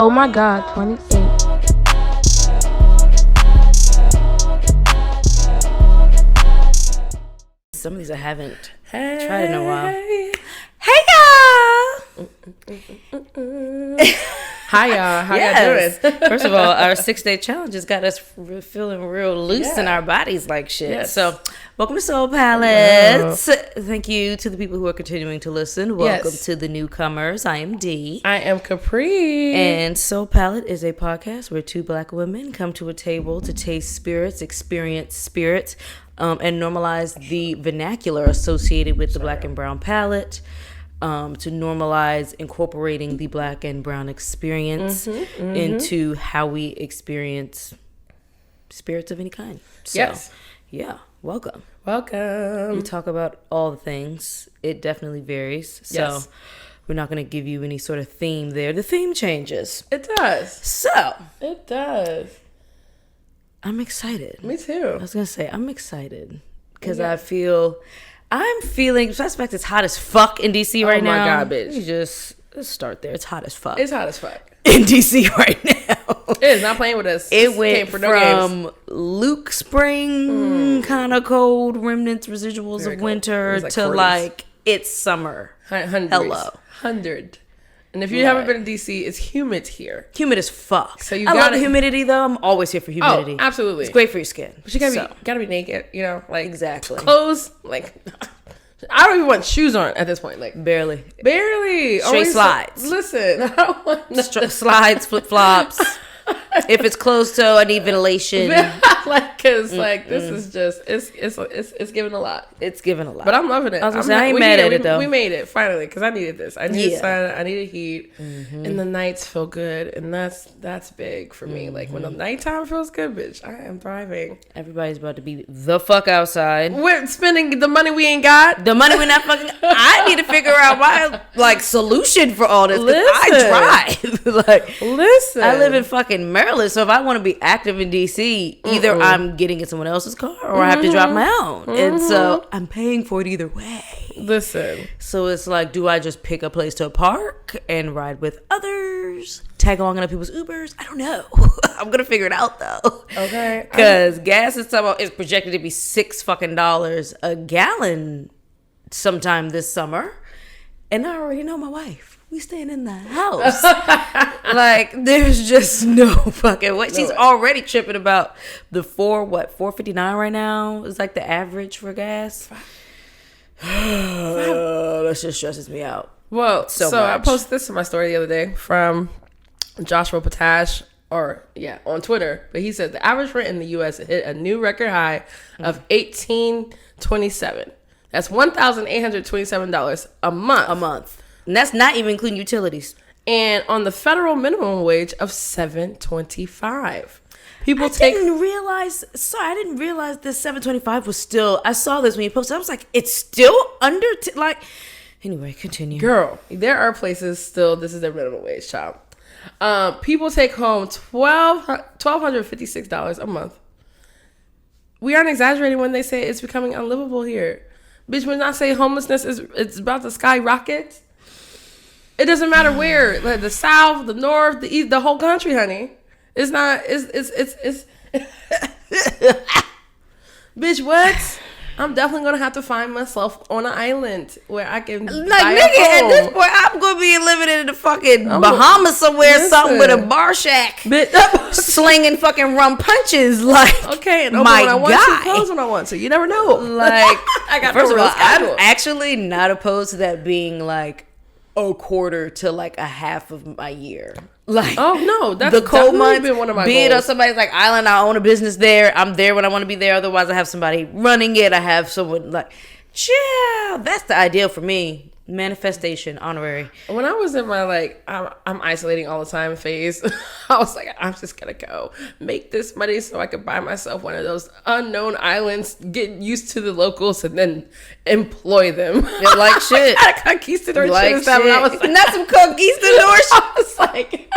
Oh my God, 28. Some of these I haven't tried in a while. Hey y'all! Hi y'all, how y'all doing? First of all, our 6-day challenge has got us feeling real loose in our bodies like shit. Yes. So, welcome to Soul Palate. Thank you to the people who are continuing to listen. Welcome to the newcomers. I am Dee. I am Kapri. And Soul Palate is a podcast where two black women come to a table to taste spirits, experience spirits, and normalize the vernacular associated with the black and brown palate. To normalize incorporating the black and brown experience into how we experience spirits of any kind. So, yeah, welcome. Welcome. We talk about all the things. It definitely varies. So we're not going to give you any sort of theme there. The theme changes. It does. So. It does. I'm excited. Me too. I was going to say, I'm excited because I'm feeling, suspect it's hot as fuck in DC right now. Oh my God, bitch. Let's start there. It's hot as fuck. It's hot as fuck. In DC right now. It is not playing with us. It went from Luke spring, kind of cold, remnants, residuals of winter, to 40s. like, it's summer. Hello. 100. And if you haven't been in DC, it's humid here. Humid as fuck. So I love the humidity though. I'm always here for humidity. Oh, absolutely. It's great for your skin. But you gotta be naked, you know? Like, exactly. Clothes, like, I don't even want shoes on at this point. Like, barely. Straight slides. Listen, I don't want slides, flip flops. If it's closed toe, I need ventilation. Cause this is just it's giving a lot. It's giving a lot. But I'm loving it. I ain't mad at it though. We made it finally because I needed this. I needed sun. I needed heat, and the nights feel good, and that's big for me. Like when the nighttime feels good, bitch, I am thriving. Everybody's about to be the fuck outside. We're spending the money we ain't got. The money we're not fucking. I need to figure out my solution for all this. I drive. Listen, I live in fucking Maryland, so if I want to be active in DC, either I'm getting in someone else's car or I have to drive my own. And so I'm paying for it either way. Listen. So it's like, do I just pick a place to park and ride with others? Tag along in other people's Ubers? I don't know. I'm going to figure it out though. Okay. Because gas is projected to be $6 a gallon sometime this summer. And I already know my wife. We staying in the house. Like, there's just no fucking way. She's already tripping about the $4.59 right now is like the average for gas. That just stresses me out. Well, so I posted this in my story the other day from Joshua Potash on Twitter. But he said the average rent in the U.S. hit a new record high of $1,827. That's $1,827 a month. And that's not even including utilities. And on the federal minimum wage of $7.25. I didn't realize this $7.25 was still. I saw this when you posted. I was like, it's still under. Anyway, continue. Girl, there are places still. This is their minimum wage, child. People take home $1,256 a month. We aren't exaggerating when they say it's becoming unlivable here. Bitch, when I say homelessness it's about to skyrocket. It doesn't matter where, like the South, the North, the East, the whole country, honey. It's not. It's. Bitch, what? I'm definitely gonna have to find myself on an island where I can. Like, nigga, at this point, I'm gonna be living in the fucking Bahamas somewhere, something with a bar shack, slinging fucking rum punches. Like, okay, and my when I want guy. to, close when I want to. You never know. Like, I got first of all, schedule. I'm actually not opposed to that being like a quarter to like a half of my year. Like, oh no, that's the cold months. Been one of my be goals. it on somebody's like island, I own a business there. I'm there when I want to be there. Otherwise, I have somebody running it. I have someone like, chill. That's the ideal for me. Manifestation, honorary. When I was in my I'm isolating all the time phase, I was like, I'm just gonna go make this money so I could buy myself one of those unknown islands, get used to the locals, and then employ them. You're like shit. Conquistador like shit. I was like, not some conquistador shit. I was like,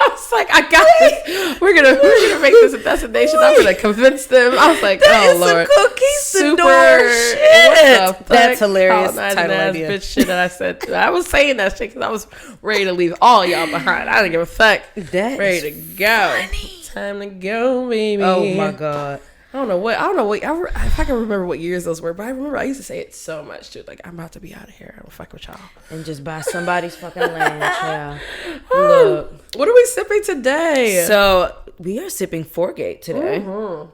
I was like, I got this. We're gonna make this a destination. I'm gonna convince them. I was like, oh Lord, super shit. That's hilarious. Title idea. Bitch shit that I said. I was saying that shit because I was ready to leave all y'all behind. I didn't give a fuck. Ready to go. Funny. Time to go, baby. Oh my God. I don't know what. If I can remember what years those were, but I remember I used to say it so much too. Like, I'm about to be out of here. I'm gonna fuck with y'all and just buy somebody's fucking land. Yeah. Look, what are we sipping today? So we are sipping Fourgate today. Mm-hmm.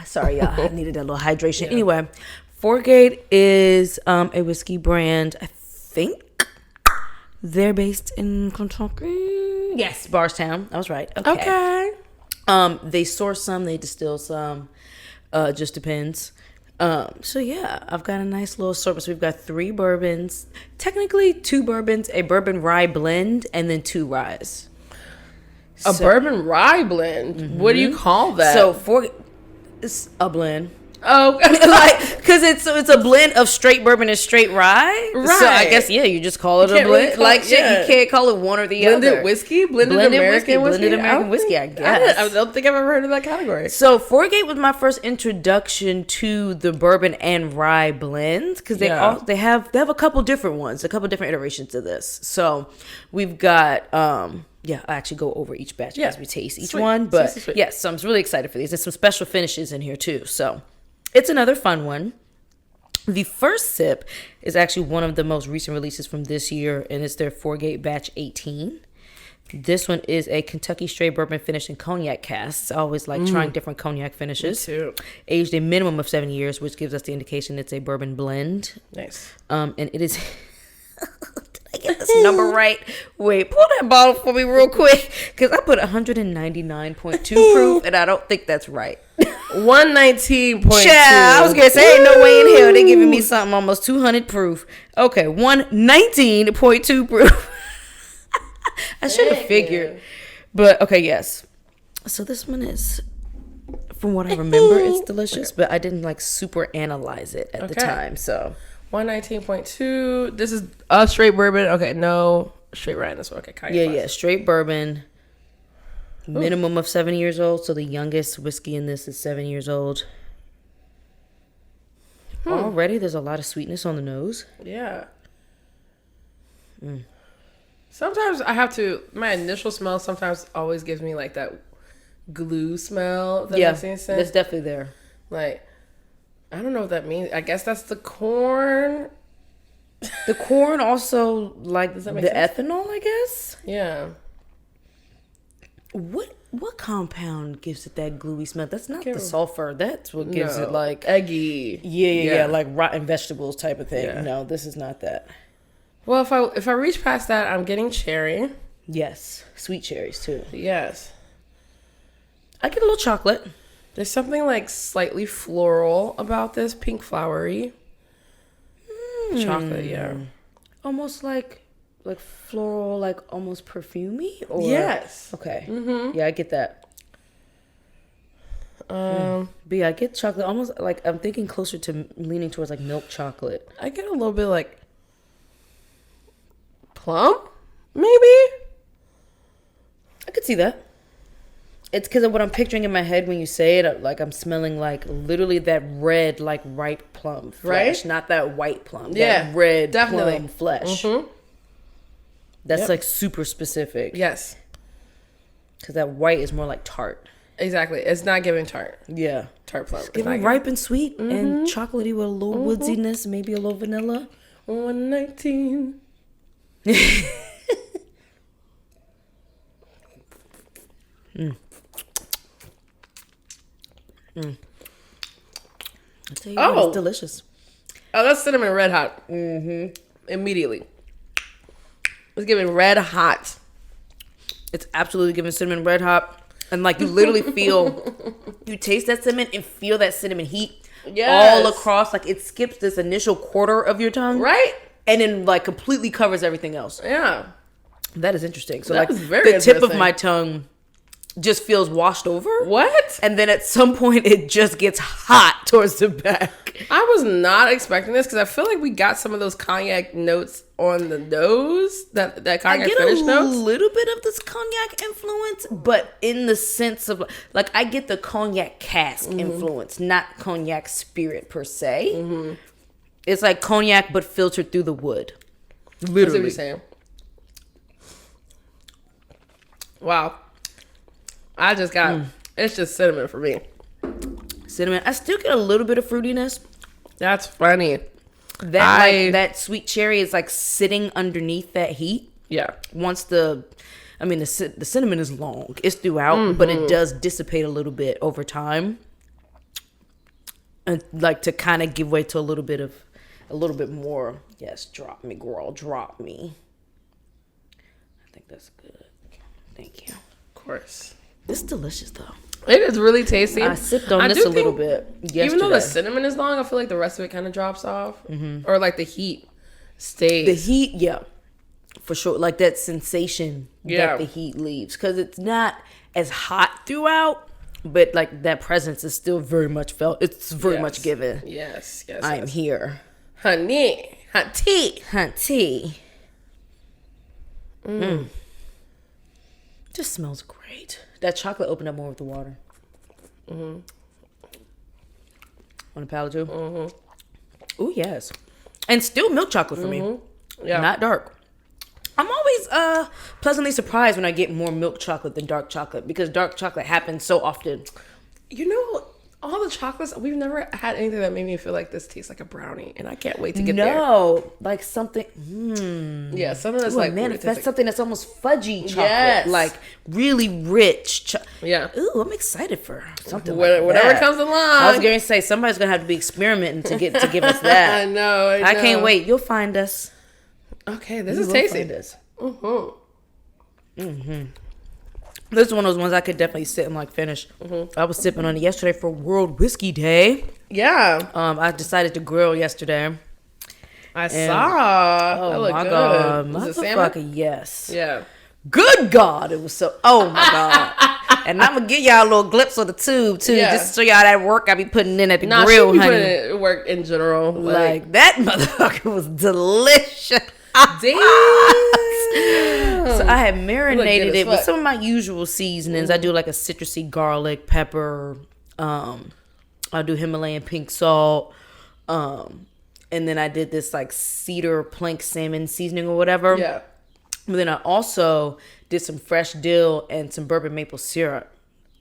Sorry, y'all. I needed a little hydration. Yeah. Anyway, Fourgate is a whiskey brand. I think they're based in Kentucky. Yes, Bardstown. I was right. Okay. They source some, they distill some, just depends. So yeah, I've got a nice little assortment. So we've got 3 bourbons, technically 2 bourbons, a bourbon rye blend, and then 2 ryes. A bourbon rye blend? Mm-hmm. What do you call that? So it's a blend. Oh, like, because it's a blend of straight bourbon and straight rye. Right. So I guess you just call it a blend. Really you can't call it one or the other. Blended whiskey, blended American whiskey. Blended American whiskey. I guess. I don't think I've ever heard of that category. So Fourgate was my first introduction to the bourbon and rye blends because they have a couple different ones, a couple different iterations of this. So we've got. I actually go over each batch as we taste each one. But sweet. So I'm really excited for these. There's some special finishes in here too. So it's another fun one. The first sip is actually one of the most recent releases from this year, and it's their Fourgate Batch 18. This one is a Kentucky straight bourbon finished in Cognac casks. I always like trying different Cognac finishes. Me too. Aged a minimum of 7 years, which gives us the indication it's a bourbon blend. Nice. And it is... I get this number right. Wait, pull that bottle for me real quick, because I put 199.2 proof, and I don't think that's right. 119.2. I was gonna say, ain't no way in hell they giving me something almost 200 proof. Okay, 119.2 proof. I should have figured, but okay, yes. So this one is, from what I remember, it's delicious, but I didn't like super analyze it at the time, so. 119.2. This is a straight bourbon. Okay, no straight rye in this one. Okay, yeah, straight bourbon. Minimum of 7 years old. So the youngest whiskey in this is 7 years old. Already, there's a lot of sweetness on the nose. Yeah. Sometimes I have to. My initial smell sometimes always gives me like that glue smell. That makes any sense. That's definitely there. Like. I don't know what that means. I guess that's the corn. The corn also, like, the sense? ethanol, I guess? Yeah. What compound gives it that gluey smell? That's not the sulfur. That's what gives it, like... eggy. Yeah, like rotten vegetables type of thing. Yeah. No, this is not that. Well, if I reach past that, I'm getting cherry. Yes. Sweet cherries, too. Yes. I get a little chocolate. There's something like slightly floral about this, pink flowery. Chocolate, yeah. Almost like floral, like almost perfumey? Or? Yes. Okay. Mm-hmm. Yeah, I get that. But yeah, I get chocolate almost like, I'm thinking closer to leaning towards like milk chocolate. I get a little bit like plum, maybe? I could see that. It's because of what I'm picturing in my head when you say it. Like, I'm smelling like literally that red, like ripe plum flesh, right? Not that white plum. That red plum flesh. Mm-hmm. That's like super specific. Yes. Because that white is more like tart. Exactly. It's not giving tart. Yeah. Tart plum. It's giving ripe and sweet and chocolatey with a little woodsiness, maybe a little vanilla. 119. I tell you what, it's delicious. Oh, that's cinnamon red hot. Immediately. It's giving red hot. It's absolutely giving cinnamon red hot. And like you literally feel, you taste that cinnamon and feel that cinnamon heat all across. Like it skips this initial quarter of your tongue. Right. And then like completely covers everything else. Yeah. That is interesting. So that like the tip of my tongue just feels washed over. What? And then at some point it just gets hot towards the back. I was not expecting this because I feel like we got some of those cognac notes on the nose, that cognac finish notes. I get a little bit of this cognac influence, but in the sense of, like, I get the cognac cask influence, not cognac spirit per se. Mm-hmm. It's like cognac, but filtered through the wood. Literally. That's what you're saying. Wow. I just got, it's just cinnamon for me. Cinnamon. I still get a little bit of fruitiness. That's funny. That sweet cherry is like sitting underneath that heat. Yeah. Once the cinnamon is long. It's throughout, but it does dissipate a little bit over time. And like to kind of give way to a little bit more. Yes, drop me, girl, drop me. I think that's good. Thank you. Of course. This is delicious though. It is really tasty. I sipped on this a little bit yesterday. Even though the cinnamon is long, I feel like the rest of it kind of drops off. Mm-hmm. Or like the heat stays. The heat, yeah. For sure. Like that sensation that the heat leaves. Because it's not as hot throughout, but like that presence is still very much felt. It's very much given. Yes. I'm here. Honey. Hunty. Just smells great. That chocolate opened up more with the water. Mm-hmm. On the palate too? Mm-hmm. Ooh, yes. And still milk chocolate for me. Yeah. Not dark. I'm always pleasantly surprised when I get more milk chocolate than dark chocolate because dark chocolate happens so often. You know, all the chocolates, we've never had anything that made me feel like this tastes like a brownie, and I can't wait to get there. No, like something. Yeah, something that's like manifest something that's almost fudgy chocolate, like really rich. Yeah. Ooh, I'm excited for something. Whatever comes along. I was going to say somebody's going to have to be experimenting to give us that. I know. I can't wait. You'll find us. Okay, this is tasty. This is one of those ones I could definitely sit and like finish. I was sipping on it yesterday for World Whiskey Day. Yeah. I decided to grill yesterday. I saw. Oh that my good. God, Was it motherfucker! salmon? Yes. Yeah. Good God, it was so. Oh my God. And I'm gonna give y'all a little glimpse of the tube too, just to show y'all that work I be putting in at the grill, honey. Putting it work in general. Like that motherfucker was delicious. Damn. So I had marinated it with some of my usual seasonings. I do like a citrusy garlic, pepper. I'll do Himalayan pink salt. And then I did this like cedar plank salmon seasoning or whatever. Yeah. But then I also did some fresh dill and some bourbon maple syrup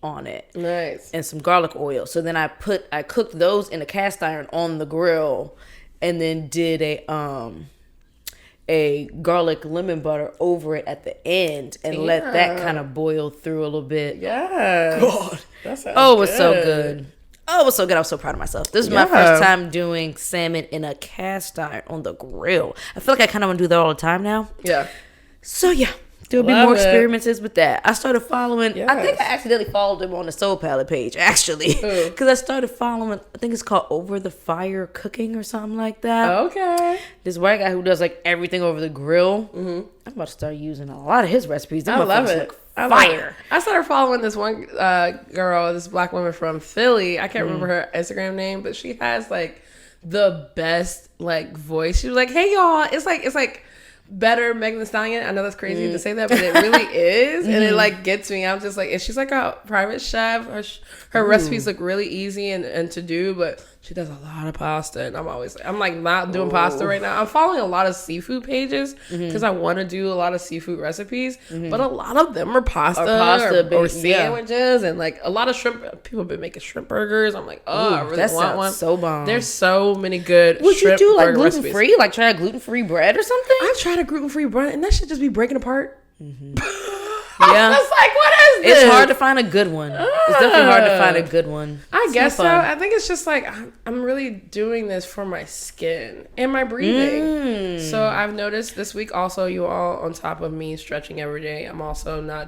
on it. Nice. And some garlic oil. So then I cooked those in a cast iron on the grill and then did a garlic lemon butter over it at the end and let that kind of boil through a little bit. Yeah. God. That sounds it was so good. Oh, it was so good. I was so proud of myself. This is my first time doing salmon in a cast iron on the grill. I feel like I kind of want to do that all the time now. Yeah. So yeah, there'll be more experiences with that. I started following, I think I accidentally followed him on the Soul Palate page, actually. Because I started following, I think it's called Over the Fire Cooking or something like that. Okay. This white guy who does like everything over the grill. I'm about to start using a lot of his recipes. I love it. Fire. I started following this one girl, this black woman from Philly. I can't remember her Instagram name, but she has like the best like voice. She was like, "Hey y'all, it's like better Megan Thee Stallion." I know that's crazy to say that, but it really is, and it like gets me. I'm just like, and she's like a private chef. Her recipes look really easy and to do, but she does a lot of pasta, and I'm like not doing pasta right now. I'm following a lot of seafood pages because I want to do a lot of seafood recipes, but a lot of them are pasta or sandwiches, and like a lot of shrimp. People have been making shrimp burgers. I'm like, I really want one. So bomb. There's so many good. Would you do like gluten recipes. free? Like try a gluten free bread or something? I tried a gluten free bread, and that should just be breaking apart. Yeah, it's like, what is this? It's hard to find a good one. It's definitely hard to find a good one. I guess so. I think it's just like I'm really doing this for my skin and my breathing. So I've noticed this week also, you all on top of me stretching every day. I'm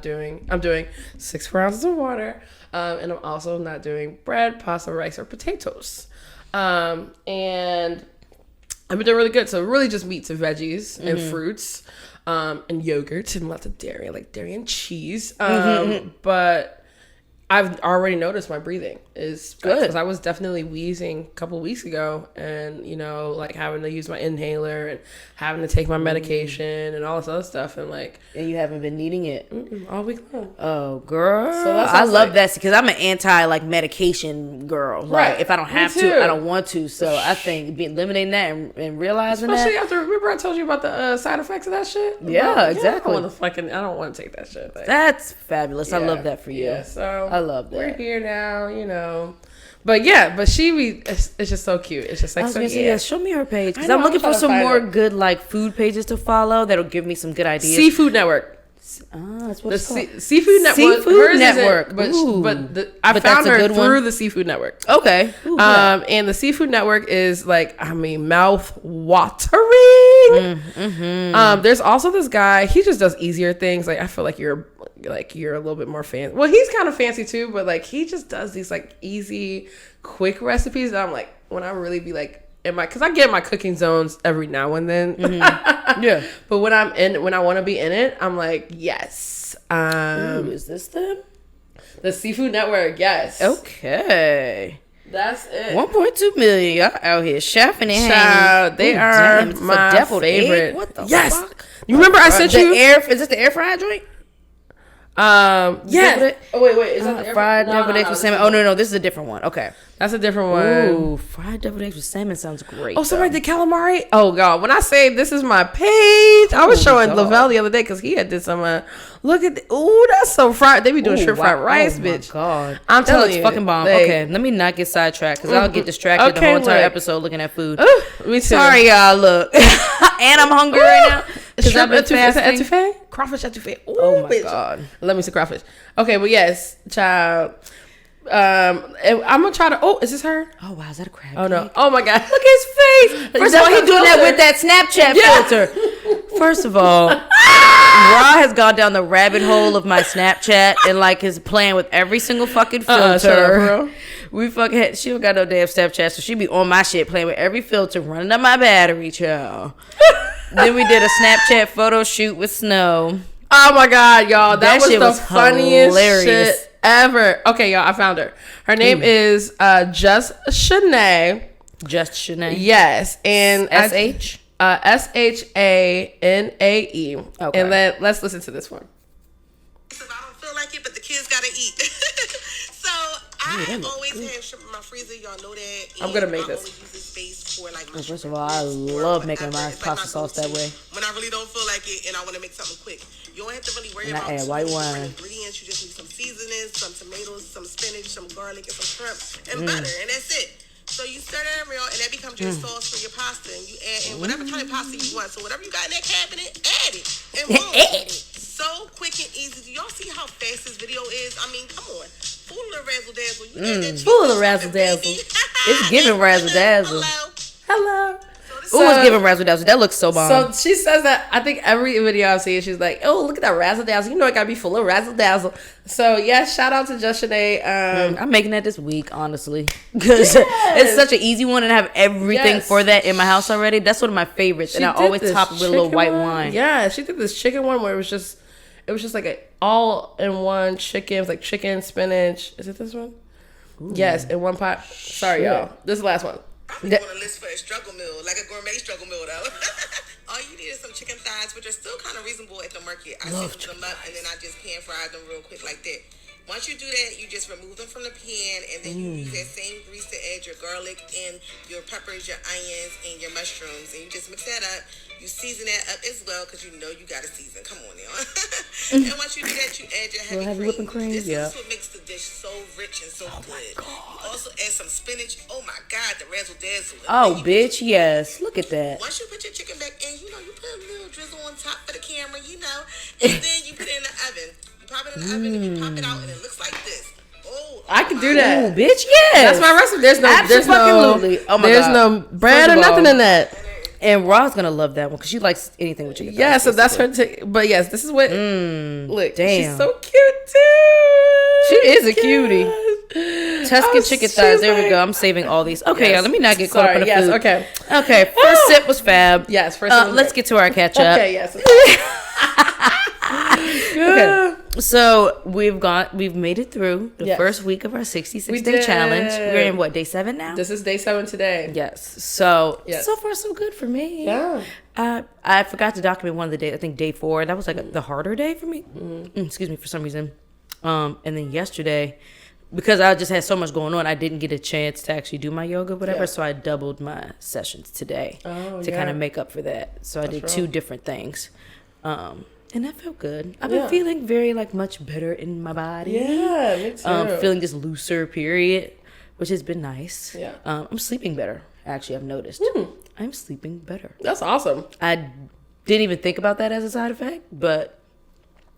doing 6 ounces of water, and I'm also not doing bread, pasta, rice, or potatoes. And I've been doing really good. So really just meats and veggies and fruits. And yogurt and lots of dairy, like dairy and cheese. But I've already noticed my breathing is good. Because I was definitely wheezing a couple of weeks ago, and like having to use my inhaler and having to take my medication and all this other stuff, and you haven't been needing it all week long. Oh, girl, so I love that because I'm an anti medication girl. Like if I don't have to, I don't want to. So I think eliminating that and realizing especially that. After remember I told you about the side effects of that shit. Yeah, exactly. I don't want to take that shit. That's fabulous. I love that for you. Yeah, so I love that. We're here now, but it's just so cute. It's just show me her page because I'm looking for some more good food pages to follow that'll give me some good ideas. Seafood Network. That's what it's called. Seafood Network. Seafood Network. I found her through the Seafood Network. Okay. And the Seafood Network is mouth watering. There's also this guy. He just does easier things. I feel like you're a little bit more fancy. Well, he's kind of fancy too, but he just does these easy, quick recipes that I'm when I really be because I get my cooking zones every now and then. Yeah. But when I want to be in it, I'm yes. Is this them? The Seafood Network, yes. Okay. That's it. 1.2 million. Y'all out here chefing and they are my favorite. Egg? What the fuck? You remember I sent you? Is this the air fryer joint? Yeah. Oh wait. Is that the fried deviled eggs with salmon? Oh no, this is a different one. Okay, that's a different one. Ooh, fried deviled eggs with salmon sounds great. Oh, somebody did calamari. Oh god, when I say this is my page, I was showing Lavelle the other day because he had did some. Look at that's so fried. They be doing shrimp fried rice, bitch. God, I'm telling you, fucking bomb. Okay, let me not get sidetracked because I'll get distracted the whole entire episode looking at food. Me too. Sorry, y'all. Look, and I'm hungry right now. Shrimp etouffee? Crawfish etouffee. Oh my god. Let me see crawfish. Okay, but yes, child. I'm gonna try to. Is this her? Oh wow, is that a crab? Oh no! Oh my god! Look at his face. First of all, he doing that with that Snapchat filter. First of all, Ra has gone down the rabbit hole of my Snapchat and is playing with every single fucking filter. She don't got no damn Snapchat, so she be on my shit playing with every filter, running up my battery, child. Then we did a Snapchat photo shoot with Snow. Oh my god, y'all. That was the funniest hilarious shit ever. Okay, y'all, I found her. Her name is Just Shanae. Just Shanae. Yes. And S-H? S-H-A-N-A-E. Okay. And let's listen to this one. I don't feel like it, but the kids gotta eat. So I always have shrimp in my freezer. Y'all know that. I'm gonna make this. First of all, I love making my pasta sauce that way. When I really don't feel like it and I want to make something quick, you don't have to really worry about white wine. ingredients. You just need some seasonings, some tomatoes, some spinach, some garlic, and some shrimp and butter, and that's it. So you stir that in real, and that becomes your sauce for your pasta. And you add in whatever kind of pasta you want. So whatever you got in that cabinet, add it. And boom. So quick and easy. Do y'all see how fast this video is? I mean, come on. Full of razzle dazzle. You add that full of razzle dazzle. It's giving razzle dazzle. Hello. Ooh, it's giving razzle dazzle. That looks so bomb. So she says that I think every video I've seen, she's like, "Oh, look at that razzle dazzle. You know it gotta be full of razzle dazzle." So yes, shout out to Just Shanae. I'm making that this week, honestly, because it's such an easy one, and I have everything for that in my house already. That's one of my favorites, and I always top it with a little white wine. Yeah, she did this chicken one where it was just like a all-in-one chicken. It was like chicken, spinach. Is it this one? Ooh. Yes, in one pot. Sorry, y'all. This is the last one. I'm on a list for a struggle meal, like a gourmet struggle meal, though. All you need is some chicken thighs, which are still kind of reasonable at the market. I season them up, and then I just pan fry them real quick like that. Once you do that, you just remove them from the pan, and then you use that same grease to add your garlic and your peppers, your onions, and your mushrooms, and you just mix that up. You season that up as well, because you know you got to season. Come on now. And once you do that, you add your heavy whipping cream. This is what makes the dish so rich and so good. You also add some spinach. Oh my God, the razzle dazzle. Oh, bitch, yes. Look at that. Once you put your chicken back in, you put a little drizzle on top for the camera, and then you put it in the oven. Pop it in the oven and you pop it out and it looks like this. Oh, I can do that. Oh, bitch, yes. That's my recipe. There's no no bread or nothing in that. And Ra's gonna love that one because she likes anything with chicken. Yeah, so that's her. But yes, this is what. Look, damn, she's so cute too. She is a cutie. Tuscan chicken thighs. There we go. I'm saving all these. Okay, let me not get caught up in the food. Okay. First sip was fab. Yes, first sip was let's get to our catch up. Okay, yes. Okay. So we've made it through the first week of our 66-day challenge. We're in what, day 7 now? This is day 7 today. Yes. So so far so good for me. Yeah. I forgot to document one of the days. I think day 4. That was like the harder day for me. Excuse me, for some reason. And then yesterday, because I just had so much going on, I didn't get a chance to actually do my yoga, whatever. So I doubled my sessions today to kind of make up for that. So I did 2 different things. And that felt good. I've been feeling very much better in my body. Yeah, me too. Feeling just looser, period, which has been nice. Yeah. I'm sleeping better. Actually, I've noticed. I'm sleeping better. That's awesome. I didn't even think about that as a side effect, but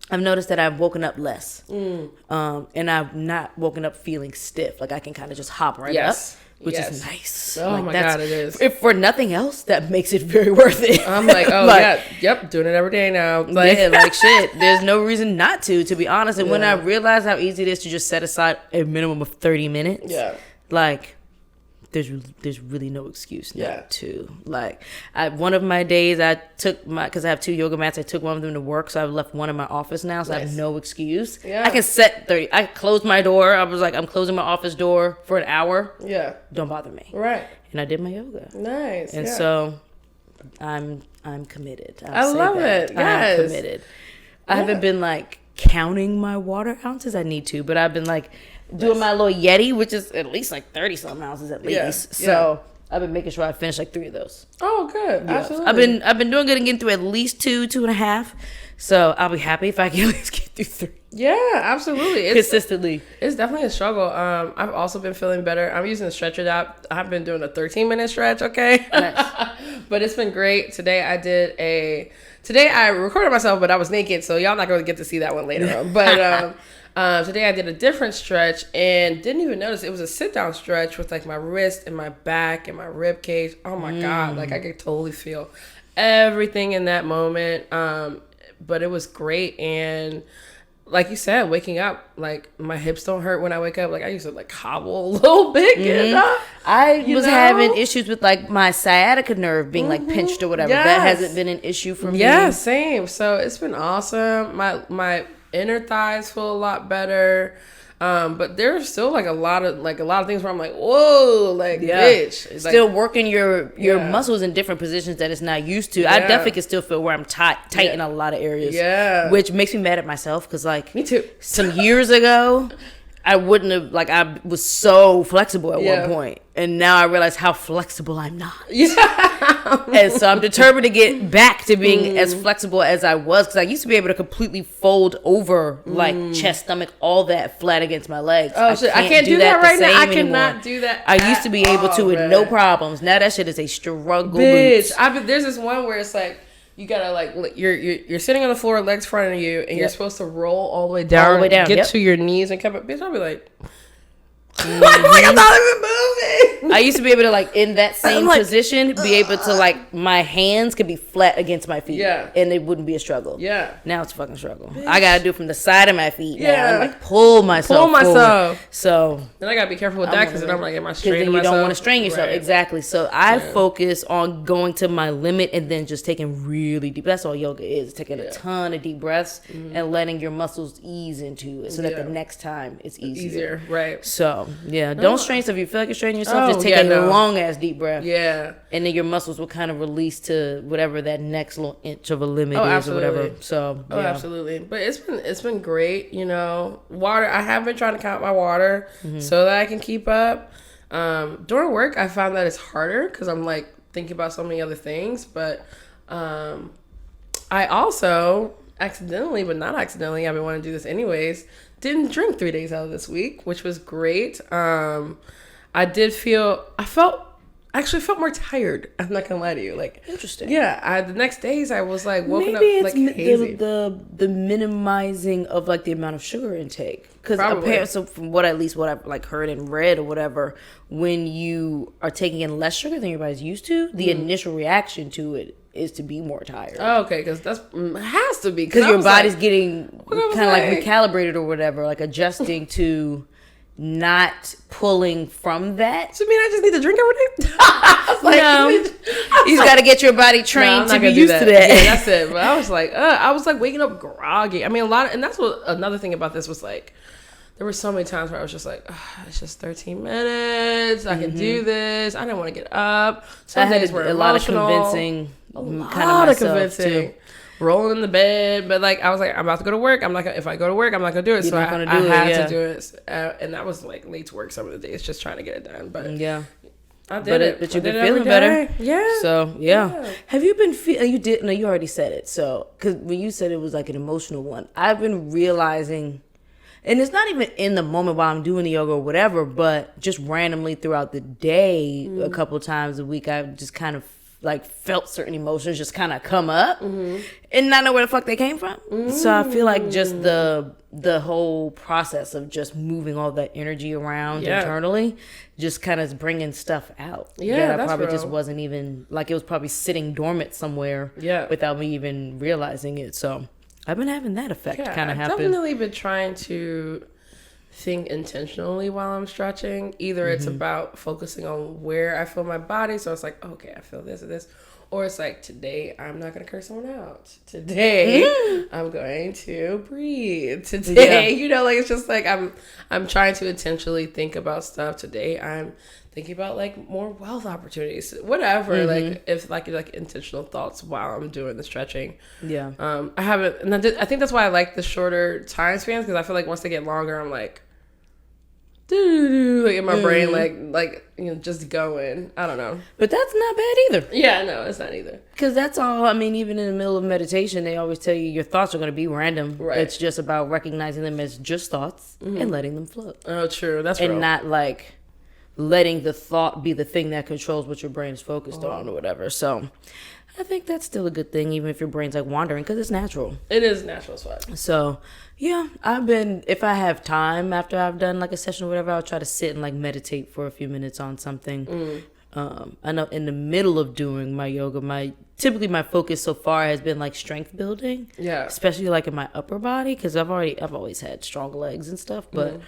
I've noticed that I've woken up less. And I've not woken up feeling stiff. Like I can kind of just hop right up. Which is nice. Oh my God, it is. If for nothing else, that makes it very worth it. I'm like, doing it every day now. Shit. There's no reason not to be honest. And when I realized how easy it is to just set aside a minimum of 30 minutes, there's really no excuse not to. One of my days because I have 2 yoga mats, I took one of them to work, so I've left one in my office now, so I have no excuse. I can set 30. I closed my door. I was like, I'm closing my office door for an hour. Don't bother me. Right. And I did my yoga. Nice. And so I'm committed. I love it. Yes. I'm committed. I haven't been counting my water ounces. I need to, but I've been doing my little Yeti, which is at least 30 something ounces at least. So I've been making sure I finish 3 of those. Oh, good. Yeah. Absolutely. I've been doing good and getting through at least 2.5. So I'll be happy if I can at least get through 3. Yeah, absolutely. Consistently. It's definitely a struggle. I've also been feeling better. I'm using the stretcher app. I've been doing a 13-minute stretch, okay? Nice. But it's been great. Today I recorded myself, but I was naked, so y'all not going to get to see that one later on. But today I did a different stretch and didn't even notice it was a sit-down stretch with my wrist and my back and my rib cage. Oh my God. I could totally feel everything in that moment. But it was great. And like you said, waking up, my hips don't hurt when I wake up. I used to hobble a little bit. I was having issues with my sciatica nerve being pinched or whatever. Yes. That hasn't been an issue for me. Yeah, same. So it's been awesome. My inner thighs feel a lot better. But there's still a lot of things where I'm whoa, bitch. Still working your muscles in different positions that it's not used to. I definitely can still feel where I'm tight in a lot of areas. Yeah. Which makes me mad at myself because me too. Some years ago, I wouldn't have I was so flexible at one point. And now I realize how flexible I'm not. Yeah. And so I'm determined to get back to being as flexible as I was. Because I used to be able to completely fold over, chest, stomach, all that flat against my legs. Oh, shit. I can't do that right now. I cannot do that. I used to be able to with no problems. Now that shit is a struggle. Bitch. There's this one where it's you gotta you're sitting on the floor, legs front of you, and you're supposed to roll all the way down, get to your knees and come up. Bitch, I'll be like... I'm not even moving. I used to be able to in that same position be able to my hands could be flat against my feet, and it wouldn't be a struggle. Now it's a fucking struggle. Bitch. I gotta do it from the side of my feet. Now I'm pull myself forward. So then I gotta be careful with that because then I'm am I straining myself? You don't want to strain yourself. Right. Exactly. So I focus on going to my limit and then just taking really deep. That's all yoga is. Taking a ton of deep breaths and letting your muscles ease into it so that the next time it's easier. Right. So don't strain yourself. If you feel like you're straining yourself, just take a long ass deep breath. Yeah. And then your muscles will kind of release to whatever that next little inch of a limit is or whatever. So absolutely. But it's been great, Water, I have been trying to count my water so that I can keep up. During work I found that it's harder because I'm thinking about so many other things. But I also accidentally, but not accidentally, I've been wanting to do this anyways, didn't drink 3 days out of this week, which was great. I actually felt more tired. I'm not gonna lie to you. Interesting. Yeah. The next days I was woken up hazy. The minimizing of the amount of sugar intake. Because apparently, so from what I've heard and read or whatever, when you are taking in less sugar than your body's used to, the initial reaction to it is to be more tired. Oh, okay, because that's has to be because your body's getting kind of recalibrated or whatever, adjusting to not pulling from that. So you mean I just need to drink every day? You just got to get your body trained to be used to that. Yeah, that's it. But I was like waking up groggy. I mean, and that's what another thing about this was like. There were so many times where I was just like, it's just 13 minutes. I can do this. I didn't want to get up. Some days were a lot of convincing. Too. Rolling in the bed, but like I was like, I'm about to go to work. I'm not gonna. If I go to work, I'm not gonna do it. So I had to do it, and that was like late to work some of the days, just trying to get it done. But yeah, I did it. But you've been feeling better. Yeah. So yeah. Have you been feeling? You did. No, you already said it. So because when you said it was like an emotional one, I've been realizing. And it's not even in the moment while I'm doing the yoga or whatever, but just randomly throughout the day, a couple times a week, I've just kind of like felt certain emotions just kind of come up and not know where the fuck they came from. So I feel like just the whole process of just moving all that energy around internally just kind of bringing stuff out. Yeah, I probably just wasn't even, like it was probably sitting dormant somewhere without me even realizing it. So I've been having that effect kind of happen. I've definitely been trying to think intentionally while I'm stretching. Either it's about focusing on where I feel my body. So it's like, okay, I feel this or this. Or it's like, today I'm not going to curse someone out. Today I'm going to breathe. Today, like it's just like I'm trying to intentionally think about stuff. Today I'm thinking about like more wealth opportunities, whatever. Like if like intentional thoughts while I'm doing the stretching. Yeah. I haven't, and I think that's why I like the shorter time spans, because I feel like once they get longer, I'm like, like in my brain, like just going. I don't know, but that's not bad either. Yeah, no, it's not either. Because that's all. I mean, even in the middle of meditation, they always tell you your thoughts are going to be random. Right. It's just about recognizing them as just thoughts and letting them float. Oh, true. That's and real. Not like letting the thought be the thing that controls what your brain is focused on or whatever. So I think that's still a good thing, even if your brain's like wandering, because it's natural. It is natural sweat. So yeah, if I have time after I've done like a session or whatever, I'll try to sit and like meditate for a few minutes on something. I know in the middle of doing my yoga, typically my focus so far has been like strength building. Yeah. Especially like in my upper body, because I've always had strong legs and stuff, but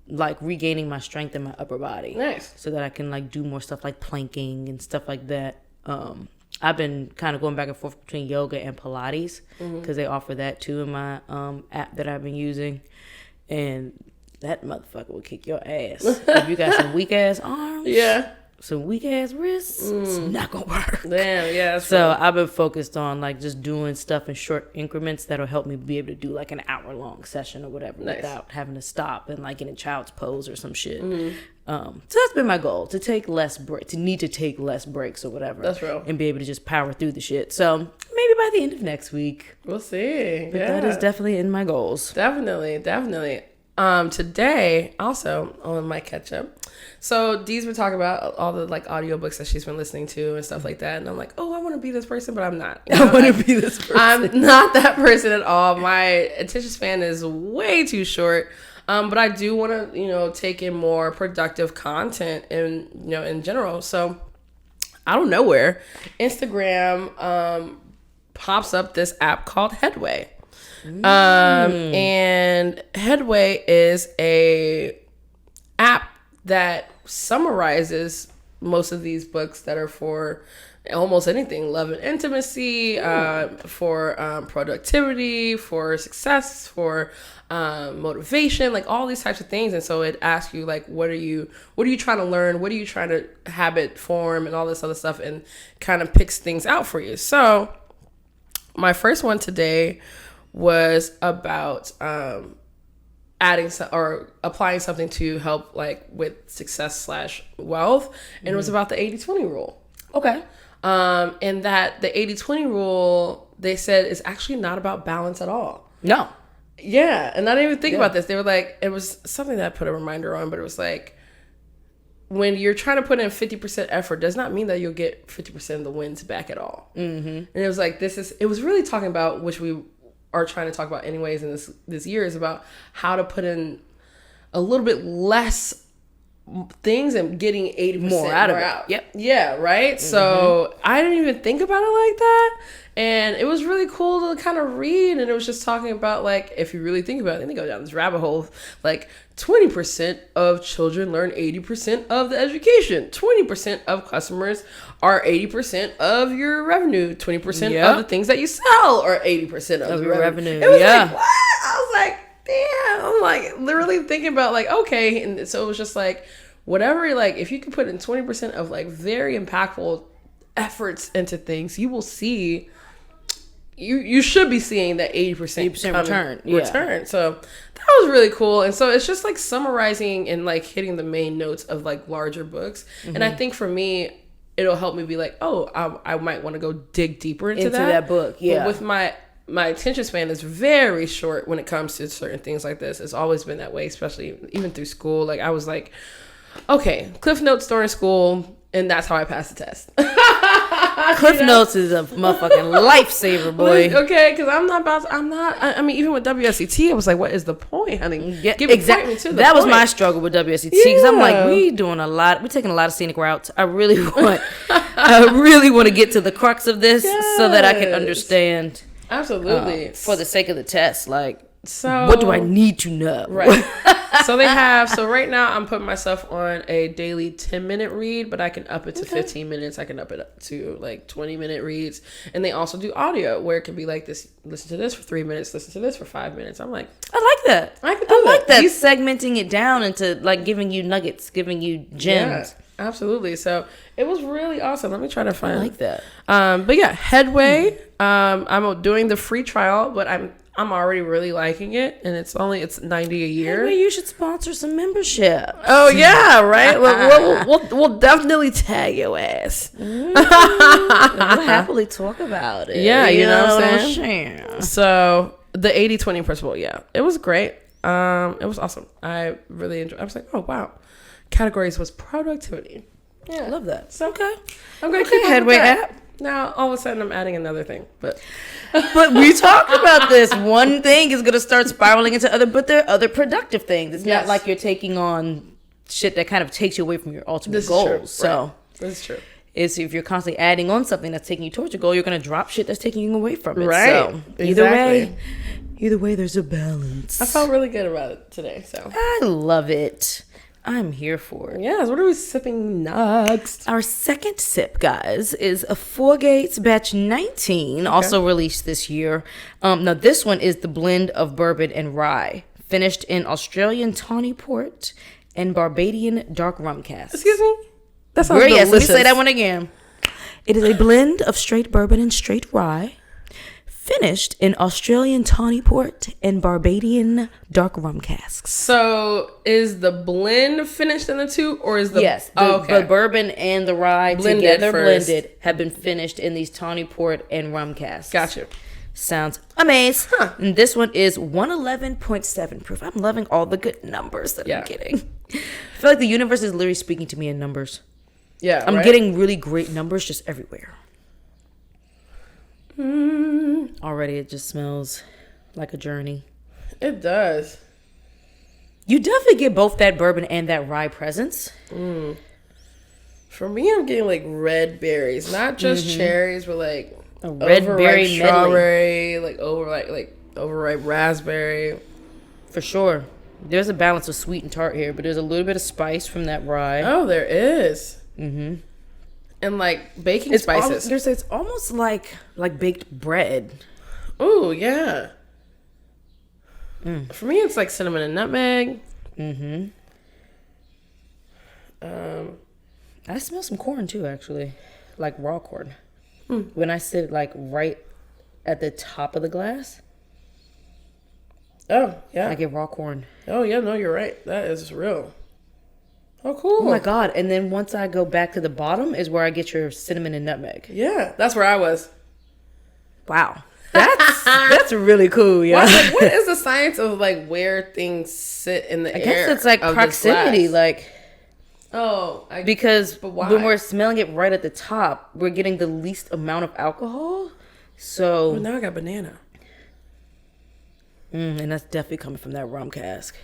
like regaining my strength in my upper body. Nice. So that I can like do more stuff like planking and stuff like that. I've been kind of going back and forth between yoga and Pilates, because they offer that too in my app that I've been using. And that motherfucker will kick your ass. If you got some weak ass arms. Yeah. Some weak ass wrists, it's not gonna work. Damn, yeah. So I've been focused on like just doing stuff in short increments that'll help me be able to do like an hour-long session or whatever without having to stop and like in a child's pose or some shit. So that's been my goal, to take less breaks or whatever. That's real. And be able to just power through the shit. So maybe by the end of next week. We'll see. But that is definitely in my goals. Definitely. Today, also on my catch up. So Dee's been talking about all the like audiobooks that she's been listening to and stuff like that. And I'm like, oh, I want to be this person, but I'm not. I want to be this person. I'm not that person at all. My attention span is way too short. But I do want to, take in more productive content in general. So out of nowhere, Instagram pops up this app called Headway. And Headway is a app that summarizes most of these books that are for almost anything: love and intimacy, for productivity, for success, for motivation, like all these types of things. And so it asks you like, what are you trying to learn? What are you trying to habit form and all this other stuff, and kind of picks things out for you. So my first one today was about adding or applying something to help like with success / wealth, and it was about the 80-20 rule. Okay. And that the 80-20 rule, they said, is actually not about balance at all. No. Yeah, and I didn't even think about this. They were like, it was something that I put a reminder on, but it was like, when you're trying to put in 50% effort, does not mean that you'll get 50% of the wins back at all. And it was like, it was really talking about, which we are trying to talk about anyways in this year, is about how to put in a little bit less things and getting 80% more out of it. Yep. Yeah, right? So I didn't even think about it like that. And it was really cool to kind of read. And it was just talking about, like, if you really think about it, then they go down this rabbit hole. Like, 20% of children learn 80% of the education. 20% of customers are 80% of your revenue. 20% of the things that you sell are 80% of your revenue. It was like, what? I was like, damn. I'm like literally thinking about, like, okay. And so it was just like, whatever, like, if you can put in 20% of, like, very impactful efforts into things, you will see, you should be seeing that 80% return. So that was really cool. And so it's just like summarizing and like hitting the main notes of like larger books. And I think for me, it'll help me be like, oh, I might want to go dig deeper into that book. Yeah. But with my attention span is very short when it comes to certain things like this. It's always been that way, especially even through school. Like I was like, okay, Cliff Notes during school, and that's how I passed the test. Cliff Notes is a motherfucking lifesaver, boy. Okay, because I mean, even with WSET, I was like, what is the point, honey? Exactly. That was my struggle with WSET, because I'm like, we're taking a lot of scenic routes. I really want to get to the crux of this so that I can understand. Absolutely. For the sake of the test, like, so what do I need to know? Right. So right now I'm putting myself on a daily 10-minute read, but I can up it to 15 minutes. I can up it up to like 20-minute reads. And they also do audio where it can be like this, listen to this for 3 minutes, listen to this for 5 minutes. I'm like, I like that. I like that. You segmenting it down into like giving you nuggets, giving you gems. Yeah, absolutely. So it was really awesome. Let me try to find. I like that. But yeah, Headway. I'm doing the free trial, but I'm already really liking it, and it's $90 a year. Maybe you should sponsor some membership. Oh yeah, right. We'll definitely tag your ass. We'll happily talk about it. Yeah, you know what I'm saying. So the 80-20 principle, yeah, it was great. It was awesome. I really enjoyed. I was like, oh wow. Categories was productivity. Yeah, I love that. So okay, I'm gonna keep Headway app. Now all of a sudden I'm adding another thing, but we talked about this. One thing is going to start spiraling into other, but there are other productive things. It's not like you're taking on shit that kind of takes you away from your ultimate goals. So that's true. Is if you're constantly adding on something that's taking you towards your goal, you're going to drop shit that's taking you away from it. Right. So either way, there's a balance. I felt really good about it today. So I love it. I'm here for it. Yes, what are we sipping next? Our second sip, guys, is a Fourgate's Batch 19, also released this year. Now, this one is the blend of bourbon and rye, finished in Australian Tawny port and Barbadian dark rum cask. Excuse me? That sounds delicious. Yes, let me say that one again. It is a blend of straight bourbon and straight rye, finished in Australian Tawny port and Barbadian dark rum casks. So is the blend finished in the two, or is the the bourbon and the rye blended have been finished in these Tawny port and rum casks. Gotcha. Sounds amazing. And this one is 111.7 proof. I'm loving all the good numbers that I'm getting. I feel like the universe is literally speaking to me in numbers. Yeah, I'm getting really great numbers just everywhere. Already it just smells like a journey. It does. You definitely get both that bourbon and that rye presence. For me, I'm getting like red berries, not just cherries, but like a red berry strawberry, like overripe raspberry. For sure. There's a balance of sweet and tart here, but there's a little bit of spice from that rye. Oh, there is. Mm-hmm. And like baking spices. It's almost like baked bread. Oh yeah. For me, it's like cinnamon and nutmeg. I smell some corn too, actually, like raw corn. When I sit like right at the top of the glass. Oh yeah, I get raw corn. Oh yeah, no, you're right. That is real. Oh, cool. Oh, my God. And then once I go back to the bottom is where I get your cinnamon and nutmeg. Yeah, that's where I was. Wow. That's really cool, yeah. What is the science of, like, where things sit in the air? I guess it's, like, proximity, like... Because when we're smelling it right at the top, we're getting the least amount of alcohol. So... Well, now I got banana. And that's definitely coming from that rum cask.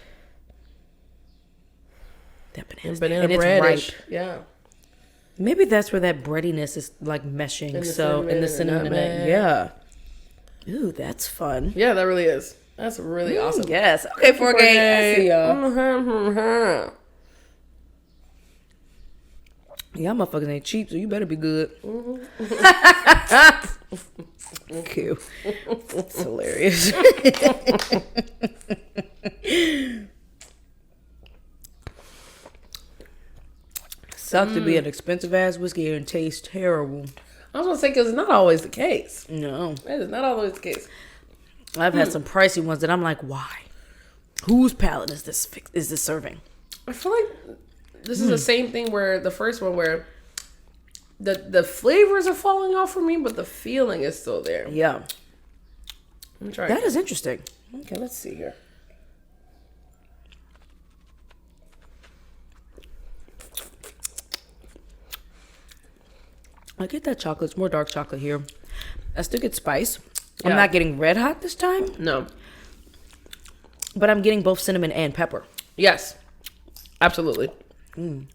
That bananas. Banana and bread. it's ripe. Yeah. Maybe that's where that breadiness is like meshing. In the cinnamon and that. Yeah. Ooh, that's fun. Yeah, that really is. That's really awesome. Yes. Okay, Fourgate. I see y'all. Y'all motherfuckers ain't cheap, so you better be good. Cute. It's hilarious. Sucks to be an expensive ass whiskey and taste terrible. I was gonna say, because it's not always the case. No. It is not always the case. I've had some pricey ones that I'm like, why? Whose palate is this serving? I feel like this is the same thing where the first one where the flavors are falling off for me, but the feeling is still there. Yeah. Let me try That is interesting. Okay, let's see here. I get that chocolate. It's more dark chocolate here. I still get spice. I'm Yeah. not getting red hot this time, No. but I'm getting both cinnamon and pepper. Yes. Absolutely. I'm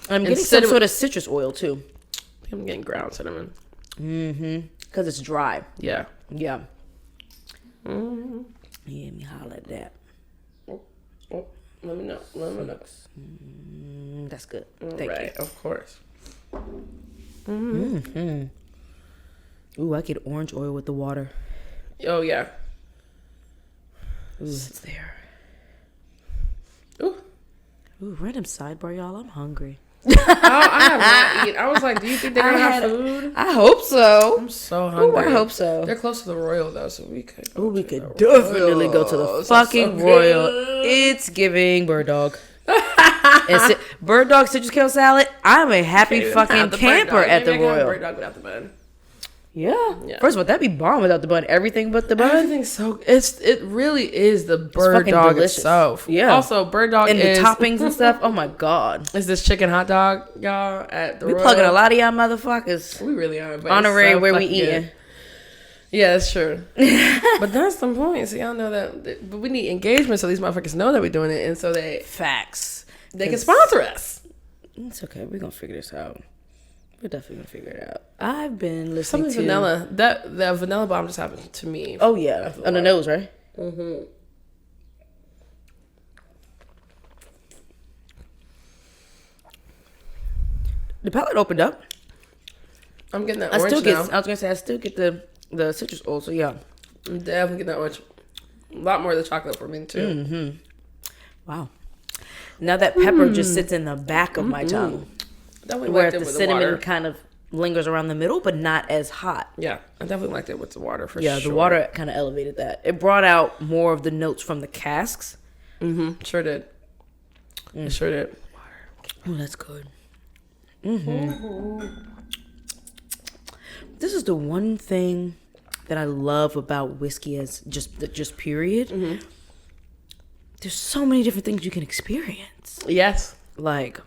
getting some sort of citrus oil too. I think I'm getting ground cinnamon. Because it's dry. Yeah. Yeah. Yeah, let me holler at that. Oh, let me know. Let me know. That's good. Thank Right, of course. you. Ooh, I get orange oil with the water. Oh, yeah. Ooh, it's there. Ooh. Ooh, random sidebar, y'all. I'm hungry. Oh, I have not eaten. I was like, do you think they're going to have food? I hope so. I'm so hungry. Ooh, I hope so. They're close to the Royal, though, so we could go. Ooh, we could definitely go to the fucking Royal. It's giving bird dog. Bird dog citrus kale salad. I'm a happy fucking camper at the Royal. Bird dog without the bun. Yeah. First of all, that'd be bomb without the bun. Everything but the bun. Everything's so it really is the bird dog delicious. itself. Yeah. Also, bird dog and is the toppings and stuff. Oh my god. Is this chicken hot dog, y'all, at the We Royal? plugging a lot of y'all motherfuckers. We really are. But Honorary it's so where we fucking eating. good. Yeah, that's true. But that's the point. So y'all know that. But we need engagement so these motherfuckers know that we're doing it, and so they can sponsor us. It's okay. We're gonna figure this out. We're definitely gonna figure it out. I've been listening to vanilla. That vanilla bomb just happened to me. Oh yeah, on the nose, right? Mm-hmm. The palate opened up. I'm getting that I orange still get. now. I was gonna say I still get the citrus oil. So yeah, I'm definitely getting that orange. A lot more of the chocolate for me too. Mm-hmm. Wow. Now that pepper just sits in the back of my tongue, where the cinnamon kind of lingers around the middle, but not as hot. Yeah, I definitely liked it with the water for sure. Yeah, the water kind of elevated that. It brought out more of the notes from the casks. Mm-hmm. Sure did. It sure did. Oh, that's good. Mm-hmm. This is the one thing that I love about whiskey as just period. Mm-hmm. There's so many different things you can experience. Yes. Like,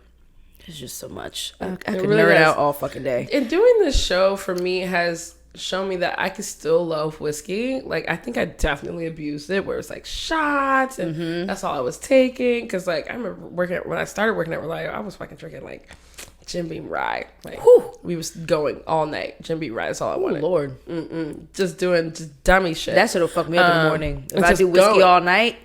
there's just so much. I could really nerd is. out all fucking day. And doing this show for me has shown me that I can still love whiskey. Like, I think I definitely abused it, where it's like shots and that's all I was taking. Because, like, I remember when I started working at Reliable, I was fucking drinking, like, Jim Beam rye. Like, we was going all night. Jim Beam rye is all I wanted. Lord. Just doing dummy shit. That shit'll fuck me up in the morning. If I just do whiskey all night,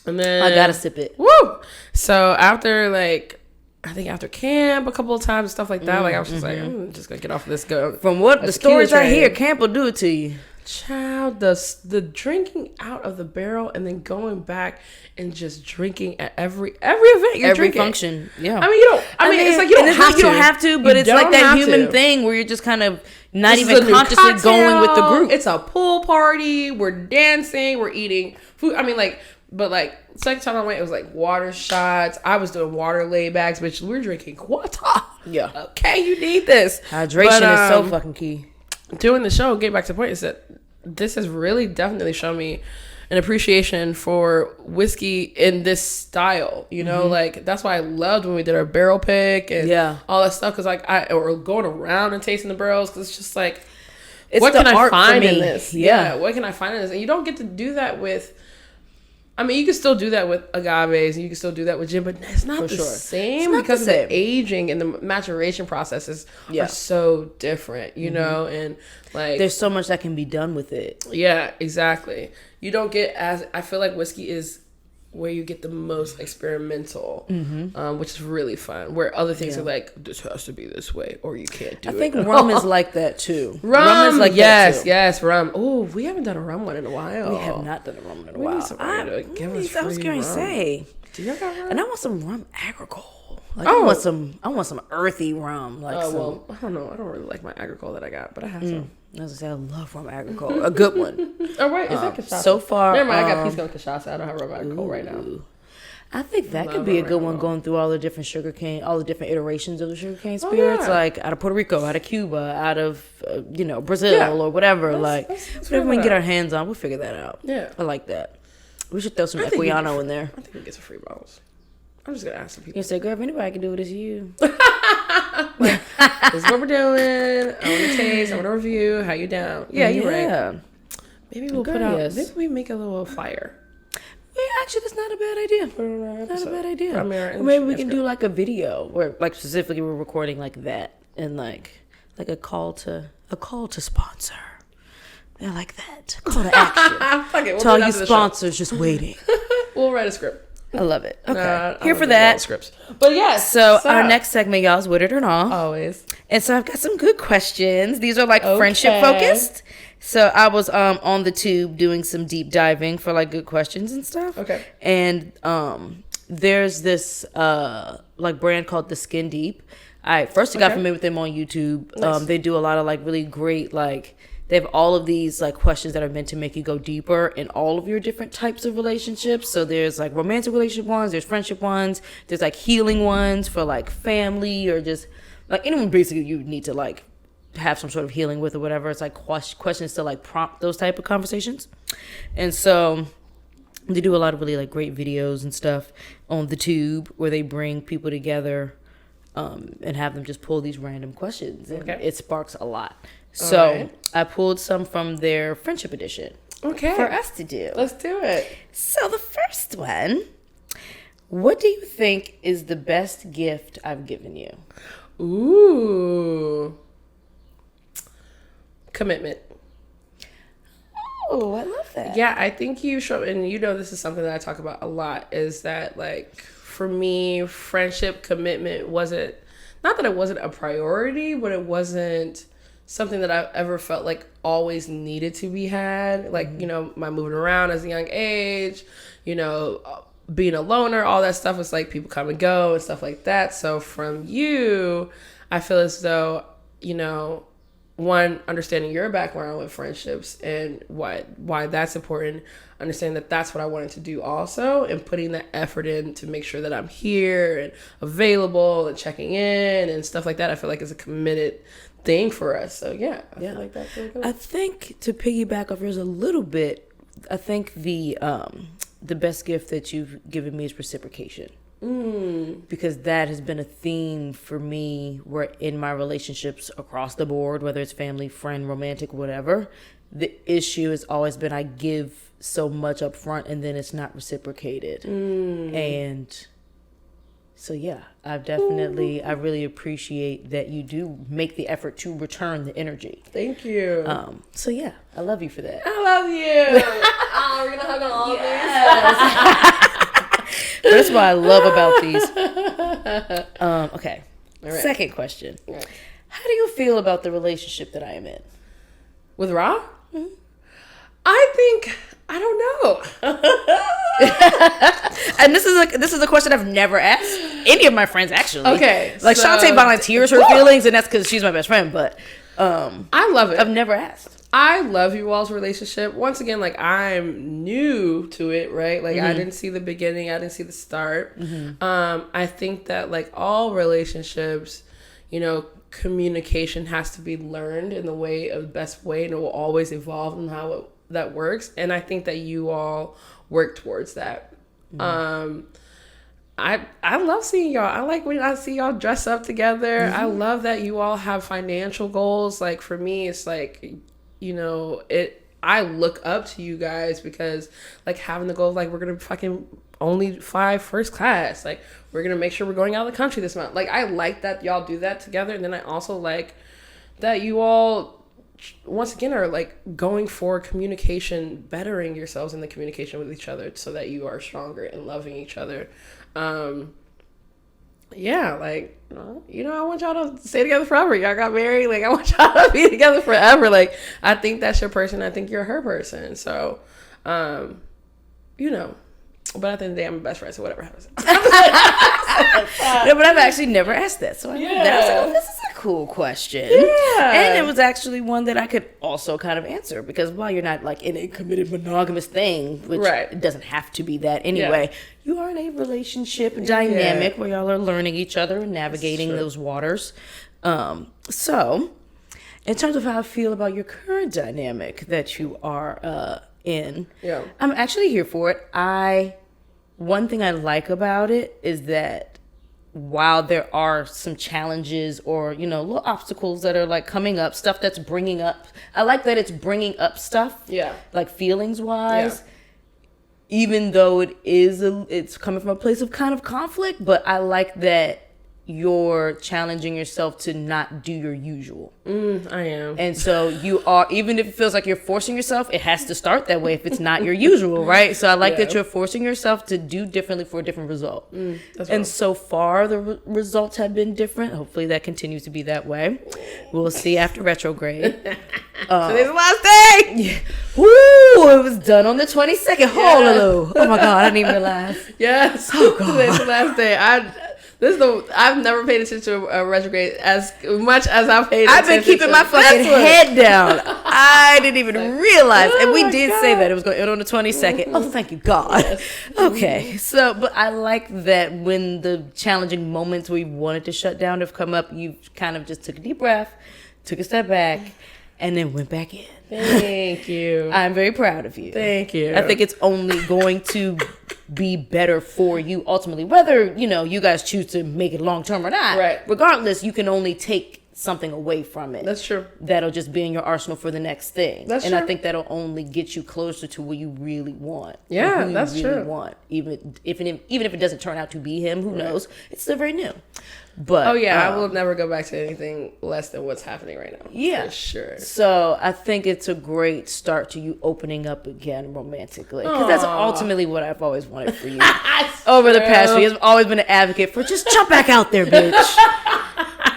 and then I gotta sip it. Woo! So after, like, I think after camp a couple of times and stuff like that, like, I was just like, I'm just gonna get off of this go. From what the stories I hear, camp will do it to you. Child, the drinking out of the barrel and then going back and just drinking at every event you're Every drinking. function. Yeah. I mean, you don't. I mean, it's like you don't have to. You don't have to, but it's like that human thing where you're just kind of not even consciously going with the group. It's a pool party. We're dancing. We're eating food. I mean, like. But, like, second time I went, it was, like, water shots. I was doing water laybacks, bitch. We're drinking water. Yeah. Okay, you need this. Hydration is so fucking key. Doing the show, get back to the point, is that this has really definitely shown me an appreciation for whiskey in this style. You know, like, that's why I loved when we did our barrel pick and all that stuff. Because, like, or going around and tasting the barrels. Because it's just, like, what can I find in this? Yeah, what can I find in this? And you don't get to do that with... I mean, you can still do that with agaves, and you can still do that with gin, but it's not the same because the aging and the maturation processes are so different, you know, and like there's so much that can be done with it. Yeah, exactly. You don't get I feel like whiskey is where you get the most experimental, which is really fun. Where other things are like, this has to be this way, or you can't do it. I think rum is like that too. Rum is like that too. Yes, rum. Oh, we haven't done a rum one in a while. We have not done a rum one in a while. I was going to say, do you got rum? And I want some rum agricole. Like I want some earthy rum. Like well, I don't know. I don't really like my agricole that I got, but I have some. I was gonna say I love rum agricole, a good one. Oh wait, is that cachaça? So far, never mind. I got pisco and cachaça. I don't have rum agricole right now. I think that could be a good one, going through all the different sugarcane, all the different iterations of the sugarcane spirits, like out of Puerto Rico, out of Cuba, out of Brazil or whatever. Whatever we can get our hands on, we'll figure that out. Yeah, I like that. We should throw some Equiano in there. I think we get some free bottles. I'm just gonna ask some people. You say, girl, if anybody can do it, it's you. This is what we're doing. I want to taste. I want to review. How you down? Yeah, you're right. Maybe we'll put out. Maybe we make a little flyer. Yeah, actually, that's not a bad idea. Not a bad idea. Or maybe we can do like a video where, like, specifically we're recording like that, and like a call to sponsor. They're like that. Call to action. We'll to all you sponsors just waiting. We'll write a script. I love it. Okay. Here for that. Scripts. But yes. So our next segment, y'all, is With It or Not. Always. And so I've got some good questions. These are like friendship focused. So I was on the tube doing some deep diving for like good questions and stuff. Okay. And there's this like brand called The Skin Deep. I first got familiar with them on YouTube. Nice. They do a lot of like really great like. They have all of these like questions that are meant to make you go deeper in all of your different types of relationships. So there's like romantic relationship ones, there's friendship ones, there's like healing ones for like family or just like anyone basically you need to like have some sort of healing with or whatever. It's like questions to like prompt those type of conversations. And so they do a lot of really like great videos and stuff on the tube where they bring people together and have them just pull these random questions. And it sparks a lot. So I pulled some from their friendship edition. Okay. For us to do. Let's do it. So the first one, what do you think is the best gift I've given you? Ooh. Commitment. Oh, I love that. Yeah, I think you show, and this is something that I talk about a lot, is that like for me, friendship commitment wasn't, not that it wasn't a priority, but it wasn't something that I ever felt like always needed to be had. Like, my moving around as a young age, being a loner, all that stuff was like people come and go and stuff like that. So from you, I feel as though, one, understanding your background with friendships and why that's important, understanding that that's what I wanted to do also, and putting that effort in to make sure that I'm here and available and checking in and stuff like that, I feel like is a committed thing for us. So yeah, I feel like that's really good. I think to piggyback off yours a little bit, I think the best gift that you've given me is reciprocation. Because that has been a theme for me where in my relationships across the board, whether it's family, friend, romantic, whatever, the issue has always been I give so much up front and then it's not reciprocated. And so yeah, I really appreciate that you do make the effort to return the energy. Thank you. So yeah, I love you for that. I love you. Oh, we're gonna hug on all these. That's what I love about these. Okay. All right. Second question. Right. How do you feel about the relationship that I am in? With Ra? Mm-hmm. I don't know. And this is a question I've never asked any of my friends actually. Okay. Like so, Shantae volunteers her feelings, and that's because she's my best friend. But I love it. I've never asked. I love you all's relationship. Once again, like I'm new to it, right? Like I didn't see the beginning, I didn't see the start. I think that like all relationships, communication has to be learned in the best way, and it will always evolve in how that works. And I think that you all work towards that. I love seeing y'all. I like when I see y'all dress up together. I love that you all have financial goals. Like for me, it's like, I look up to you guys because like having the goal of like we're gonna fucking only fly first class, like we're gonna make sure we're going out of the country this month. Like I like that y'all do that together, and then I also like that you all once again are like going for communication, bettering yourselves in the communication with each other so that you are stronger and loving each other. Yeah, like, you know, I want y'all to stay together forever. Y'all got married. Like, I want y'all to be together forever. Like, I think that's your person. I think you're her person. So, you know, but at the end of the day, I'm a best friend, so whatever happens. No, but I've actually never asked that. So I was like, oh, this is a cool question. Yeah. And it was actually one that I could also kind of answer because while you're not like in a committed monogamous thing, which it doesn't have to be that anyway, you are in a relationship dynamic where y'all are learning each other and navigating those waters. So in terms of how I feel about your current dynamic that you are in, I'm actually here for it. One thing I like about it is that while there are some challenges or, you know, little obstacles that are like coming up, stuff that's bringing up, I like that it's bringing up stuff, like feelings wise, even though it's coming from a place of kind of conflict, but I like that you're challenging yourself to not do your usual. I am. And so you are, even if it feels like you're forcing yourself, it has to start that way if it's not your usual, right? So I like that you're forcing yourself to do differently for a different result. And so far, the results have been different. Hopefully that continues to be that way. We'll see after retrograde. Today's the last day! Woo! It was done on the 22nd. Oh my God, I didn't even realize. Yes. Oh God. Today's the last day. I've never paid attention to a retrograde as much as I've paid attention. I've been keeping my fucking head down. I didn't even realize. And we did say that it was going to end on the 22nd. Oh, thank you, God. Yes. Okay. So, but I like that when the challenging moments where you wanted to shut down have come up, you kind of just took a deep breath, took a step back, and then went back in. Thank you. I'm very proud of you. Thank you. I think it's only going to be better for you ultimately, whether, you know, you guys choose to make it long term or not. Right. Regardless, you can only take something away from it. That's true. That'll just be in your arsenal for the next thing. That's and true. I think that'll only get you closer to what you really want. Yeah, who that's you really true. Want. Even if it doesn't turn out to be him, who knows? It's still very new. But I will never go back to anything less than what's happening right now. Yeah, for sure. So I think it's a great start to you opening up again romantically, because that's ultimately what I've always wanted for you. Over the past few years, I've always been an advocate for just jump back out there, bitch.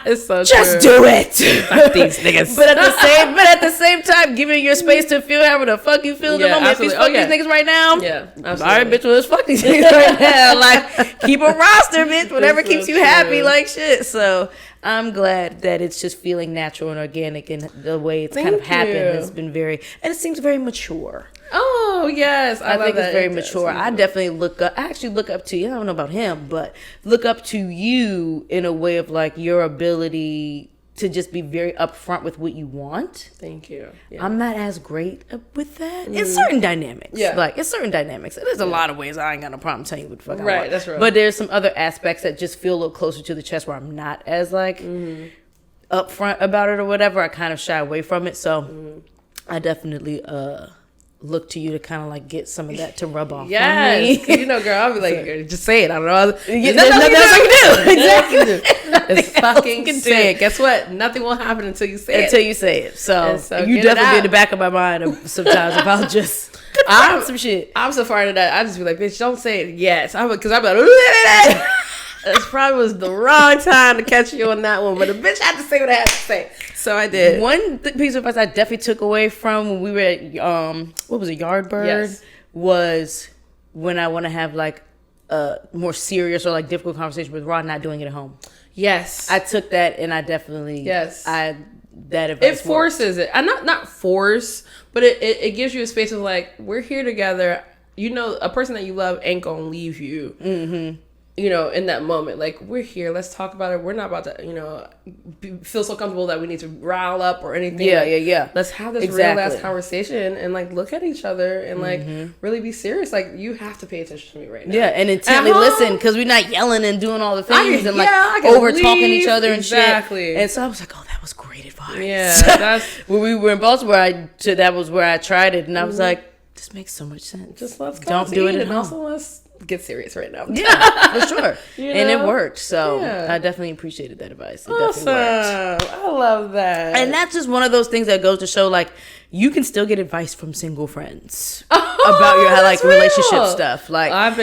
It's so just true. do it. Fuck these niggas. But at the same time, giving your space to feel however the fuck you feel in the moment. Absolutely. If you fuck these niggas right now, absolutely. All right, bitch, well, let's fuck these niggas right now. Like, keep a roster, bitch. Whatever It's keeps so you true. happy, like shit. So I'm glad that it's just feeling natural and organic, and the way it's kind of happened has been and it seems very mature. Oh, yes. I think it's very mature. I definitely actually look up to you. I don't know about him, but look up to you in a way of like your ability to just be very upfront with what you want. Thank you. Yeah. I'm not as great with that. In certain dynamics. Yeah. Like, in certain dynamics. There's a lot of ways I ain't got no problem telling you what the fuck I want. That's right. But there's some other aspects that just feel a little closer to the chest where I'm not as like upfront about it or whatever. I kind of shy away from it. So I definitely look to you to kind of like get some of that to rub off on me. Yes, you know, girl, I'll be like, just say it. I don't know. There's nothing else I can do. Exactly. It's fucking say it. Guess what? Nothing will happen until you say it. Until you say it. So you definitely be in the back of my mind sometimes about just some shit. I'm so far into that. I just be like, bitch, don't say it yet. Because I'm like, it probably was the wrong time to catch you on that one. But the bitch had to say what I had to say. So I did. One piece of advice I definitely took away from when we were at, what was it, Yardbird? Was when I want to have like a more serious or like difficult conversation with Rod, not doing it at home. Yes. I took that and I definitely, that advice it forces it. And not force, but it gives you a space of like, we're here together. You know, a person that you love ain't gonna leave you. Mm-hmm. You know, in that moment, like, we're here, let's talk about it. We're not about to, you know, feel so comfortable that we need to rile up or anything. Yeah. Let's have this real ass conversation and like look at each other and like really be serious. Like, you have to pay attention to me right now. Yeah, and intently listen, because we're not yelling and doing all the things and like over talking each other and shit. And so I was like, oh, that was great advice. Yeah, that's when we were in Baltimore. That was where I tried it, and I was like, this makes so much sense. Just let's go. Don't do it at home. Also, let's get serious right now. Yeah, for sure. And it know? worked. So Yeah. I definitely appreciated that advice. It Awesome. definitely worked. I love that. And that's just one of those things that goes to show, like, you can still get advice from single friends about your relationship stuff. Like, I've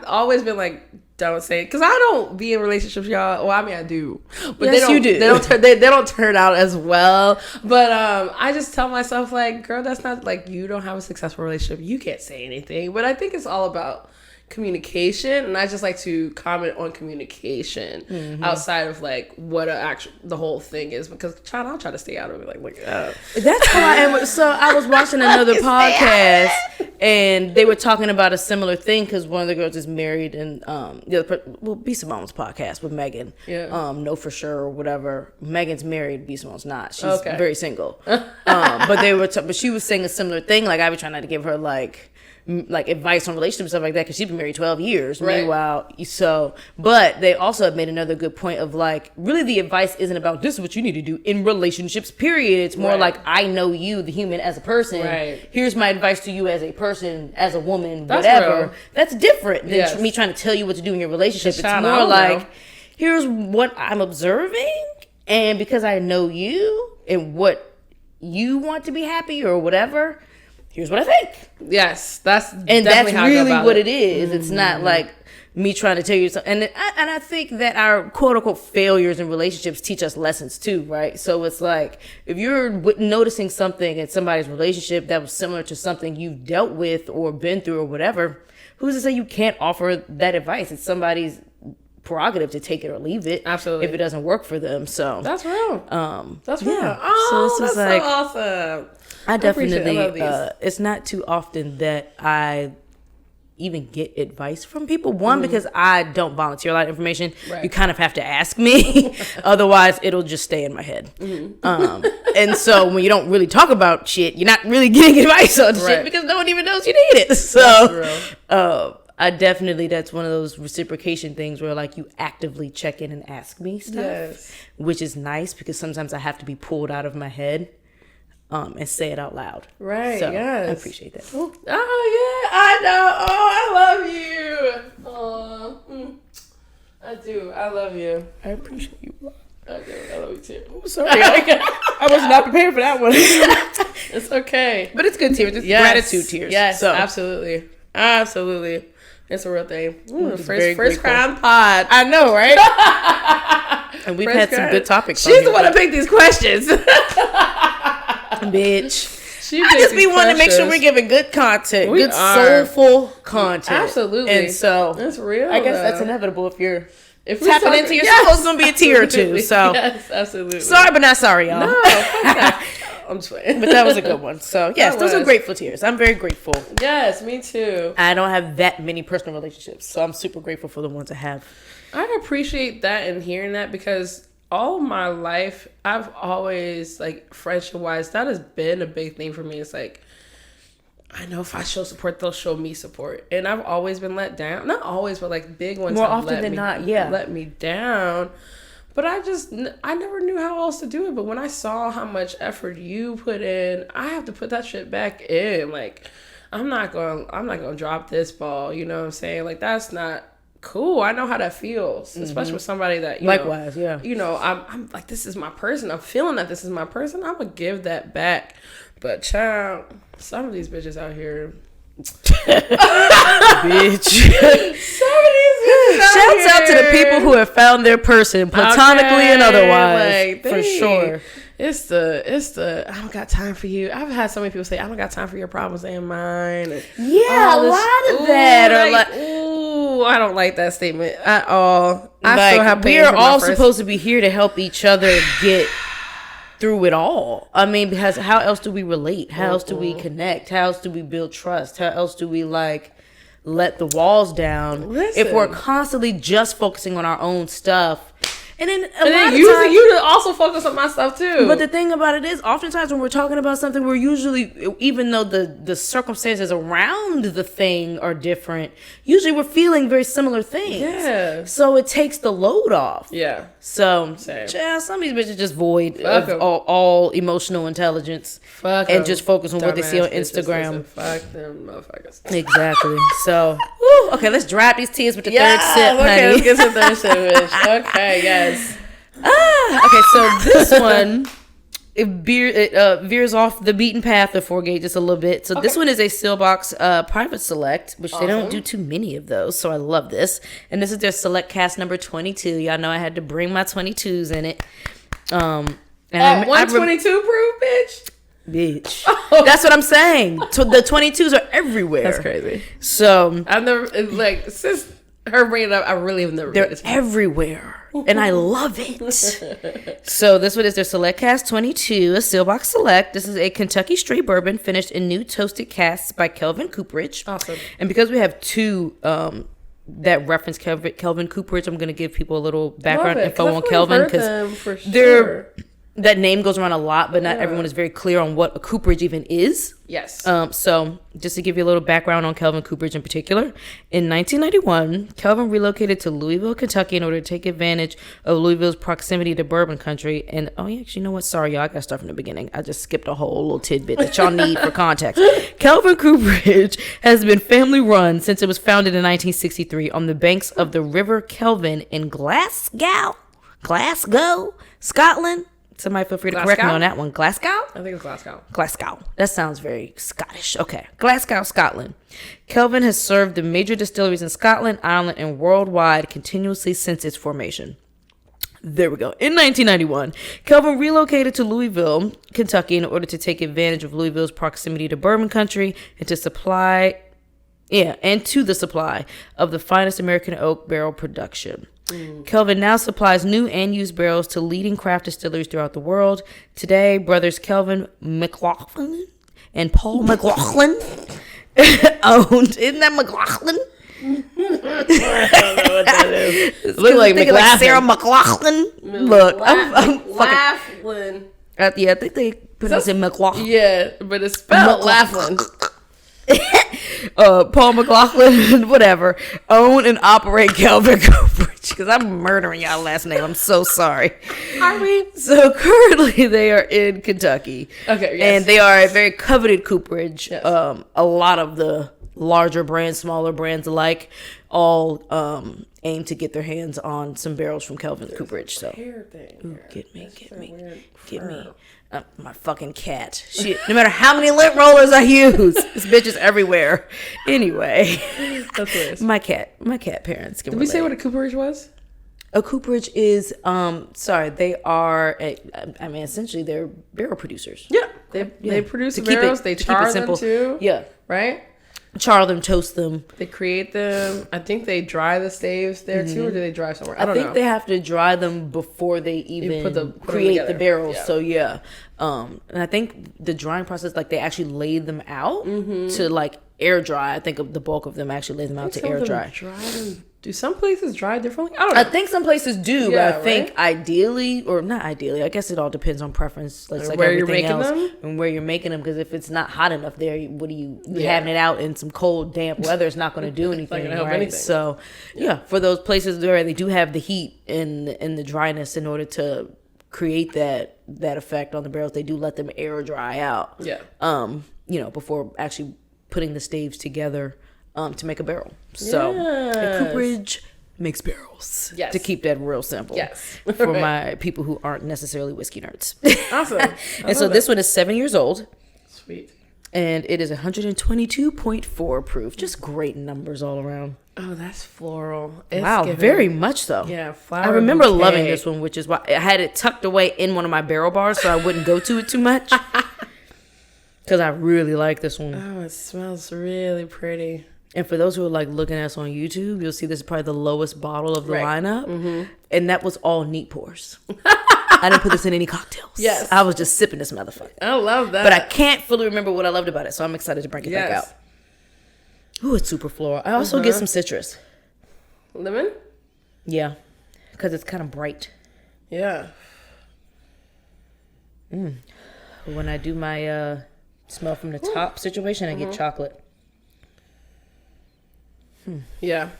always been like, don't say it, because I don't be in relationships, y'all. Well, I mean, I do, but yes, you do. They don't turn out as well. But I just tell myself, like, girl, that's not, like, you don't have a successful relationship, you can't say anything. But I think it's all about communication, and I just like to comment on communication outside of, like, what the whole thing is, because I'll try to stay out of it. Like that's how I am. So I was watching another podcast, and they were talking about a similar thing, because one of the girls is married, and B. Simone's podcast with Megan. Yeah. Know for sure or whatever. Megan's married, B. Simone's not. She's Okay. very single. But she was saying a similar thing. Like, I was trying not to give her like advice on relationships and stuff like that, because she's been married 12 years. Right. Meanwhile, but they also have made another good point of, like, really the advice isn't about this is what you need to do in relationships, period. It's more like, I know you, the human, as a person. Right. Here's my advice to you as a person, as a woman, That's whatever. real. That's different than Yes. me trying to tell you what to do in your relationship. It's Child, I more don't like, know. here's what I'm observing, and because I know you and what you want to be happy or whatever, here's what I think. Yes, that's And definitely that's how I go really about what it. it is. It's not like me trying to tell you something. And I think that our quote unquote failures in relationships teach us lessons too, right? So it's like, if you're noticing something in somebody's relationship that was similar to something you've dealt with or been through or whatever, who's to say you can't offer that advice? It's somebody's prerogative to take it or leave it. Absolutely. If it doesn't work for them. So That's real. That's real. yeah. Oh, So it's just that's like- so awesome. I definitely, I love these. it's not too often that I even get advice from people. One, because I don't volunteer a lot of information. Right. You kind of have to ask me. Otherwise, it'll just stay in my head. And so when you don't really talk about shit, you're not really getting advice on shit, Right. because no one even knows you need it. So real. I definitely, that's one of those reciprocation things where, like, you actively check in and ask me stuff, Yes. which is nice, because sometimes I have to be pulled out of my head and say it out loud. Right, So yes. I appreciate that. Oh, yeah, I know. Oh, I love you. Oh, I do. I love you. I appreciate you. I do. I love you too. Sorry, I was not prepared for that one. It's okay. But it's good tears. It's Yes. gratitude tears. Yes, So absolutely. Absolutely. It's a real thing. Ooh, very first grateful. crown pod. I know, right? And we've First had some crown. good topics. She's the one to pick these questions. Bitch. She I picks just be these wanting to make sure questions. we're giving good content, We good are. soulful content. Absolutely. And so That's real. I guess that's though. inevitable if you're If tapping into your soul. It's gonna be a tear or two. So yes, absolutely. sorry, but not sorry, y'all. No, fuck that. I'm just playing. But that was a good one. So yes, That those are was. grateful tears. I'm very grateful. Yes, me too. I don't have that many personal relationships, so I'm super grateful for the ones I have. I appreciate that and hearing that, because all my life I've always, like, friendship wise, that has been a big thing for me. It's like, I know if I show support, they'll show me support, and I've always been let down. Not always, but, like, big ones More have often let than me, not, yeah. let me down. But I never knew how else to do it. But when I saw how much effort you put in, I have to put that shit back in. Like, I'm not gonna drop this ball. You know what I'm saying? Like, that's not cool. I know how that feels, especially with somebody that, you Likewise, know, yeah. You know, I'm like, this is my person. I'm feeling that this is my person. I'm gonna give that back. But child, some of these bitches out here, Bitch. Shouts out to the people who have found their person, platonically and otherwise, like, for sure. It's the I don't got time for you. I've had so many people say, I don't got time for your problems and mine. And Yeah, all a this- lot of that. Or like, ooh, I don't like that statement at all. I like, still have we pain are for my all first- supposed to be here to help each other get through it all. I mean, because how else do we relate? How else do we connect? How else do we build trust? How else do we, like, let the walls down? Listen. If we're constantly just focusing on our own stuff And then usually you also focus on my stuff too. But the thing about it is, oftentimes when we're talking about something, we're usually, even though the circumstances around the thing are different, usually we're feeling very similar things. Yeah. So it takes the load off. Yeah. So, yeah, some of these bitches just void of all emotional intelligence. And just focus on what they see on Instagram. Fuck them motherfuckers. Exactly. So, okay, let's drop these tears with the third sip, honey. Okay, let's get to the third sip, bitch. Okay, yes. Okay, so this one, it veers off the beaten path of Fourgate just a little bit. So this one is a Seelbachs Private Select, which they don't do too many of those. So I love this. And this is their Select Cask number 22. Y'all know I had to bring my 22s in it. And 122 proof, bitch. That's what I'm saying. So the 22s are everywhere. That's crazy. So I've never, like, since her bringing it up, I really have never. They're everywhere. And I love it. So this one is their Select Cask 22, a Seelbach Select. This is a Kentucky straight bourbon finished in new toasted casks by Kelvin Cooperage. Awesome. And because we have two that reference Kelvin Cooperage, I'm going to give people a little background info on Kelvin, because that name goes around a lot, but not everyone is very clear on what a cooperage even is. Yes. So just to give you a little background on Kelvin Cooperage in particular, in 1991, Kelvin relocated to Louisville, Kentucky in order to take advantage of Louisville's proximity to bourbon country. And, actually, you know what? Sorry, y'all. I got to start from the beginning. I just skipped a whole little tidbit that y'all need for context. Kelvin Cooperage has been family run since it was founded in 1963 on the banks of the River Kelvin in Glasgow, Scotland. Somebody feel free to correct me on that one. Glasgow? I think it's Glasgow. Glasgow. That sounds very Scottish. Okay. Glasgow, Scotland. Kelvin has served the major distilleries in Scotland, Ireland, and worldwide continuously since its formation. There we go. In 1991, Kelvin relocated to Louisville, Kentucky in order to take advantage of Louisville's proximity to bourbon country and to the supply of the finest American oak barrel production. Kelvin now supplies new and used barrels to leading craft distilleries throughout the world. Today, brothers Kelvin McLaughlin and Paul McLaughlin owned. Isn't that McLaughlin? I don't know what that is. Look like McLaughlin. Like Sarah McLaughlin. Look, I'm fucking. I think they pronounce it McLaughlin. Yeah, but it's spelled Laughlin. Paul McLaughlin, whatever, own and operate Kelvin Cooperage, because I'm murdering y'all last name. I'm so sorry. Are we? So currently they are in Kentucky. Okay, yes. And they are a very coveted cooperage. Yes. A lot of the larger brands, smaller brands alike, all aim to get their hands on some barrels from Kelvin Cooperage. So, get me. My fucking cat. Shit. No matter how many lint rollers I use, this bitch is everywhere. Anyway, that's hilarious. My cat parents can. Did we say what a cooperage was? A cooperage is they are essentially they're barrel producers. Yeah, they produce the barrels. They char them too. Yeah, right. Char them, toast them. They create them. I think they dry the staves there too, or do they dry somewhere? I don't know. I think they have to dry them before they even create the barrels. Yeah. So yeah, and I think the drying process, like they actually lay them out to like air dry. I think the bulk of them actually lay them out to air dry. Do some places dry differently? I don't know. I think some places do, but I think ideally, or not ideally, I guess it all depends on preference. Like where you're making them? And where you're making them, because if it's not hot enough there, what are you having it out in some cold, damp weather? It's not going to do anything, right? So, for those places where they do have the heat and the dryness in order to create that effect on the barrels, they do let them air dry out. Yeah. Before actually putting the staves together. To make a barrel. So a cooperage makes barrels. Yes. To keep that real simple. Yes. For my people who aren't necessarily whiskey nerds. Awesome. And so this one is 7 years old. Sweet. And it is 122.4 proof. Just great numbers all around. Oh, that's floral. Wow, very much so. Yeah, flower. I remember loving this one, which is why I had it tucked away in one of my barrel bars so I wouldn't go to it too much. Because I really like this one. Oh, it smells really pretty. And for those who are like looking at us on YouTube, you'll see this is probably the lowest bottle of the lineup. Mm-hmm. And that was all neat pours. I didn't put this in any cocktails. Yes. I was just sipping this motherfucker. I love that. But I can't fully remember what I loved about it. So I'm excited to bring it back out. Ooh, it's super floral. I also get some citrus. Lemon? Yeah. Because it's kind of bright. Yeah. When I do my smell from the top situation, I get chocolate. Yeah.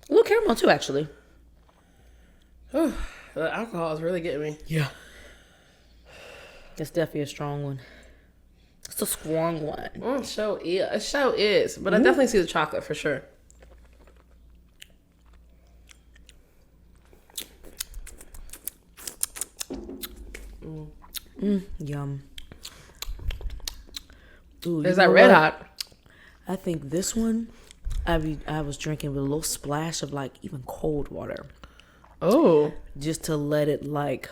A little caramel too, actually. The alcohol is really getting me. Yeah. It's definitely a strong one. It's a strong one. It sure is. But I definitely see the chocolate for sure. Yum. Ooh, Is that red hot? I think this one, I was drinking with a little splash of like even cold water. Oh. Just to let it let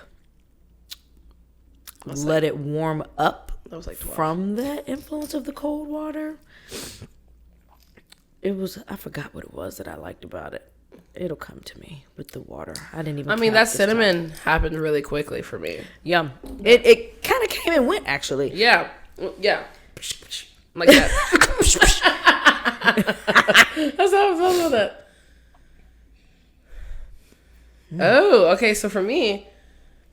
it warm up. That was like 12. From the influence of the cold water. I forgot what it was that I liked about it. It'll come to me with the water. I didn't even. I mean, that cinnamon happened really quickly for me. Yum. It kind of came and went, actually. Yeah. Yeah. Like that. That's how I felt about that. Oh, okay. So for me,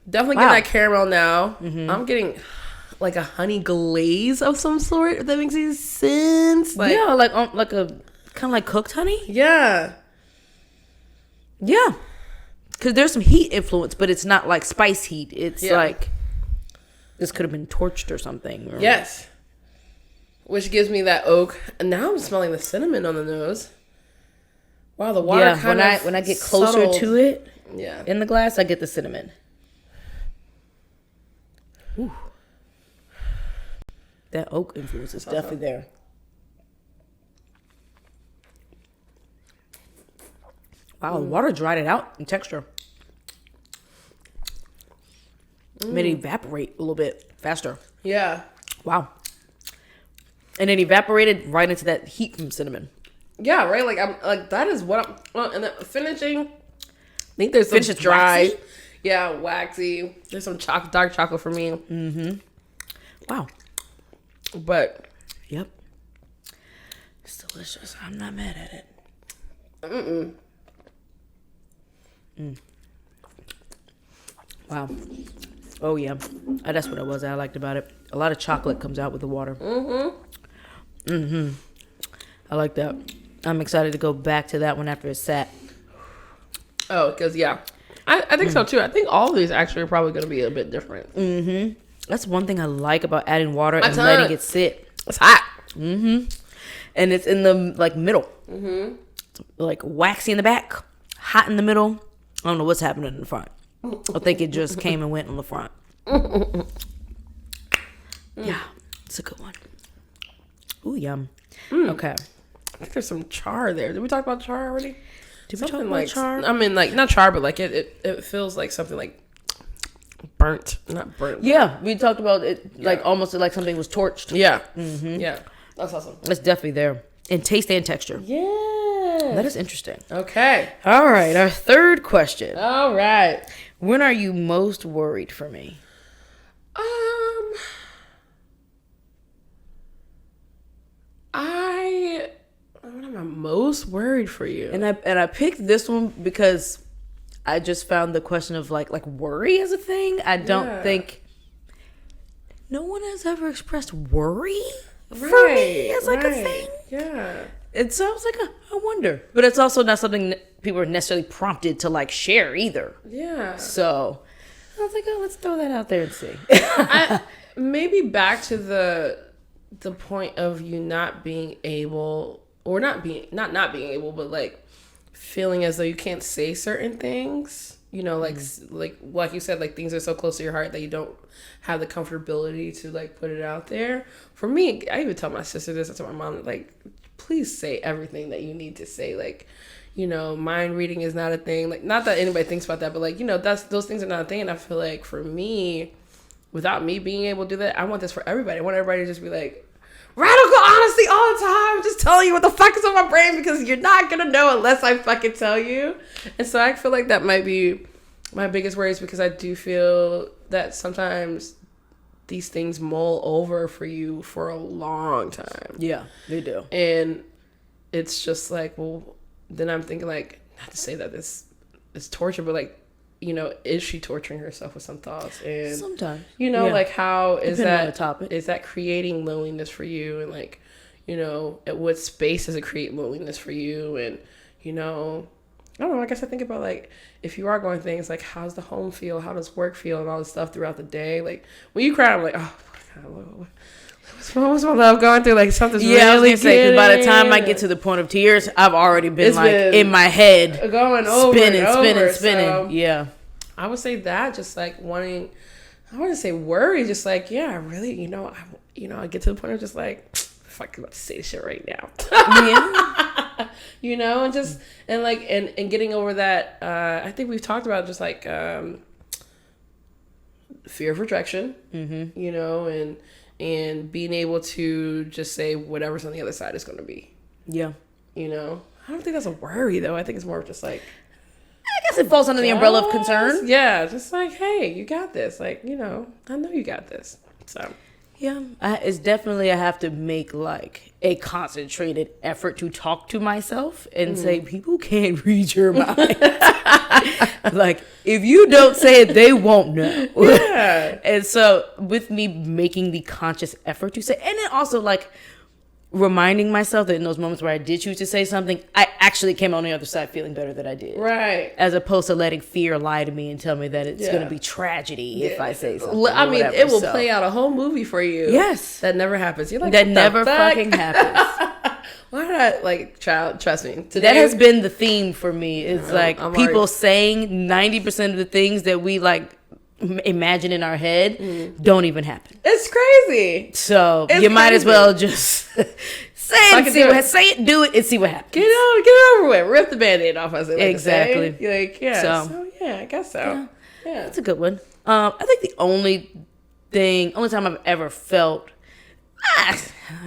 definitely getting that caramel now. I'm getting like a honey glaze of some sort, if that makes any sense. Like, yeah, like a kind of like cooked honey. yeah. Yeah. Because there's some heat influence, but it's not like spice heat. It's like this could have been torched or something. Or, Yes. Which gives me that oak. And now I'm smelling the cinnamon on the nose. Wow, the water kind of when I get closer to it in the glass, I get the cinnamon. Ooh. That oak influence is definitely there. Wow, the water dried it out in texture. Made it evaporate a little bit faster. Yeah. Wow. And it evaporated right into that heat from cinnamon. Yeah, right. Like I'm like that is what I'm. And then finishing, I think there's some dry. Waxy? Yeah, waxy. There's some dark chocolate for me. Wow. But yep, it's delicious. I'm not mad at it. Wow. Oh yeah, that's what it was. I liked about it. A lot of chocolate comes out with the water. I like that. I'm excited to go back to that one after it's sat. Oh, because I think so too. I think all of these actually are probably going to be a bit different. That's one thing I like about adding water and letting it sit. It's hot. And it's in the like middle. Like waxy in the back, hot in the middle. I don't know what's happening in the front. I think it just came and went on the front. Yeah, it's a good one. Ooh, yum. Okay. I think there's some char there. Did we talk about char already? Did we talk about char? I mean, like, not char, but like it feels like something like burnt. Not burnt. Yeah, we talked about it like almost like something was torched. Yeah. Yeah. That's awesome. It's definitely there in taste and texture. Yeah. That is interesting. Okay. All right, our third question. All right. When are you most worried for me? When am I most worried for you? And I picked this one because I just found the question of like worry as a thing. I don't think no one has ever expressed worry for me as like a thing. Yeah. It sounds like I wonder, but it's also not something that people are necessarily prompted to like share either. Yeah. So I was like, oh, let's throw that out there and see. Maybe back to the point of you not being able, or not being able, but like feeling as though you can't say certain things. You know, like like you said, like things are so close to your heart that you don't have the comfortability to like put it out there. For me, I even tell my sister this, I tell my mom, like, please say everything that you need to say. Like, you know, mind reading is not a thing. Like, not that anybody thinks about that, but like, you know, those things are not a thing. And I feel like for me, without me being able to do that, I want this for everybody. I want everybody to just be like, radical honesty all the time. I'm just telling you what the fuck is on my brain because you're not gonna know unless I fucking tell you. And so I feel like that might be my biggest worries, because I do feel that sometimes these things mull over for you for a long time. Yeah, they do. And it's just like, well, then I'm thinking like, not to say that this is torture, but like, you know, is she torturing herself with some thoughts? And sometimes, you know, like how is is that creating loneliness for you? And like, you know, at what space does it create loneliness for you? And, you know, I don't know, I guess I think about like, if you are going things like, how's the home feel? How does work feel? And all this stuff throughout the day. Like when you cry, I'm like, oh my God, what's my love going through? Like something's really I was gonna say, because by the time I get to the point of tears, I've already been in my head going over spinning. So, yeah, I would say that just like wanting, I wouldn't say worry, just like, yeah, I really, you know, I get to the point of just like, fuck, I'm about to say this shit right now. Yeah. You know, and just, and like, and getting over that, I think we've talked about just like, fear of rejection, you know, and being able to just say whatever's on the other side is going to be. Yeah. You know, I don't think that's a worry though. I think it's more of just like, I guess it falls under the umbrella of concern. Yeah. Just like, hey, you got this. Like, you know, I know you got this. So. Yeah, it's definitely, I have to make like a concentrated effort to talk to myself and say, people can't read your mind. Like, if you don't say it, they won't know. Yeah. And so with me making the conscious effort to say, and then also like reminding myself that in those moments where I did choose to say something, I actually came on the other side feeling better than I did. Right. As opposed to letting fear lie to me and tell me that it's going to be tragedy if I say something. I mean, it will play out a whole movie for you. Yes. That never happens. You're like, that never fucking happens. Why did I, like, child, trust me. Today, that has been the theme for me. It's like people saying 90% of the things that we like imagine in our head don't even happen. It's crazy. So you might as well just say it, do it, and see what happens. Get it over with. Rip the Band-Aid off. I said, like exactly. Like, yeah. So yeah, I guess so. Yeah, that's a good one. I think the only time I've ever felt,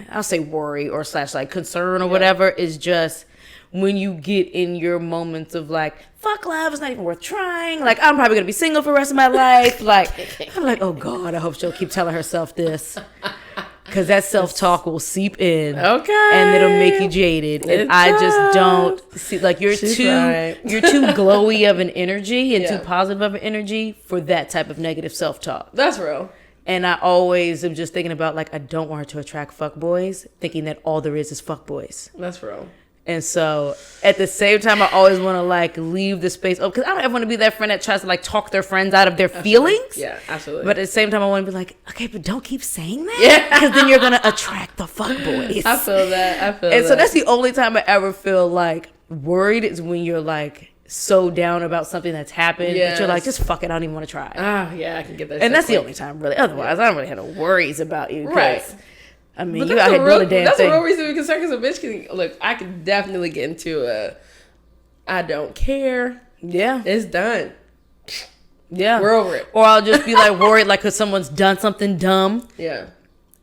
I'll say worry or / like concern or whatever, is just when you get in your moments of like, fuck love, it's not even worth trying. Like, I'm probably gonna be single for the rest of my life. Like, I'm like, oh God, I hope she'll keep telling herself this. Because that self-talk will seep in. Okay. And it'll make you jaded. And I just don't see, like, you're too glowy of an energy and too positive of an energy for that type of negative self-talk. That's real. And I always am just thinking about, like, I don't want her to attract fuckboys, thinking that all there is fuckboys. That's real. And so at the same time, I always want to like leave the space open, because I don't ever want to be that friend that tries to like talk their friends out of their feelings. Yeah, absolutely. But at the same time, I want to be like, okay, but don't keep saying that. Yeah. Because then you're going to attract the fuckboys. I feel that. And so that's the only time I ever feel like worried, is when you're like so down about something that's happened that you're like, just fuck it, I don't even want to try. Yeah, I can get that. And that's the only time, really. Otherwise, I don't really have no worries about you. Right. I mean, you out here doing a damn that's thing. That's a real reason to be concerned, because a bitch can, look, I can definitely get into I don't care. Yeah. It's done. Yeah. We're over it. Or I'll just be like worried, like, because someone's done something dumb. Yeah.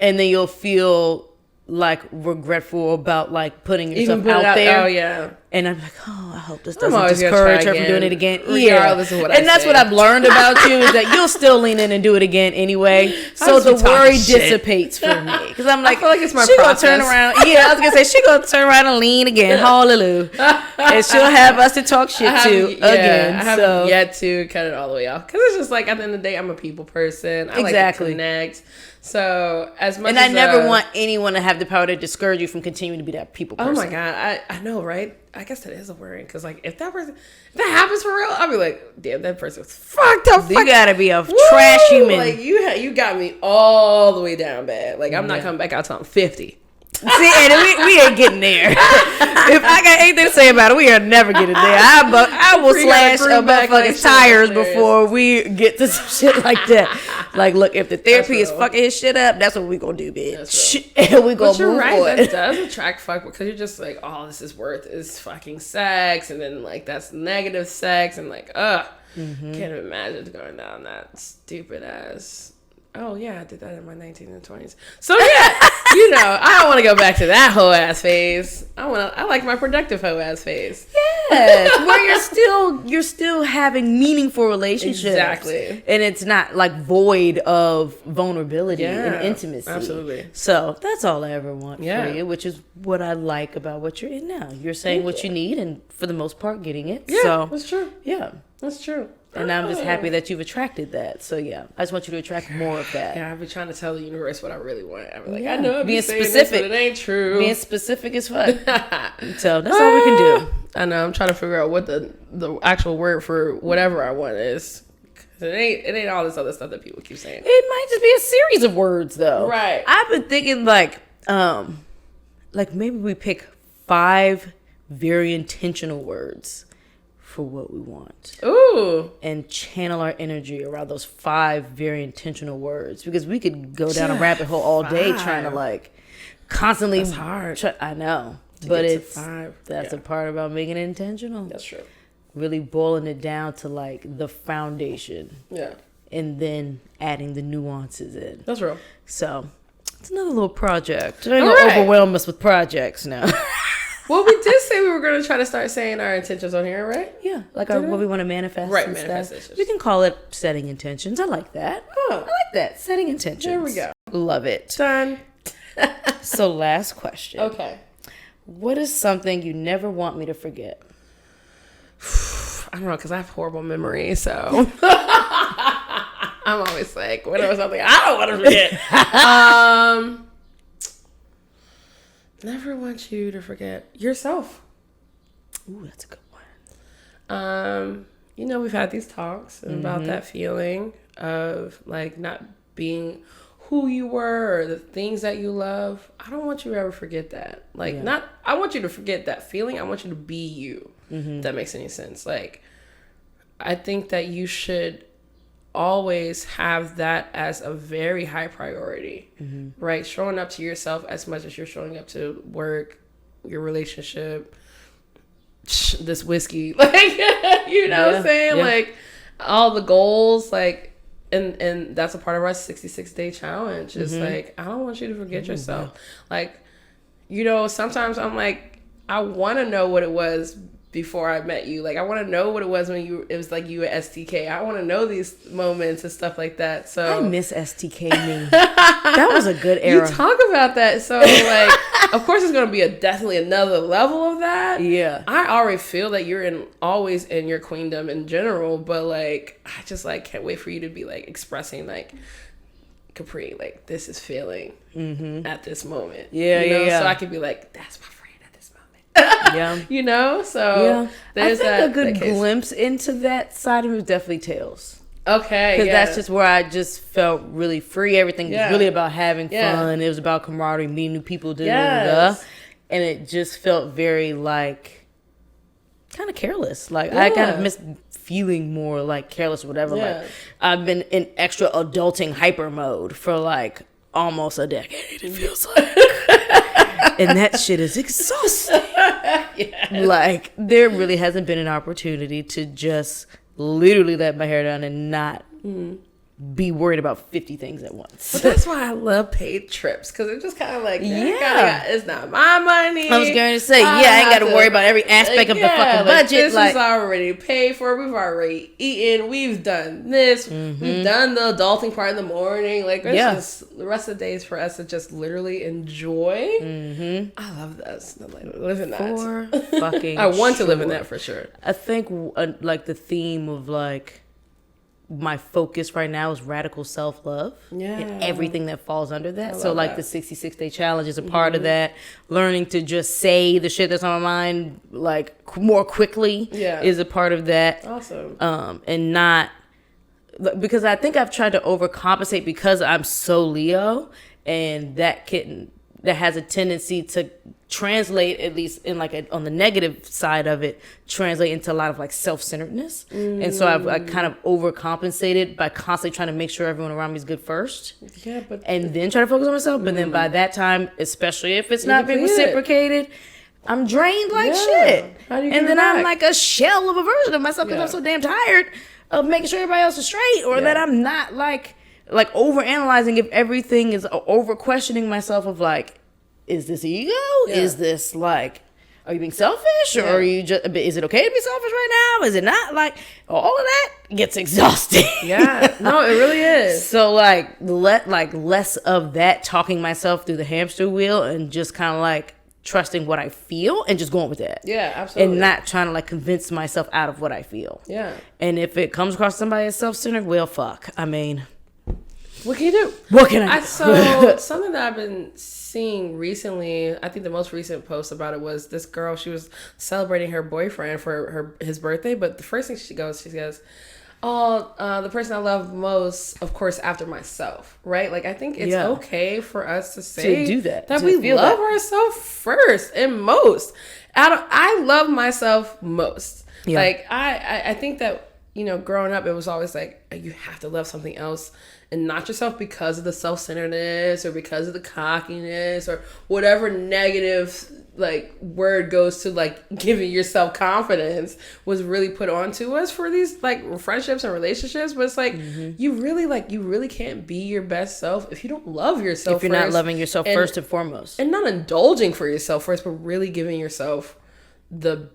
And then you'll feel like regretful about like putting yourself out there. Oh, yeah. And I'm like, oh, I hope this doesn't discourage her from doing it again. Regardless of what I say. And that's what I've learned about you, is that you'll still lean in and do it again anyway. So the worry dissipates for me. Because I'm like, I feel like it's my she process. Gonna turn around. Yeah, I was going to say, she going to turn around and lean again. Hallelujah. And she'll have us to talk shit to again. I haven't yet to cut it all the way off. Because it's just like, at the end of the day, I'm a people person. I like to connect. So as much and as... I never want anyone to have the power to discourage you from continuing to be that people person. Oh my God. I know, right? I guess that is a worry, because like if that happens for real, I'll be like, damn, that person was fucked up. You gotta be a trash human. Like you got me all the way down bad. Like I'm not coming back out till I'm 50. See, and we ain't getting there. If I got anything to say about it, we are never getting there. I will slash a motherfucker's tires before we get to some shit like that. Like, look, if the therapy is fucking his shit up, that's what we gonna do, bitch. And we gonna move on. That does attract fuck, because you're just like, all this is worth is fucking sex, and then like that's negative sex, and like, can't imagine going down that stupid ass. Oh yeah, I did that in my 19s and 20s. So yeah, I don't want to go back to that hoe ass phase. I like my productive hoe ass phase. Yes, where you're still having meaningful relationships. Exactly. And it's not like void of vulnerability and intimacy. Absolutely. So that's all I ever want for you, which is what I like about what you're in now. You're saying what you need, and for the most part getting it. Yeah, so that's true. Yeah. That's true. And I'm just happy that you've attracted that. So yeah, I just want you to attract more of that. Yeah, I've been trying to tell the universe what I really want. I'm like, I know I'm being saying specific, this, but it ain't true. Being specific as fuck. So that's all we can do. I know. I'm trying to figure out what the actual word for whatever I want is. It ain't all this other stuff that people keep saying. It might just be a series of words, though. Right. I've been thinking like maybe we pick 5 very intentional words for what we want. Ooh. And channel our energy around those 5 very intentional words, because we could go down a rabbit hole all day trying to like constantly. That's hard. I know, but it's 5. That's a part about making it intentional. That's true. Really boiling it down to like the foundation. Yeah. And then adding the nuances in. That's real. So it's another little project. I ain't gonna overwhelm us with projects now. Well, we did say we were going to try to start saying our intentions on here, right? Yeah, like what we want to manifest. Right, and manifestations. Stuff. We can call it setting intentions. I like that. I like that. Setting intentions. There we go. Love it. Done. So last question. Okay. What is something you never want me to forget? I don't know, because I have horrible memory, so I'm always like, whatever something I don't want to forget. Never want you to forget yourself. Ooh, that's a good one. We've had these talks about that feeling of like not being who you were or the things that you love. I don't want you to ever forget that. Like, I want you to forget that feeling. I want you to be you. If that makes any sense. Like, I think that you should always have that as a very high priority, right? Showing up to yourself as much as you're showing up to work, your relationship, this whiskey, like, you know what I'm saying? Yeah. Like, all the goals, like, and that's a part of our 66-day challenge. It's like, I don't want you to forget yourself. Like, sometimes I'm like, I want to know what it was before I met you. Like, I want to know what it was when it was like you at STK. I want to know these moments and stuff like that. So I miss STK me. That was a good era. You talk about that. So like, of course it's going to be definitely another level of that. Yeah. I already feel that you're always in your queendom in general, but like, I just like can't wait for you to be like expressing like, Kapri, like this is feeling at this moment. Yeah. So I could be like, that's my friend. Yeah. So there's I think a good glimpse into that side of it was definitely Tales. Okay. Because that's just where I just felt really free. Everything was really about having fun. It was about camaraderie, meeting new people, and it just felt very like kind of careless. Like I kind of miss feeling more like careless or whatever. Like I've been in extra adulting hyper mode for like almost a decade. It feels like. And that shit is exhausting. Like, there really hasn't been an opportunity to just literally let my hair down and not be worried about 50 things at once. But that's why I love paid trips, because it's just kind of like, it's not my money. I was going to say, I ain't got to worry about every aspect of the fucking budget. This is already paid for. We've already eaten. We've done this. We've done the adulting part in the morning. Like, it's just the rest of the days for us to just literally enjoy. I love this. Like, live in that. Fucking I want to live in that for sure. I think like the theme of like my focus right now is radical self-love and everything that falls under that. So like the 66-day challenge is a part of that. Learning to just say the shit that's on my mind like more quickly is a part of that. Awesome. And not because I think I've tried to overcompensate because I'm so Leo, and that has a tendency to translate, at least in like on the negative side of it, translate into a lot of like self-centeredness. And so I kind of overcompensated by constantly trying to make sure everyone around me is good first. And then try to focus on myself. But then by that time, especially if it's not being reciprocated, I'm drained like shit. And then I'm like a shell of a version of myself because I'm so damn tired of making sure everybody else is straight, or that I'm not like over-analyzing if everything is over questioning myself of like, is this ego? Is this like, are you being selfish? Or are you just, is it okay to be selfish right now? Is it not? Like, all of that gets exhausting. No, it really is. So like, less of that talking myself through the hamster wheel and just kind of like trusting what I feel and just going with that. Yeah, absolutely. And not trying to like convince myself out of what I feel. Yeah. And if it comes across somebody as self-centered, well, fuck. I mean, what can you do? What can I do? So something that I've been seeing recently, I think the most recent post about it was this girl. She was celebrating her boyfriend for his birthday, but the first thing she goes, the person I love most, of course, after myself, right? Like, I think it's okay for us to say to do that we love ourselves first and most. I love myself most. Yeah. Like, I think that, you know, growing up, it was always like, you have to love something else and not yourself because of the self-centeredness or because of the cockiness or whatever negative like word goes to like giving yourself confidence was really put onto us for these like friendships and relationships. But it's like, you really can't be your best self if you don't love yourself if you're not loving yourself first and foremost, and not indulging for yourself first, but really giving yourself the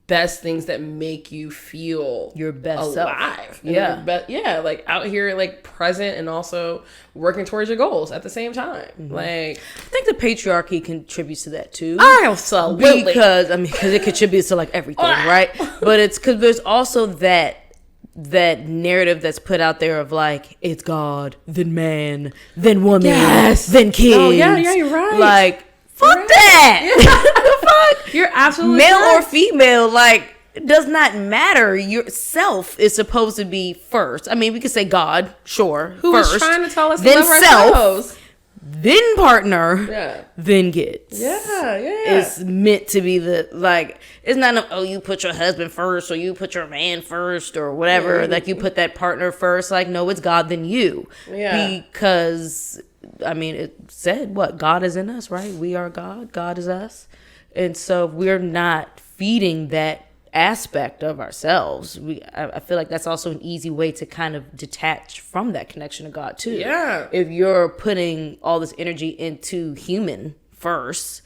best things that make you feel your best alive. Self. Yeah. Like out here, like present and also working towards your goals at the same time. Like, I think the patriarchy contributes to that too. Absolutely. Because it contributes to like everything, right? But it's because there's also that narrative that's put out there of like, it's God, then man, then woman, then kids. Oh yeah, you're right. Like, fuck that. The fuck? You're absolutely male right. or female, like, it does not matter. Yourself is supposed to be first. I mean, we could say God, sure. Who first, is trying to tell us then to love self, ourselves. Then partner, then kids. Yeah. It's meant to be the, like, it's not you put your husband first or you put your man first or whatever. Yeah. Like, you put that partner first. Like, no, it's God, then you. Yeah. Because, I mean, it said what? God is in us, right? We are God. God is us. And so we're not feeding that aspect of ourselves. I feel like that's also an easy way to kind of detach from that connection to God too. Yeah. If you're putting all this energy into human first,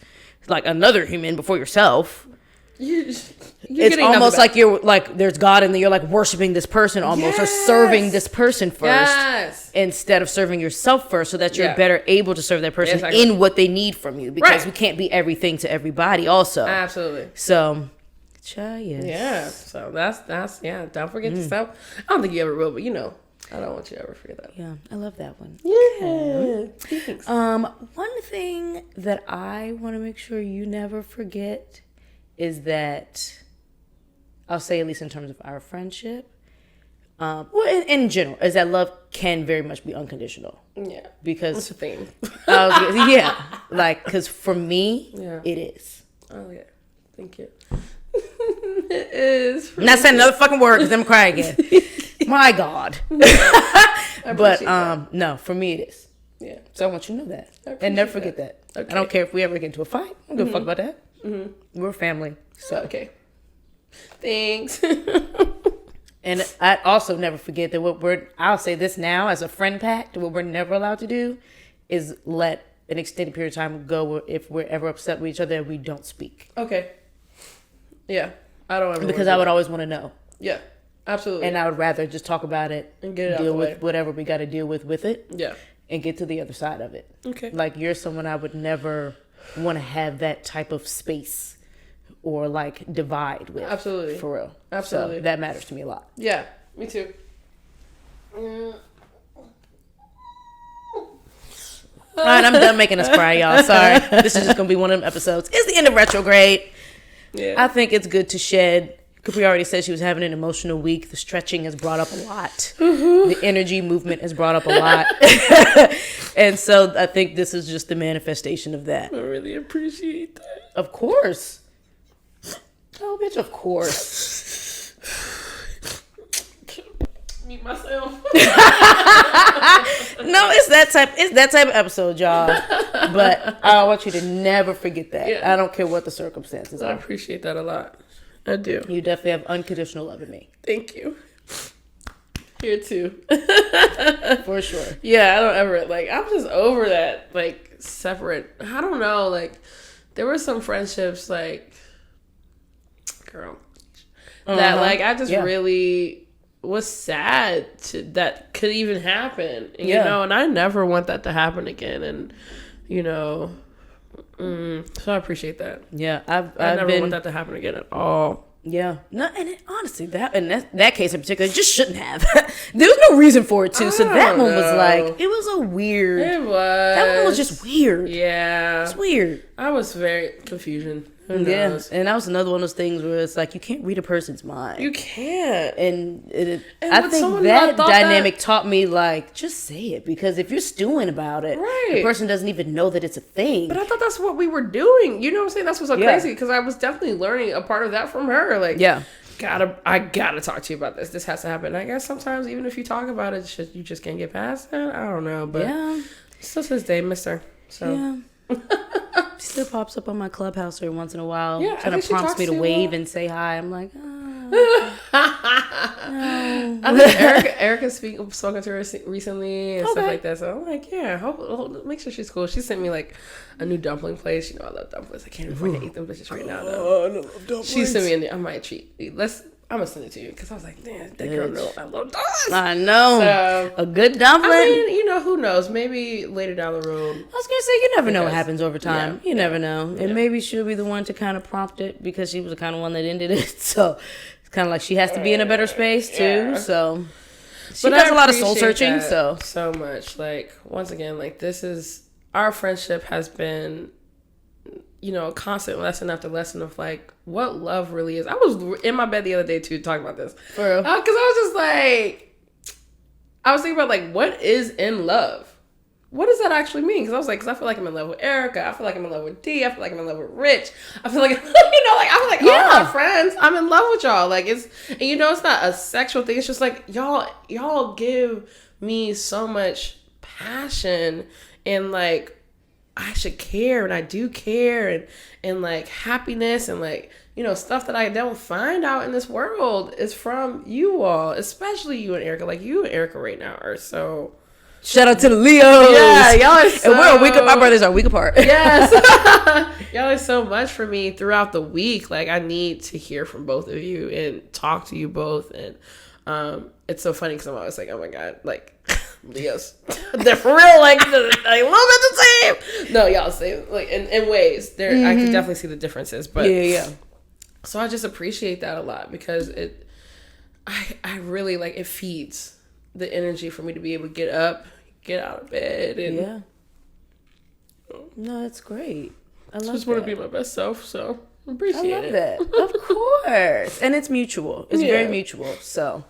like another human before yourself, it's almost like you're like, there's God and then you're like worshiping this person almost, or serving this person first instead of serving yourself first, so that you're better able to serve that person in what they need from you, because we can't be everything to everybody also. Absolutely. So so that's don't forget yourself. I don't think you ever will, but you know, I don't want you to ever forget that. Yeah, I love that one. Thanks. One thing that I want to make sure you never forget is that, I'll say at least in terms of our friendship, well, in general, is that love can very much be unconditional. Yeah. Because that's a thing. Like, because for me, it is. Oh, yeah. Thank you. It is. I'm not saying another fucking word because I'm crying again. My God. But no, for me it is. Yeah. So I want you to know that. And never forget that. Okay. I don't care if we ever get into a fight. I don't give a fuck about that. We're family. So okay. Thanks. And I also never forget that I'll say this now as a friend pact, what we're never allowed to do is let an extended period of time go if we're ever upset with each other and we don't speak. Okay. Yeah. I don't ever, because I would always want to know. Yeah. Absolutely. And I would rather just talk about it and get it deal out the with way. Whatever we got to deal with it. Yeah. And get to the other side of it. Okay. Like, you're someone I would never want to have that type of space or like divide with. Absolutely. For real. Absolutely. So that matters to me a lot. Yeah. Me too. All right, I'm done making us cry, y'all. Sorry. This is just going to be one of them episodes. It's the end of retrograde. Yeah. I think it's good to shed. Kapri already said she was having an emotional week. The stretching has brought up a lot. The energy movement has brought up a lot. And so I think this is just the manifestation of that. I really appreciate that. Of course. Oh, bitch, of course. Meet myself. No, it's that type of episode, y'all. But I want you to never forget that. Yeah. I don't care what the circumstances are. I appreciate that a lot. I do. You definitely have unconditional love in me. Thank you. Here too. For sure. Yeah, I don't ever, like, I'm just over that, like, separate. I don't know, like, there were some friendships, like, girl, that, like, I just really was sad that could even happen, you know, and I never want that to happen again. And, you know, So I appreciate that. Yeah, I never want that to happen again at all. Yeah, no, and honestly, that case in particular just shouldn't have. There was no reason for it to. So that one was like, it was a weird. It was. That one was just weird. Yeah, it's weird. I was very confusion. Yeah, and that was another one of those things where it's like you can't read a person's mind. You can't. And I think that dynamic taught me, like, just say it, because if you're stewing about it, the person doesn't even know that it's a thing. But I thought that's what we were doing. You know what I'm saying? That's what's so crazy, because I was definitely learning a part of that from her. Like, I gotta talk to you about this. This has to happen. And I guess sometimes even if you talk about it, you just can't get past it. I don't know, but still to this day, miss her. So. Yeah. She still pops up on my Clubhouse every once in a while. Yeah, kind of prompts me to wave and say hi. I'm like, no. I think Erica's spoken to her recently and stuff like that. So I'm like, make sure she's cool. She sent me like a new dumpling place. You know, I love dumplings. I can't afford to eat them bitches right now. Though. I love dumplings. She sent me I might treat. I'm gonna send it to you because I was like, damn, that girl knows I love dumplings. I know. So, a good dumpling. I mean, you know, who knows? Maybe later down the road. I was gonna say, you never know what happens over time. You never know. And maybe she'll be the one to kind of prompt it, because she was the kind of one that ended it. So it's kind of like she has to be in a better space too. Yeah. So she does a lot of soul searching. So much. Like, once again, like, this is, our friendship has been, you know, a constant lesson after lesson of like what love really is. I was in my bed the other day too talking about this. For real? Because I was just like, I was thinking about like, what is in love? What does that actually mean? Because I feel like I'm in love with Erica. I feel like I'm in love with D. I feel like I'm in love with Rich. I feel like, I feel like all my friends, I'm in love with y'all. Like, it's, and you know, it's not a sexual thing. It's just like, y'all give me so much passion, and like, I should care, and I do care, and like happiness, and like, you know, stuff that I don't find out in this world is from you all, especially you and Erica. Like, you and Erica right now are so. Shout out to the Leos. Yeah, y'all are so. And we're a week apart. My brothers are a week apart. Yes. Y'all are so much for me throughout the week. Like, I need to hear from both of you and talk to you both. And it's so funny because I'm always like, oh my God, like, Leos, they're for real, like a little bit the same. No, y'all same, like in ways. There, I can definitely see the differences. But yeah. So I just appreciate that a lot, because I really, like, it feeds the energy for me to be able to get up, get out of bed, and no, that's great. I love just want to be my best self. So I appreciate it. I love that. Of course, and it's mutual. It's very mutual. So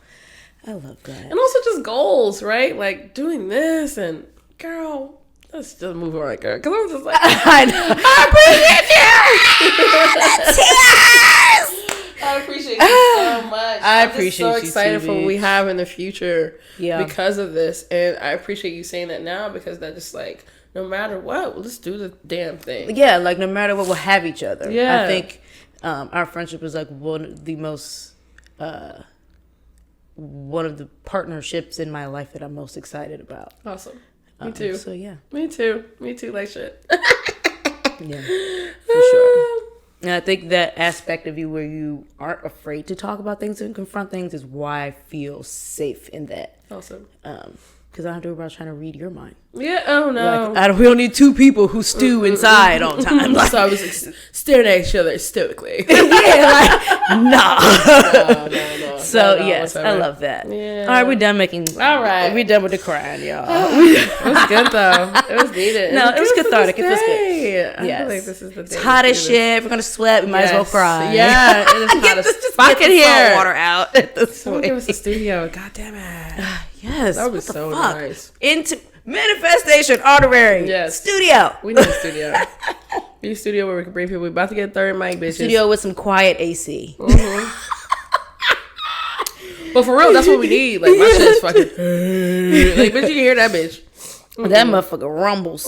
I love that. And also just goals, right? Like doing this, and girl, let's just move on, girl. Because I'm just like, I appreciate you so much. I'm so excited for what we have in the future because of this. And I appreciate you saying that now, because that just like, no matter what, let's do the damn thing. Yeah, like no matter what, we'll have each other. Yeah. I think our friendship is like one of the most, one of the partnerships in my life that I'm most excited about. Awesome. Me too. So yeah. Me too, like shit. Yeah, for sure. And I think that aspect of you where you aren't afraid to talk about things and confront things is why I feel safe in that. Awesome. Because I don't have to worry about trying to read your mind. Yeah, oh no. Like, we don't need two people who stew inside all the time. Like, so I was like, staring at each other stoically. No. So, yes, whatever. I love that. Yeah. All right, we're done we're done with the crying, y'all. It was good, though. It was needed. No, it was cathartic. It was good. I feel like this is the day. It's hot as shit. We're going to sweat. We might as well cry. Yeah, it is hot as fuck in here. Salt water out. Someone give us a studio. God damn it. Yes. That would be so nice. Into manifestation, honorary. Yes. Studio. We need a studio. We need a studio where we can bring people. We're about to get a third mic, bitches. Studio with some quiet AC. But for real, that's what we need. Like, my shit is fucking. Like, bitch, you can hear that bitch. That motherfucker rumbles.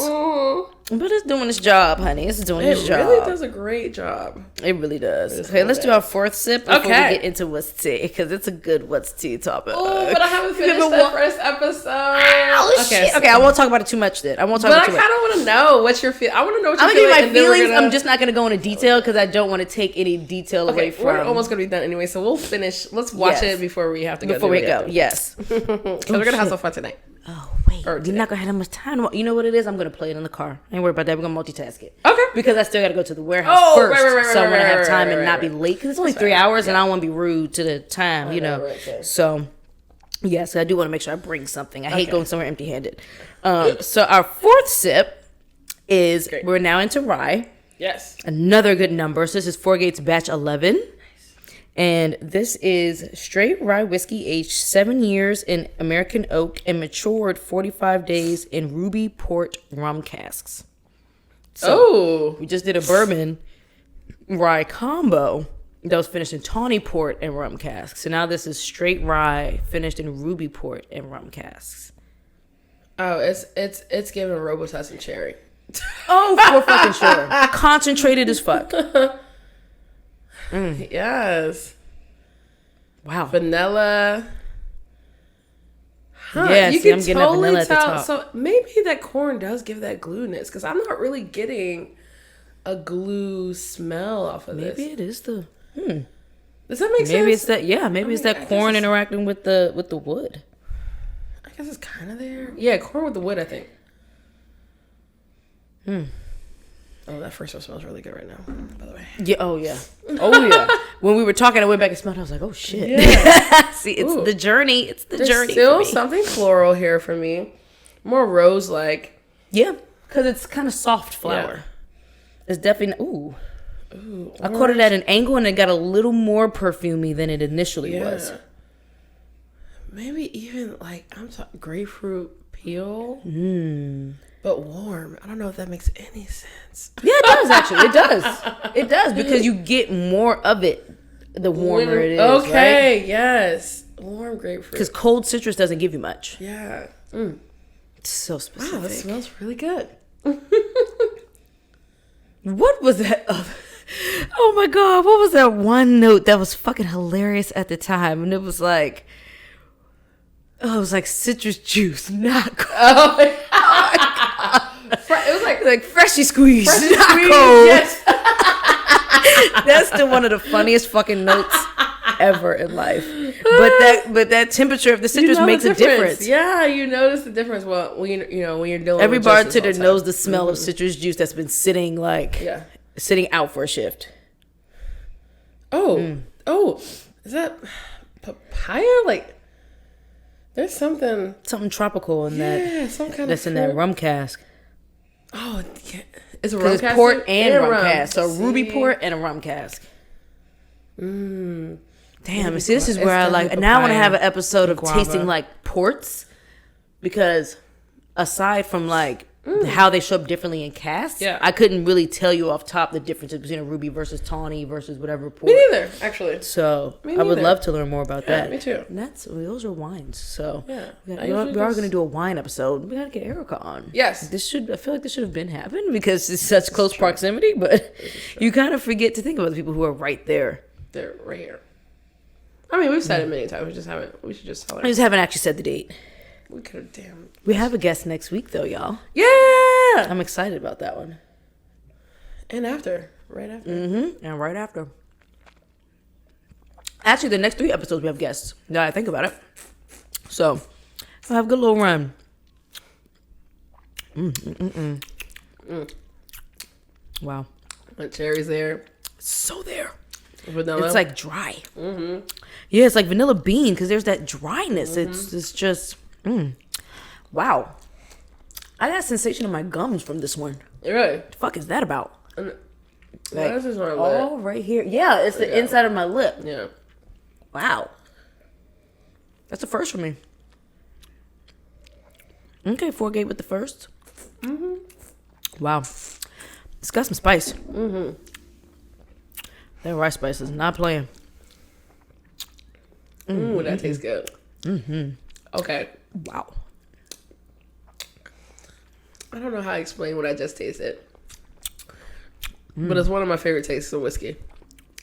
But it's doing its job, honey. It's doing its job. It really does a great job. It really does. Okay, let's do our fourth sip before we get into what's tea, because it's a good what's tea topic. Oh, but I haven't finished that first episode. Oh, shit. Okay, I won't talk about it too much then. I won't talk about it too much. But I kind of want to know what's your feel. I want to know what you're feeling. I'm going to give you my feelings. I'm just not going to go into detail because I don't want to take any detail away from. We're almost going to be done anyway, so we'll finish. Let's watch it before we have to go. Before we go, yes. Because we're going to have some fun tonight. Oh, wait. You're not going to have that much time. You know what it is? I'm going to play it in the car. I ain't worried about that. We're going to multitask it. Okay. Because I still got to go to the warehouse first. So I want to have time and not be late. Because it's only 3 hours and I don't want to be rude to the time, you know. So, yes, I do want to make sure I bring something. I hate going somewhere empty-handed. So our fourth sip is, we're now into rye. Yes. Another good number. So this is Fourgate's batch 11. And this is straight rye whiskey aged 7 years in American oak and matured 45 days in ruby port rum casks. So we just did a bourbon rye combo that was finished in tawny port and rum casks. So now this is straight rye finished in ruby port and rum casks. Oh, it's giving Robitussin and cherry. Oh, for fucking sure. Concentrated as fuck. Yes. Wow. Vanilla. Huh. Yeah, you see, can I'm getting totally that vanilla tell. at the top. So maybe that corn does give that glueness because I'm not really getting a glue smell off of this. Maybe it is the. Does that make sense? Maybe it's that. Yeah, maybe it's that corn interacting with the wood. I guess it's kind of there. Yeah, corn with the wood, I think. Oh, that first one smells really good right now, by the way. Yeah. Oh, yeah. Oh, yeah. When we were talking, I went back and smelled. I was like, oh, shit. Yeah. See, it's the journey. It's the journey. There's still something floral here for me. More rose-like. Yeah. Because it's kind of soft flower. Yeah. It's definitely... Ooh, I caught it at an angle and it got a little more perfumey than it initially was. Maybe even like, I'm talking grapefruit peel. But warm. I don't know if that makes any sense. Yeah, it does actually. It does. It does because you get more of it the warmer it is. Okay, right? Yes. Warm grapefruit. Because cold citrus doesn't give you much. Yeah. It's so specific. Wow, that smells really good. What was that? Oh my God. What was that one note that was fucking hilarious at the time? And it was like, it was like citrus juice, not cold. Oh my God. It was like freshly squeezed, not cold. Yes. That's still one of the funniest fucking notes ever in life. But that temperature of the citrus makes a difference. Yeah, you notice the difference. Well, when you're dealing. Every with bartender knows the smell of citrus juice that's been sitting sitting out for a shift. Oh, is that papaya? Like, there's something tropical in that. Yeah, some kind that's of in that rum cask. Oh, yeah. It's a rum cask. It's port and rum cask. So ruby port and a rum cask. Damn, see, this is where I like. Now I want to have an episode of tasting like ports, because aside from like how they show up differently in casks, I couldn't really tell you off top the differences between a ruby versus tawny versus whatever port. Me neither, actually. So I would love to learn more about that. Me too. And those are wines. So we are going to do a wine episode. We got to get Erica on. Yes, I feel like this should have been happened because it's such close proximity. But you kind of forget to think about the people who are right there. They're right here. I mean, we've said it many times. We should just tell her. I just haven't actually said the date. We could have, damn. We have a guest next week, though, y'all. Yeah! I'm excited about that one. And after. Right after. Mm-hmm. And right after. Actually, the next 3 episodes we have guests. Now I think about it. So, we'll have a good little run. Wow. The cherry's there. So there. Vanilla. It's like dry. Mm-hmm. Yeah, it's like vanilla bean because there's that dryness. It's just, wow. I got a sensation in my gums from this one. Really? What the fuck is that about? Like, this is my lip. Right here. Yeah, it's the inside of my lip. Yeah. Wow. That's the first for me. Okay, Fourgate with the first. Wow. It's got some spice. That rice spice is not playing. Ooh, that tastes good. Okay. Wow. I don't know how to explain what I just tasted. But it's one of my favorite tastes of whiskey.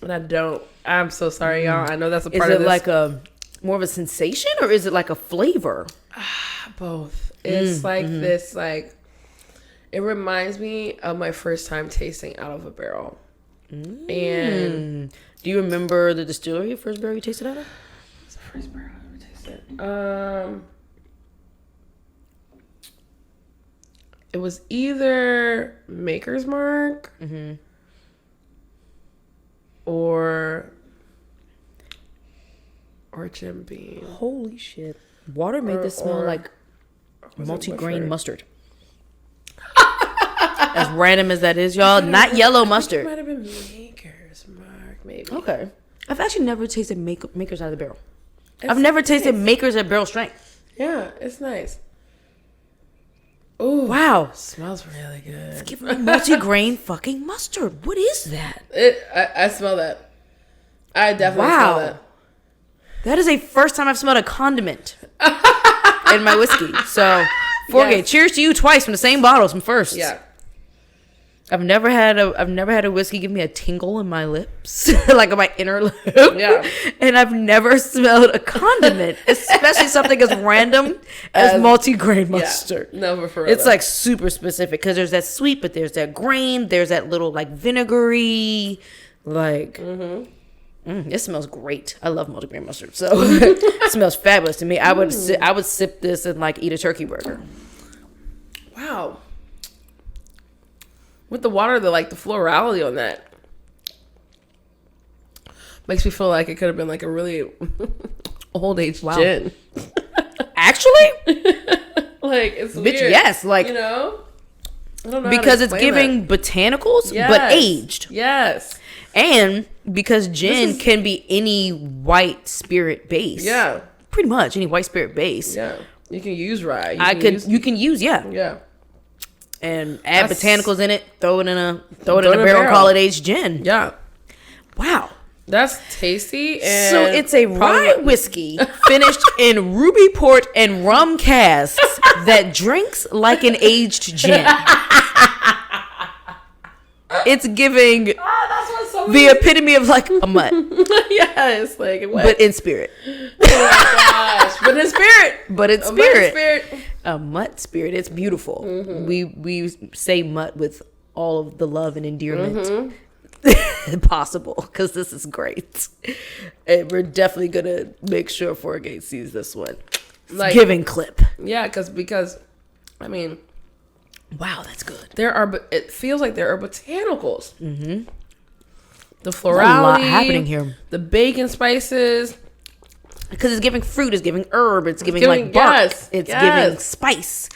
And I'm so sorry, y'all. I know that's a part of this. Is it like a more of a sensation or is it like a flavor? Both. It's like this, like, it reminds me of my first time tasting out of a barrel. And do you remember the distillery, first barrel you tasted out of? What's the first barrel I ever tasted? it was either Maker's Mark or Jim Beam. Holy shit. Water made this smell like multi-grain mustard. As random as that is, y'all. Not yellow mustard. It might have been Maker's Mark, maybe. Okay. I've actually never tasted Makers out of the barrel. I've never tasted Makers at barrel strength. Yeah, it's nice. Ooh, wow. Smells really good. It's giving me multi-grain fucking mustard. What is that? I smell that. I definitely smell that. That is a first time I've smelled a condiment in my whiskey. So, Fourgate, cheers to you twice from the same bottle, from first. Yeah. I've never had a whiskey give me a tingle in my lips, like on my inner lip. Yeah. And I've never smelled a condiment, especially something as random as multi-grain mustard. Yeah. No, for real. It's like super specific because there's that sweet, but there's that grain, there's that little like vinegary, like. It smells great. I love multi-grain mustard, so it smells fabulous to me. I would sip this and like eat a turkey burger. Wow. With the water, the florality on that makes me feel like it could have been like a really old age gin. Actually, like it's bitch, weird. Yes, like you know, I don't know because it's giving botanicals, but aged. Yes, and because gin can be any white spirit base. Yeah, pretty much any white spirit base. Yeah, you can use rye. You can use yeah. And add botanicals in it. Throw it in a barrel. Call it aged gin. Yeah. Wow. That's tasty. And so it's a rye whiskey finished in ruby port and rum casks that drinks like an aged gin. It's giving the epitome of like a mutt. Yes, like what? But in spirit. Oh my gosh! But in spirit. But in spirit. A mutt spirit. It's beautiful. We say mutt with all of the love and endearment possible because this is great. And we're definitely gonna make sure Fourgate sees this one. Like, giving clip. Yeah, because I mean, wow, that's good. It feels like there are botanicals. The florality, a lot happening here. The bacon spices. Because it's giving fruit, it's giving herb, it's giving like bark, it's giving spice.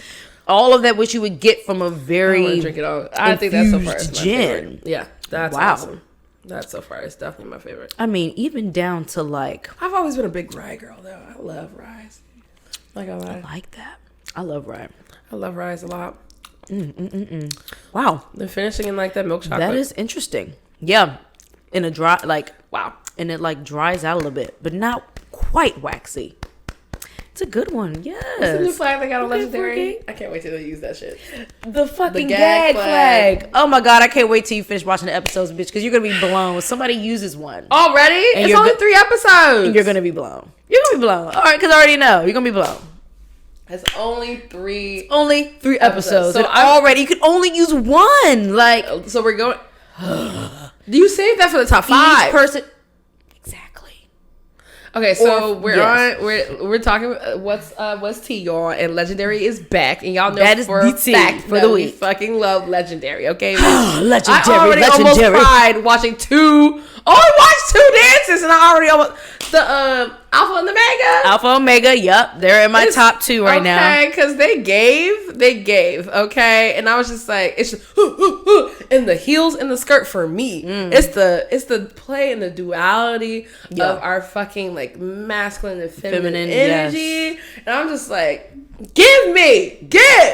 All of that which you would get from a very drink it all. I think that's so far it's my gin. favorite. Yeah, that's awesome. That's so far it's definitely my favorite. I mean, even down to like I've always been a big rye girl though. I love ryes. I like that. I love rye. I love ryes a lot. Wow. They're finishing in like that milk chocolate. That is interesting. Yeah. In a dry wow. And it like dries out a little bit, but not quite waxy. It's a good one. Yes. What's the new flag they got on Legendary? I can't wait till they use that shit. The fucking gag flag. Oh my god, I can't wait till you finish watching the episodes, bitch, because you're gonna be blown when somebody uses one. Already? It's only 3 episodes. And you're gonna be blown. You're gonna be blown. All right, because I already know you're gonna be blown. It's only 3. Only 3 episodes. So already you can only use one. Like, so we're going. Do you save that for the top 5? Each person. Okay, so we're talking what's tea, y'all, and Legendary is back, and y'all know that is for the a fact for the week. We fucking love Legendary. Okay, Legendary. I already almost cried watching 2. Only watched 2 dances, and I already almost the Alpha and Omega. Yep, they're in my top 2 right now. Okay, because they gave. Okay, and I was just like, it's just and the heels and the skirt for me. It's the play and the duality of our fucking like masculine and feminine energy, and I'm just like, give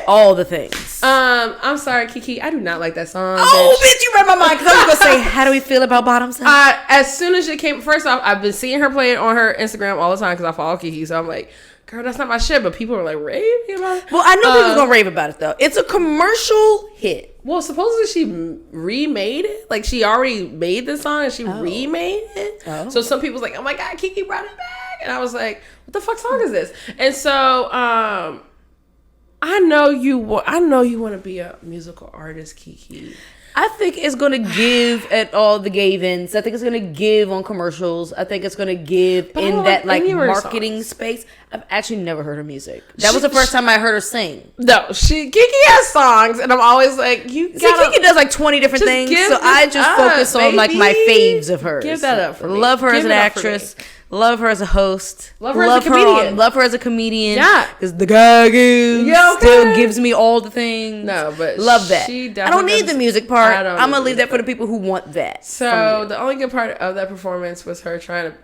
all the things. I'm sorry, Kiki, I do not like that song. Bitch, you read my mind because I was gonna say, how do we feel about bottoms? As soon as it came, first off, I've been seeing her play it on her Instagram all the time because I follow Kiki, so I'm like, girl, that's not my shit. But people are like raving about it. Well, I know people gonna rave about it though. It's a commercial hit. Well, supposedly she remade it. Like she already made the song and she remade it. So some people's like, oh my god, Kiki brought it back, and I was like, what the fuck song is this? And so I know you want to be a musical artist, Kiki. I think it's going to give at all the gay events. I think it's going to give on commercials. I think it's going to give in that like marketing space. I've actually never heard her music. That was the first time I heard her sing. No, Kiki has songs, and I'm always like, Kiki does like 20 different things, so I just focus on like my faves of hers. Give that up for me. Love her as an actress. Love her as a host. Love her as a comedian. Love her as a comedian. Yeah, because the gagoo still gives me all the things. No, but love that. I don't need the music part. I'm gonna leave that for the people who want that. So the only good part of that performance was her trying to.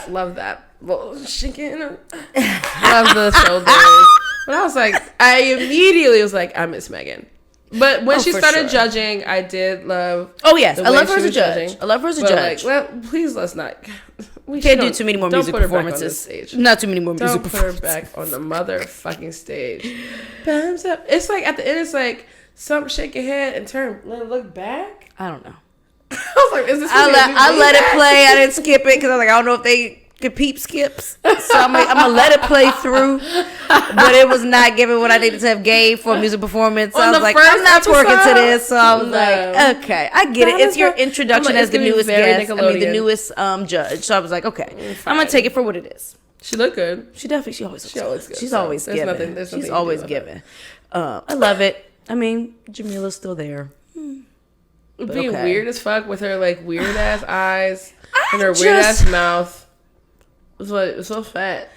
Love that. Well, chicken. Love the shoulders. But I was like, I immediately was like, I miss Megan. But when she started judging, I did love. Oh yes, I love her as a judge. I love her as a judge. Like, well, please let's not. We can't do too many more music performances. Not too many more music performances. Don't put her back on the motherfucking stage. It's like at the end, it's like shake your head and turn, look back. I don't know. I was like, is this? I let it play. I didn't skip it because I was like, I don't know if they could peep skips, so I'm gonna let it play through. But it was not giving what I needed to have gave for a music performance. So I was like, I'm not twerking to this. So I was like, okay, I get it. It's your introduction as the newest guest. The newest judge. So I was like, okay, I'm gonna take it for what it is. She looked good. She always looks good. She's always giving. She's always giving. I love it. I mean, Jamila's still there. Being weird as fuck with her like weird ass eyes and her weird ass mouth. It was so fat.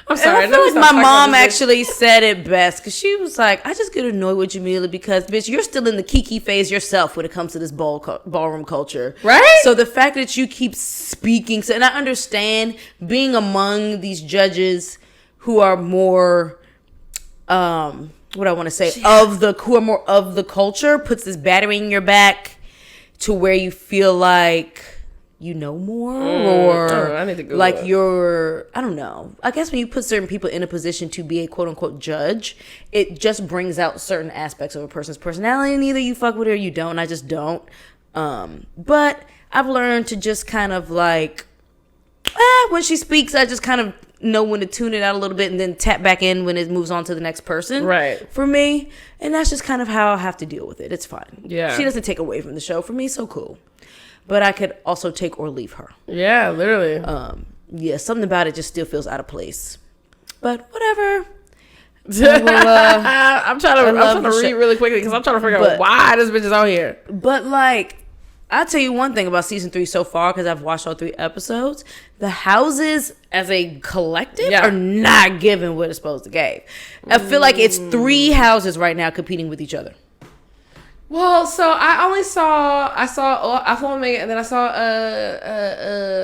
I'm sorry. I feel like my mom actually said it best because she was like, I just get annoyed with Jamila because, bitch, you're still in the kiki phase yourself when it comes to this ballroom culture. Right? So the fact that you keep speaking, and I understand being among these judges who are more, what I want to say, who are more of the culture puts this battery in your back to where you feel like you know more or I need to go like you're, I don't know. I guess when you put certain people in a position to be a quote unquote judge, it just brings out certain aspects of a person's personality and either you fuck with it or you don't. And I just don't. But I've learned to just kind of like, when she speaks, I just kind of know when to tune it out a little bit and then tap back in when it moves on to the next person. Right. For me. And that's just kind of how I have to deal with it. It's fine. Yeah. She doesn't take away from the show. For me, so cool. But I could also take or leave her. Yeah, literally. Yeah, something about it just still feels out of place. But whatever. I'm trying to read really quickly because I'm trying to figure out why this bitch is out here. But like, I'll tell you one thing about season 3 so far because I've watched all 3 episodes. The houses as a collective are not giving what it's supposed to give. I feel like it's 3 houses right now competing with each other. Well, so I saw Megan, and then I saw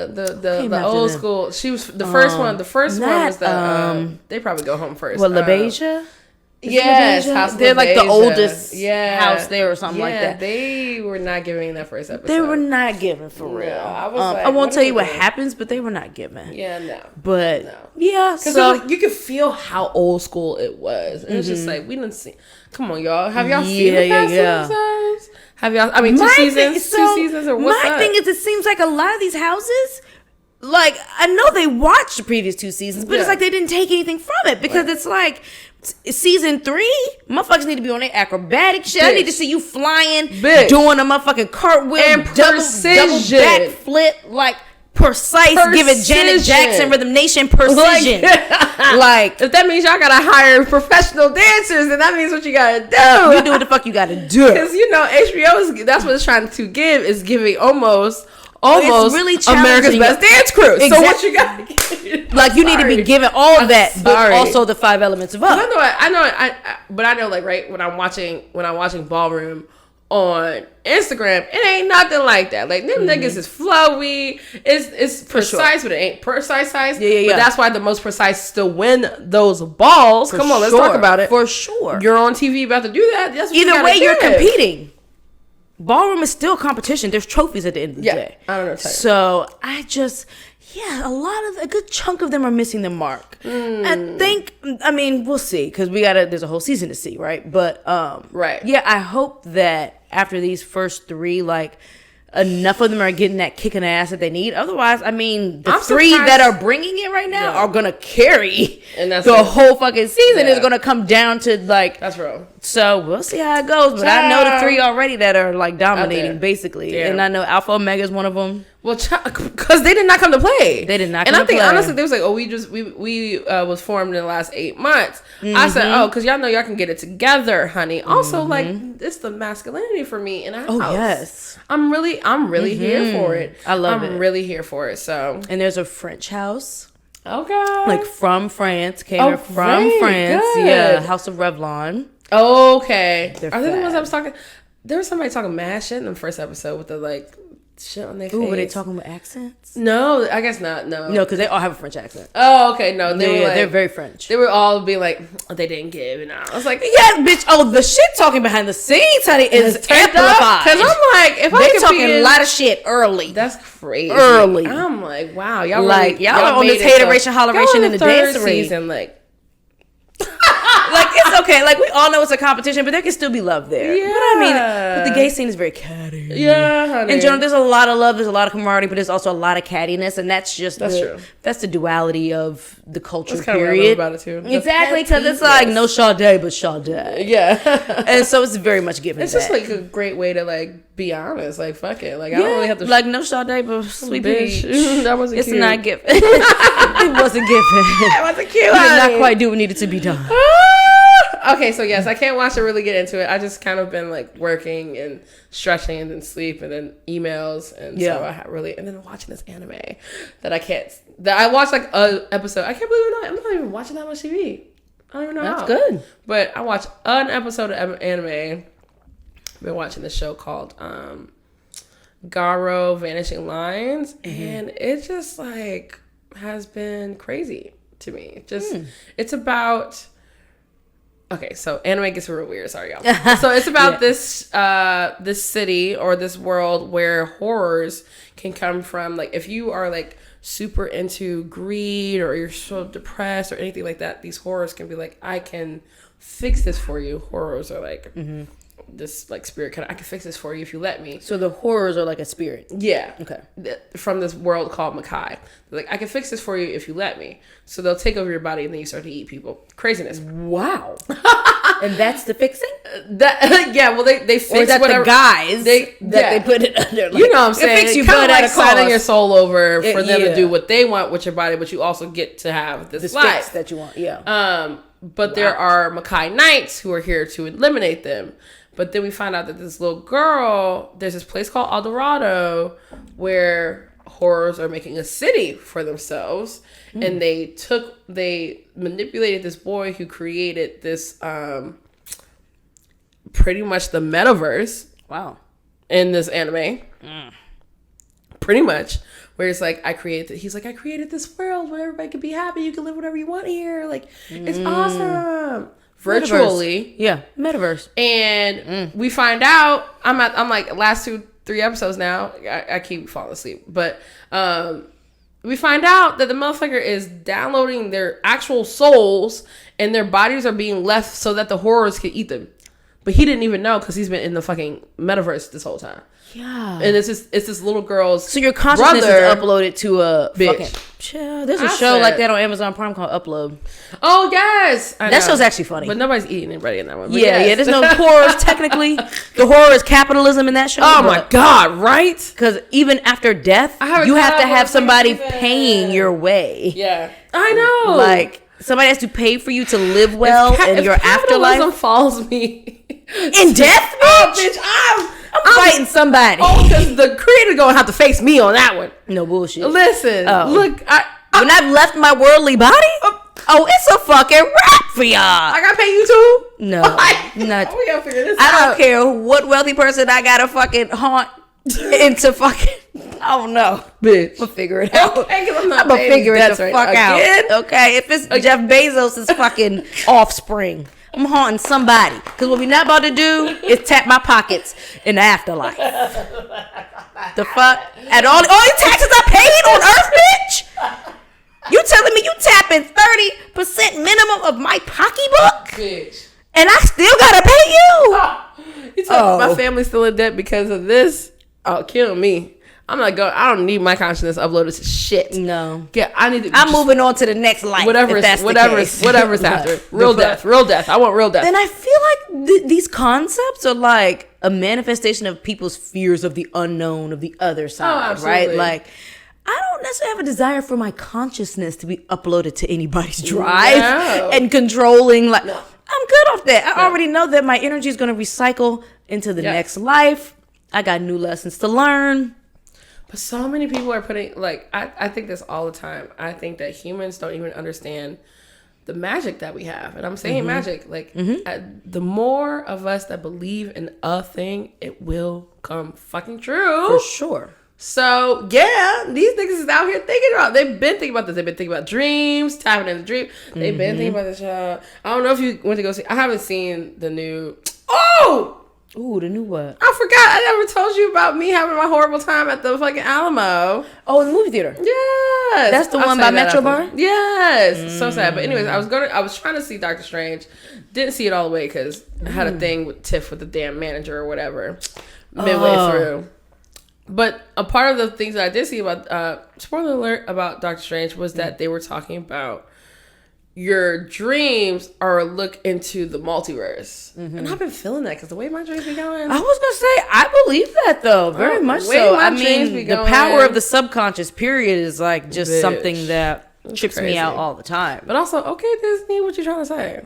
the old school. She was the first one. The first one was they probably go home first. What, LaBeija? Yes, they're like the oldest house there or something like that. They were not giving that first episode. They were not giving for real. I won't tell you what happens, but they were not giving. Yeah, no. But yeah, so like, you could feel how old school it was. And it's just like we didn't see. Come on, y'all. Have y'all seen the past episodes? Have y'all? I mean, 2 seasons. 2 seasons or what's my thing is, it seems like a lot of these houses. Like, I know they watched the previous 2 seasons, but it's like they didn't take anything from it because it's like season 3, motherfuckers need to be on their acrobatic shit. I need to see you flying, doing a motherfucking cartwheel, and double back flip, like precise, giving Janet Jackson, Rhythm Nation precision. Like, if that means y'all gotta hire professional dancers, then that means what you gotta do. You do what the fuck you gotta do. Because HBO that's what it's trying to give, is giving almost really America's Best Dance Crew. Exactly. So what you got? Like, you need to be given all of that, but also the 5 elements of up. I know, like, right when I'm watching Ballroom on Instagram, it ain't nothing like that. Like, them niggas is flowy. It's precise, but it ain't precise. Yeah. But that's why the most precise still win those balls. Come on, let's talk about it. For sure. You're on TV about to do that. That's what either way, you're competing. Ballroom is still competition. There's trophies at the end of the day. I don't know. So I just, a good chunk of them are missing the mark. I mean, we'll see because there's a whole season to see, right? But right. Yeah, I hope that after these first 3, like, enough of them are getting that kick in the ass that they need. Otherwise, I mean, the 3 that are bringing it right now are gonna carry, and that's the whole fucking season is gonna come down to like. That's real. So we'll see how it goes. But I know the 3 already that are like dominating basically, and I know Alpha Omega is one of them. Well, because they did not come to play. They did not come to play. And I think, honestly, they was like, oh, we was formed in the last 8 months. I said, oh, because y'all know y'all can get it together, honey. Also, like, it's the masculinity for me in a house. Oh, yes. I'm really here for it. I love it. I'm really here for it, so. And there's a French house. Okay. Like, from France. Came here from France. Good. Yeah, House of Revlon. Okay. Are they the ones I was talking? There was somebody talking mad shit in the first episode with the, like, shit on their face. Ooh, were they talking with accents? No, I guess not. No, because they all have a French accent. Oh, okay. No, they're very French. They were all being like, oh, they didn't give, and I was like, yeah, bitch. Oh, the shit talking behind the scenes, honey, is amplified. Because I'm like, if they talking a lot of shit early. That's crazy. Early. I'm like, wow, y'all like really, y'all on this hateration, holleration in the dance season, like. Like, it's okay. Like, we all know it's a competition, but there can still be love there. Yeah. But I mean, but the gay scene is very catty. Yeah, honey. In general, there's a lot of love, there's a lot of camaraderie, but there's also a lot of cattiness, and that's true. That's the duality of the culture, that's period. About it too. Exactly, because it's like no Sade, but Sade. Yeah. And so it's very much given. It's just like a great way to like be honest. Like, fuck it. Like, I don't really have to. Like, no Sade, but sweet bitch. That wasn't it's cute. It's not given. It wasn't given. It wasn't cute. It did not quite do what needed to be done. Okay, so yes, I can't watch it, really get into it. I just kind of been like working and stretching and then sleep and then emails and so I really and then watching this anime that I watched like a episode. I can't believe I'm not even watching that much TV. I don't even know That's how. good. But I watched an episode of anime. I've been watching this show called Garo Vanishing Lines, and it just like has been crazy to me. It's about. Okay, so anime gets real weird. Sorry, y'all. So it's about this city or this world where horrors can come from. Like, if you are like super into greed or you're so depressed or anything like that, these horrors can be like, I can fix this for you. Horrors are like this like spirit kind of, I can fix this for you if you let me. So the horrors are like a spirit. Yeah. Okay. From this world called Makai. They're like, I can fix this for you if you let me. So they'll take over your body and then you start to eat people. Craziness. Wow. And that's the fixing? Yeah, well they fix or is that whatever the guys they put it under. Like, you know what I'm saying? Fix you kind of like signing your soul over for them to yeah. do what they want with your body, but you also get to have this life fix that you want. Yeah. But there are Makai Knights who are here to eliminate them. But then we find out that this little girl, there's this place called El Dorado where horrors are making a city for themselves. And they manipulated this boy who created this, pretty much the metaverse. Wow. In this anime. Pretty much. Where it's like, he's like, I created this world where everybody can be happy. You can live whatever you want here. Like, it's awesome. Virtually. Metaverse. Yeah. Metaverse. And we find out, I'm like last 2-3 episodes now. I keep falling asleep. But we find out that the motherfucker is downloading their actual souls and their bodies are being left so that the horrors can eat them. But he didn't even know because he's been in the fucking metaverse this whole time. Yeah. And it's this little girl's so your consciousness brother, is uploaded to a bitch. Fucking... There's a show like that on Amazon Prime called Upload. Oh, yes. That show's actually funny. But nobody's eating anybody in that one. Yeah. There's no horrors, technically. The horror is capitalism in that show. Oh, my God, right? Because even after death, you have to have somebody paying your way. Yeah. I know. Like, somebody has to pay for you to live well in your afterlife. Capitalism follows me. In death, bitch? Oh, bitch, I'm fighting somebody. Oh, because the creator gonna have to face me on that one. No bullshit. Listen, look, when I've left my worldly body, it's a fucking wrap for y'all. I gotta pay you too? No, not. We gotta figure this out. I don't care what wealthy person I gotta fucking haunt into fucking. I don't know, bitch. We'll figure it out. Okay, I'm gonna figure it the fuck out. Okay, if it's Jeff Bezos' fucking offspring. I'm haunting somebody. Because what we not about to do is tap my pockets in the afterlife. The fuck? And all your taxes I paid on Earth, bitch? You telling me you tapping 30% minimum of my pocketbook? Bitch. And I still gotta pay you? You telling me my family's still in debt because of this? Oh, kill me. I'm not going. I don't need my consciousness uploaded to shit. No. Yeah, I need to. I'm moving on to the next life. Whatever's after. Real death. I want real death. And I feel like these concepts are like a manifestation of people's fears of the unknown, of the other side, right? Like, I don't necessarily have a desire for my consciousness to be uploaded to anybody's drive and controlling. Like, I'm good off that. I already know that my energy is going to recycle into the next life. I got new lessons to learn. But so many people are putting, like, I think this all the time. I think that humans don't even understand the magic that we have. And I'm saying magic. Like, the more of us that believe in a thing, it will come fucking true. For sure. So, yeah, these niggas is out here thinking about, they've been thinking about this. They've been thinking about dreams, tapping into dreams. They've been thinking about this. I don't know if you went to go see, I haven't seen the new, Ooh, the new what? I forgot. I never told you about me having my horrible time at the fucking Alamo. Oh, in the movie theater. Yes. That's the one by Metro Bar? Yes. So sad. But anyways, I was trying to see Doctor Strange. Didn't see it all the way because I had a thing with Tiff with the damn manager or whatever midway through. But a part of the things that I did see about, spoiler alert, about Doctor Strange was that they were talking about your dreams are a look into the multiverse. And I've been feeling that because the way my dreams be going. I was going to say, I believe that though. Very much so. I mean, the power of the subconscious period is like just something that trips me out all the time. But also, okay, Disney, what you trying to say?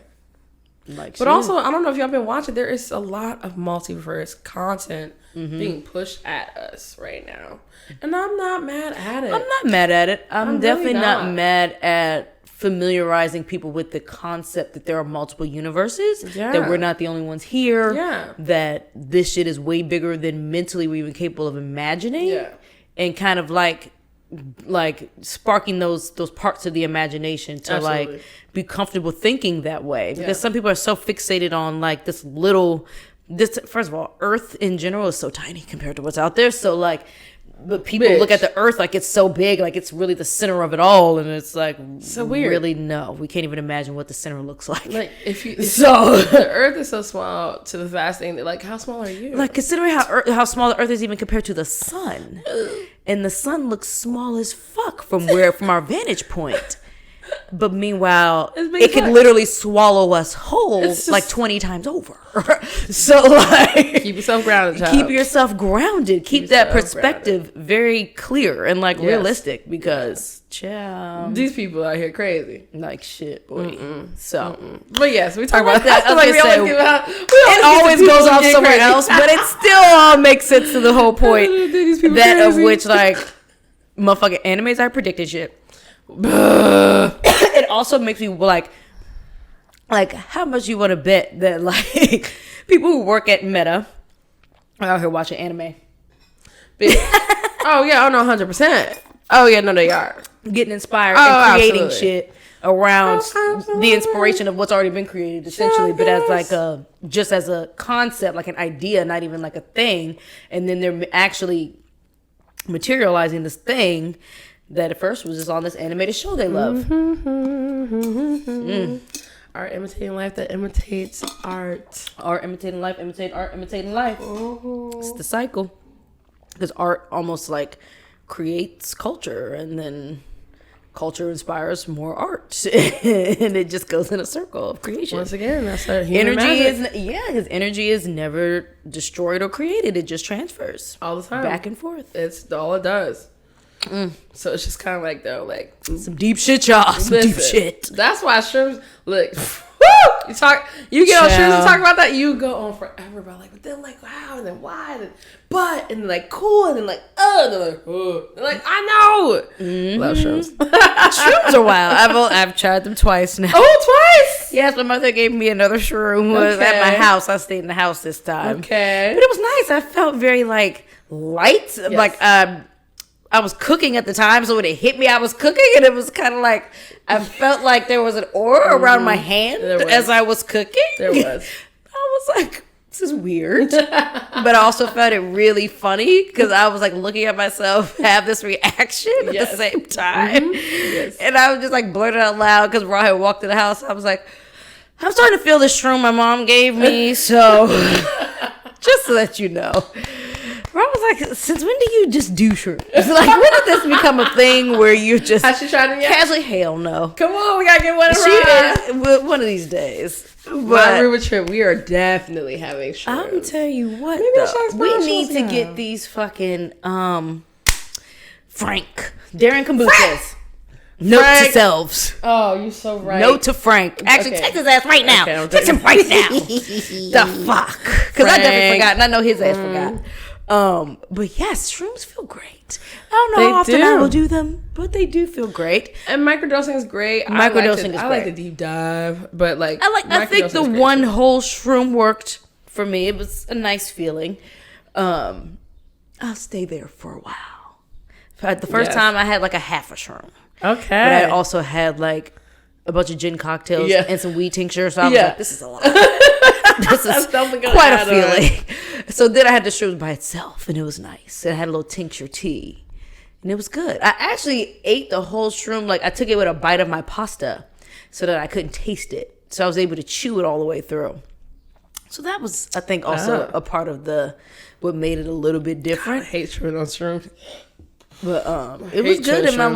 Like, but also, I don't know if y'all been watching, there is a lot of multiverse content being pushed at us right now. And I'm not mad at it. I'm not mad at it. I'm definitely really not mad at familiarizing people with the concept that there are multiple universes, that we're not the only ones here, that this shit is way bigger than mentally we're even capable of imagining, and kind of like sparking those parts of the imagination to like be comfortable thinking that way, because some people are so fixated on like this first of all, Earth in general is so tiny compared to what's out there, so like, but people look at the Earth like it's so big, like it's really the center of it all, and it's like so weird. Really, no, we can't even imagine what the center looks like. Like if the Earth is so small to the vast thing that, like, how small are you? Like, considering how small the Earth is even compared to the sun, and the sun looks small as fuck from our vantage point. But meanwhile, it could literally swallow us whole like 20 times over. So like, keep yourself grounded, child. Keep yourself grounded. Keep that perspective very clear and like realistic, because child, these people out here crazy like shit, boy. But yes, we talk about that. It always goes off somewhere else, but it still all makes sense to the whole point that of which like motherfucking animes are predicted shit. It also makes me like how much you want to bet that like people who work at Meta are out here watching anime. Oh yeah, 100%. Oh yeah, no, they are getting inspired and creating shit around the inspiration of what's already been created, essentially, but as like just as a concept, like an idea, not even like a thing, and then they're actually materializing this thing that at first was just on this animated show they love. Art imitating life that imitates art. Art imitating life, imitate art, imitating life. It's the cycle. Because art almost like creates culture, and then culture inspires more art. And it just goes in a circle of creation. Once again, that's our human magic. Because energy is never destroyed or created. It just transfers. All the time. Back and forth. It's all it does. So it's just kind of like, though, like some deep shit, y'all. Some deep shit. That's why shrooms look. You get on shrooms and talk about that, you go on forever about like, but then like, wow, and then why, and then but, and then like cool, and then like and then like and like I know. Love shrooms. Shrooms are wild. I've tried them twice now. Oh, twice? Yes, my mother gave me another shroom. Was at my house. I stayed in the house this time. Okay, but it was nice. I felt very like light. Yes. Like I was cooking at the time, so when it hit me, I was cooking, and it was kind of like I felt like there was an aura around my hand as I was cooking. There was. I was like, this is weird, but I also found it really funny because I was like looking at myself have this reaction at the same time, and I was just like blurting out loud because Ra had walked in the house. I was like, I'm starting to feel the shroom my mom gave me, so just to let you know. Bro, I was like, since when do you just do shrooms? Like, when did this become a thing where you just Has she tried it yet? casually? Hell no. Come on, we gotta get one of One of these days. My But river trip, we are definitely having shrooms. I'm telling you what, Maybe I should though, ask we Brian need to Schultz get now. these fucking Frank Darren kombuchas. Note Frank. to selves. Oh, you're so right. Note to Frank. Actually, Okay. text his ass right now. Okay, I'm Text him right now. The fuck? Because I definitely Frank. forgot, and I know his ass forgot. But yes, shrooms feel great. I don't know They how often do. I will do them, but they do feel great. And microdosing is great. Microdosing is I like great. the deep dive, but like I think microdosing the is great one too. whole shroom worked for me. It was a nice feeling. I'll stay there for a while. The first Yes. time I had like a half a shroom. Okay. But I also had like a bunch of gin cocktails Yeah. and some weed tincture. So I was Yeah. like, this is a lot. This is definitely gonna quite a add feeling. So then I had the shrooms by itself, and it was nice. It had a little tincture tea, and it was good. I actually ate the whole shroom. Like I took it with a bite of my pasta so that I couldn't taste it. So I was able to chew it all the way through. So that was, I think, also a part of what made it a little bit I different. hate shroom on shroom. But it was hate good in my shrooms.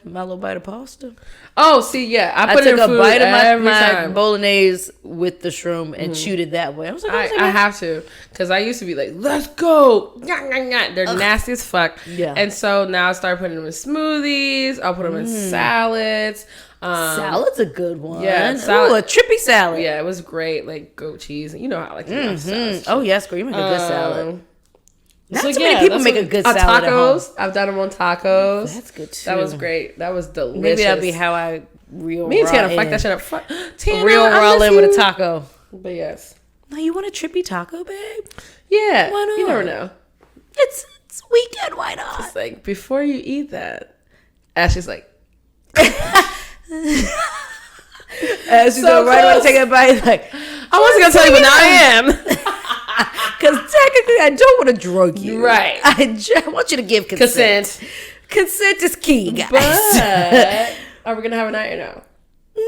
little bite of pasta. Oh, see, yeah, I I put took in a food bite of every my time. bolognese with the shroom and chewed it that way. I was like, I have to, because I used to be like, let's go. Nyah, nyah, nyah. They're nasty as fuck. Yeah. And so now I started putting them in smoothies. I'll put them in salads. Salad's a good one. yeah, Ooh, salad- a trippy salad. Yeah, it was great. Like goat cheese. You know how I like to do salads. Oh yes, girl, you make a good salad. Not So too many people that's make a what- good salad at home. Tacos. I've done them on tacos. That's good too. That was great. That was delicious. Maybe that'll be how I real. Me and raw Tana fuck in. that shit up. Tana, Real I raw miss in with a you. taco. But yes. Now you want a trippy taco, babe? Yeah. Why You not? never know. It's weekend. Why not? It's like, before you eat that, Ashley's like, As you So go right away, close. take a bite. Like I wasn't going to tell you, but now I am. because technically, I don't want to drug you. Right. I want you to give consent. Consent. Consent is key, guys. But are we going to have a night or no?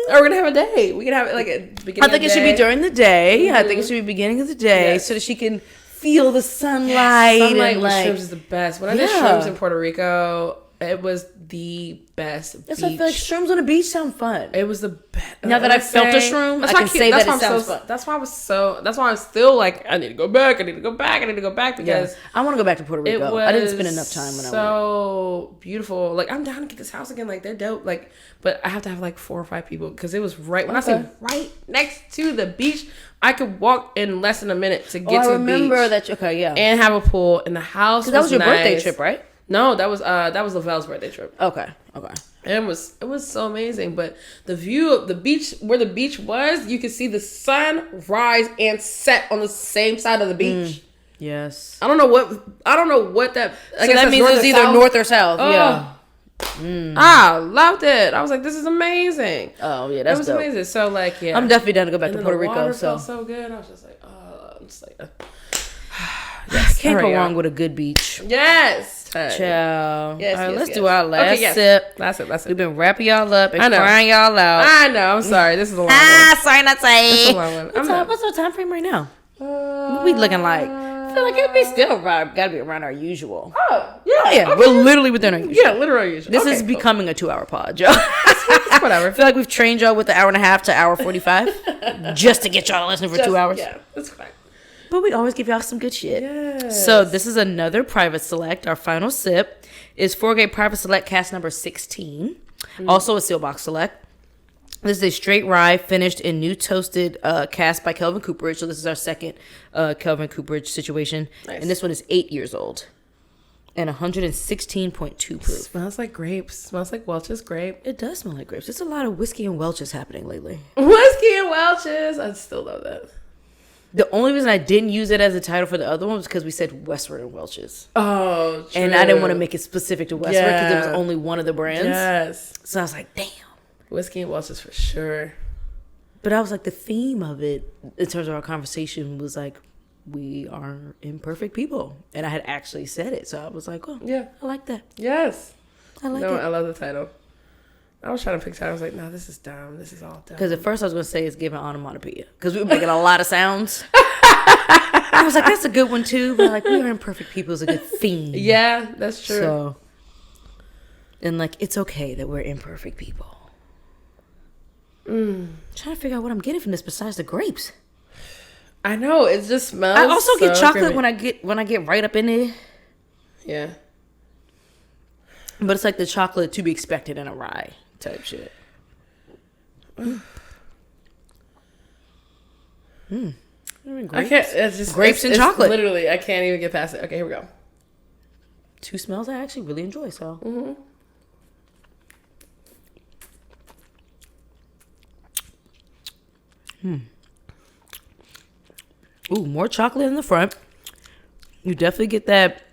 Or we're going to have a day? We can have it like at the beginning I think of it the should be day. during the day. I think it should be beginning of the day Yes. so that she can feel the sunlight. Sunlight and with like, shrooms is the best. When I did Yeah. shrooms in Puerto Rico, it was the best that's why I beach. feel like shrooms on the beach sound fun. It was the best. Now that I've felt a shroom, I can say that it sounds fun. That's why I was so. That's why I'm still like, I need to go back. I need to go back. I need to go back because I want to go back to Puerto it Rico. was I didn't spend enough time when I went. so beautiful. Like I'm down to get this house again. Like they're dope. Like, but I have to have like 4 or 5 people because it was right when I say right next to the beach. I could walk in less than a minute to get to I the beach. remember that. Okay, yeah. And have a pool in the house. That was your birthday nice. trip, right? No, that was Lavelle's birthday trip. Okay. And it was so amazing. But the view of the beach, where the beach was, you could see the sun rise and set on the same side of the beach. Yes. I don't know what that. I So guess that that's means it was either south. north or south. Oh. Yeah. I loved it. I was like, this is amazing. Oh yeah, It that's was dope. amazing. So like, yeah, I'm definitely down to go back And to then Puerto the Rico. water So felt so good. I was just like, I'm just like, can't go Hurry wrong up. with a good beach. yes, Ciao. Yes, All right, yes, let's yes. do our last Okay, yes. sip. Last sip. We've been wrapping y'all up and I know. crying y'all out. I know. I'm sorry. This is a long one. Sorry, not This say. is a long one. What's our time frame right now? What we looking like? I feel like it'd be still around, gotta be around our usual. Oh, yeah. Yeah, okay. we're literally within our usual. Yeah, literally. This Okay, is cool. becoming a 2-hour pod, y'all. Whatever. I feel like we've trained y'all with the 1.5 to hour 45 just to get y'all to listen for 2 hours. Yeah, that's fine. But we always give y'all some good shit. Yes. So this is another private select. Our final sip is Fourgate Private Select Cask number 16. Also a Seelbach select. This is a straight rye finished in new toasted cask by Kelvin Cooperage. So this is our second Kelvin Cooperage situation. Nice. And this one is 8 years old. And 116.2 proof. Smells like grapes. Smells like Welch's grape. It does smell like grapes. There's a lot of whiskey and Welch's happening lately. Whiskey and Welch's. I still love that. The only reason I didn't use it as a title for the other one was because we said Westward and Welch's. Oh, true. And I didn't want to make it specific to Westward because it was Yeah. only one of the brands. Yes. So I was like, damn. Whiskey and Welch's for sure. But I was like, the theme of it, in terms of our conversation, was like, we are imperfect people. And I had actually said it. So I was like, oh, Yeah. I like that. Yes. I like No, it. I love the title. I was trying to pick title. I was like, no, this is dumb. This is all dumb. Because at first I was going to say it's giving onomatopoeia. Because we were making a lot of sounds. I was like, that's a good one too. But like, we are imperfect people is a good theme. Yeah, that's true. So, and like, it's okay that we're imperfect people. Trying to figure out what I'm getting from this besides the grapes. I know, it just smells. I also get chocolate creamy. when I get right up in it. Yeah. But it's like the chocolate to be expected in a rye type shit. I can't. It's just grapes and it's chocolate. Literally, I can't even get past it. Okay, here we go. Two smells I actually really enjoy. So. Ooh, more chocolate in the front. You definitely get that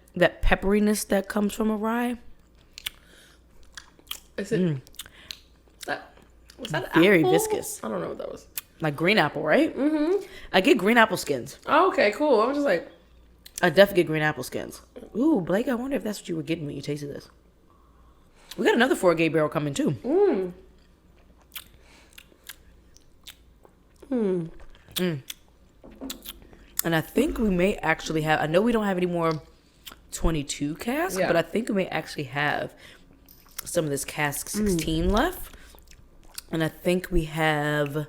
pepperiness that comes from a rye. Is it? Was that Very apple? viscous. I don't know what that was. Like green apple, right? Mm-hmm. I get green apple skins. Oh, okay, cool. I was just like, I definitely get green apple skins. Ooh, Blake, I wonder if that's what you were getting when you tasted this. We got another Fourgate barrel coming too. And I think we may actually have, I know we don't have any more 22 casks, but I think we may actually have some of this cask 16 left. And I think we have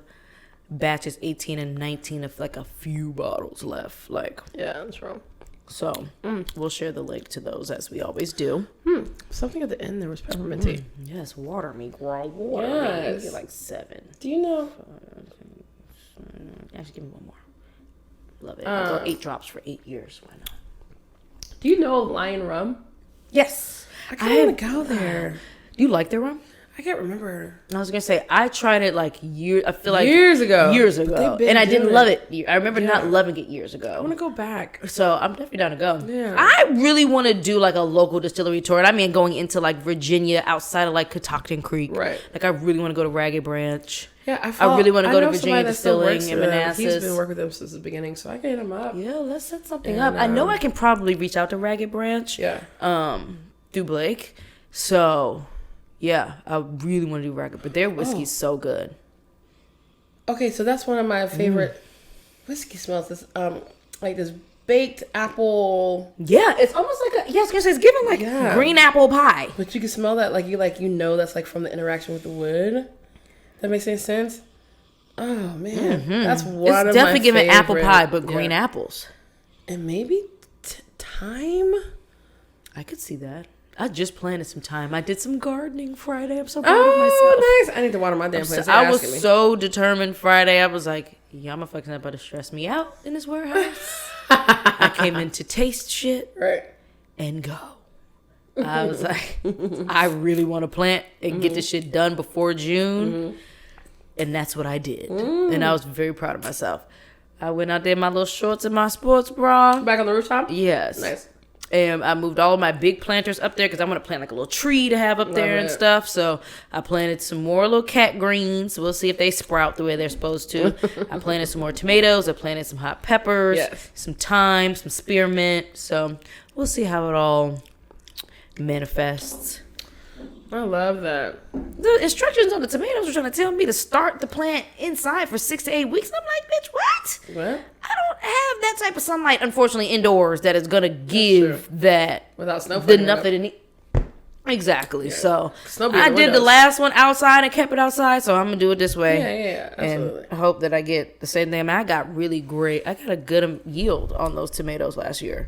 batches 18 and 19 of like a few bottles left. Like, yeah, that's wrong. So we'll share the link to those as we always do. Something at the end there was peppermint tea. Yes, water me, girl. Water me. Yes. Get like 7. Do you know? Actually, give me one more. Love it. I'll go 8 drops for 8 years. Why not? Do you know Lion Rum? Yes. I kind of want to go there. Do you like their rum? I can't remember. I was gonna say I tried it like years. I feel like years ago, and I didn't love it. I remember not loving it years ago. I want to go back, so I'm definitely down to go. Yeah, I really want to do like a local distillery tour, and I mean going into like Virginia, outside of like Catoctin Creek. Right. Like I really want to go to Ragged Branch. Yeah, I really want to go to Virginia Distilling in Manassas. He's been working with them since the beginning, so I can hit him up. Yeah, let's set something up. I know I can probably reach out to Ragged Branch. Yeah. Through Blake. So. Yeah, I really want to do Ragged, but their whiskey's so good. Okay, so that's one of my favorite whiskey smells. This like this baked apple. Yeah, it's almost like I was gonna say it's giving like green apple pie. But you can smell that you know that's like from the interaction with the wood. That makes any sense? Oh man, that's one of my favorite. It's definitely giving apple pie, but green apples. And maybe thyme. I could see that. I just planted some thyme. I did some gardening Friday. I'm so proud of myself. Oh, nice. I need to water my damn plants. I was so determined Friday. I was like, y'all motherfuckers not about to stress me out in this warehouse. I came in to taste shit and go. I was like, I really want to plant and get this shit done before June. And that's what I did. And I was very proud of myself. I went out there in my little shorts and my sports bra. Back on the rooftop? Yes. Nice. And I moved all of my big planters up there because I want to plant like a little tree to have up there and stuff. So I planted some more little cat greens. We'll see if they sprout the way they're supposed to. I planted some more tomatoes. I planted some hot peppers, some thyme, some spearmint. So we'll see how it all manifests. I love that. The instructions on the tomatoes were trying to tell me to start the plant inside for 6 to 8 weeks. And I'm like, bitch, what? I don't have that type of sunlight, unfortunately, indoors that is going to give that without snow the enough that it needs. Exactly. Yeah. So I did the last one outside and kept it outside. So I'm going to do it this way. Yeah, absolutely. And hope that I get the same thing. I mean, I got a good yield on those tomatoes last year.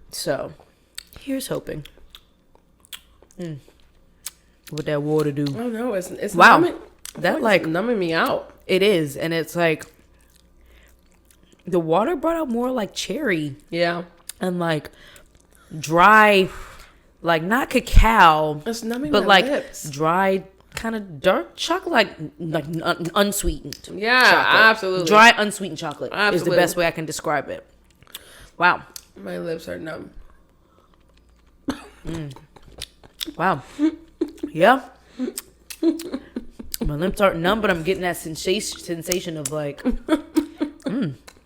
So here's hoping. What that water do? Oh no, it's wow. Numbing, that like numbing me out. It is, and it's like the water brought out more like cherry. Yeah, and like dry, like not cacao. It's numbing but my like lips. Dry, kind of dark chocolate, like unsweetened. Yeah, chocolate. Absolutely. Dry, unsweetened chocolate is the Absolutely. best way I can describe it. Wow. My lips are numb. Wow. Yeah. My lips aren't numb, but I'm getting that sensation of like. I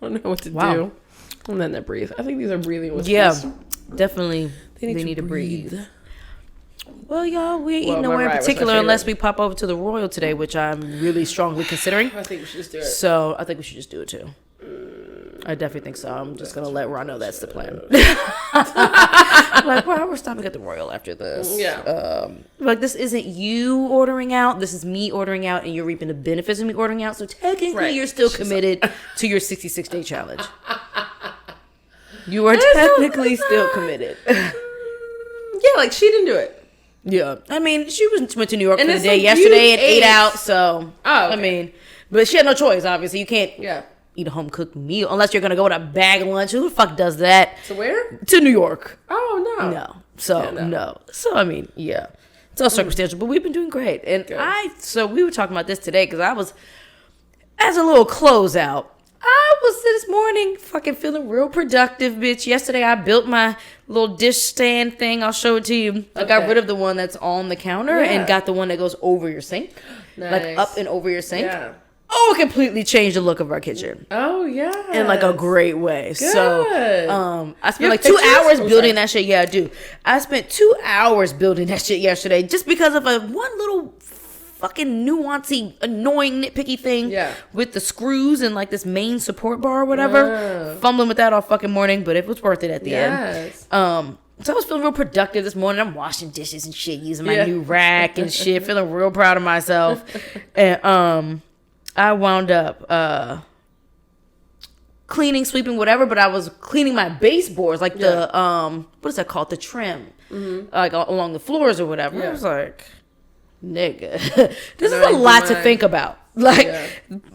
don't know what to do. I'm letting it breathe. I think these are breathing whiskeys. Yeah, definitely. They need to breathe. Well, y'all, we ain't eating nowhere in particular unless we pop over to the Royal today, which I'm really strongly considering. I think we should just do it. So I think we should just do it too. I definitely think so. I'm just gonna let Ron know that's the plan. Like, well, we're stopping at the Royal after this. Yeah. Like, this isn't you ordering out. This is me ordering out, and you're reaping the benefits of me ordering out. So technically, you're still committed to your 66-day challenge. You are technically still committed. Yeah, like she didn't do it. Yeah, I mean, she went to New York And for the it's day like yesterday you and ate out. So, Oh, okay. I mean, but she had no choice. Obviously, you can't eat a home cooked meal unless you're gonna go with a bag of lunch. Who the fuck does that? To where? To New York. Oh no. No. So no. So I mean, yeah, it's all circumstantial, but we've been doing great. And so we were talking about this today because I was, as a little closeout, I was this morning fucking feeling real productive, bitch. Yesterday I built my little dish stand thing. I'll show it to you. I got rid of the one that's on the counter and got the one that goes over your sink. Nice. Like up and over your sink. Yeah. Oh, it completely changed the look of our kitchen. Oh yeah. In like a great way. Good. So I spent like 2 hours building that shit. Yeah, I do. I spent 2 hours building that shit yesterday just because of one little fucking nuancy, annoying, nitpicky thing with the screws and like this main support bar or whatever. Fumbling with that all fucking morning, but it was worth it at the end. So I was feeling real productive this morning. I'm washing dishes and shit, using my new rack and shit, feeling real proud of myself. And I wound up cleaning, sweeping, whatever, but I was cleaning my baseboards, like the what is that called? The trim. Like along the floors or whatever. I was like, nigga, this is a lot to think about. Like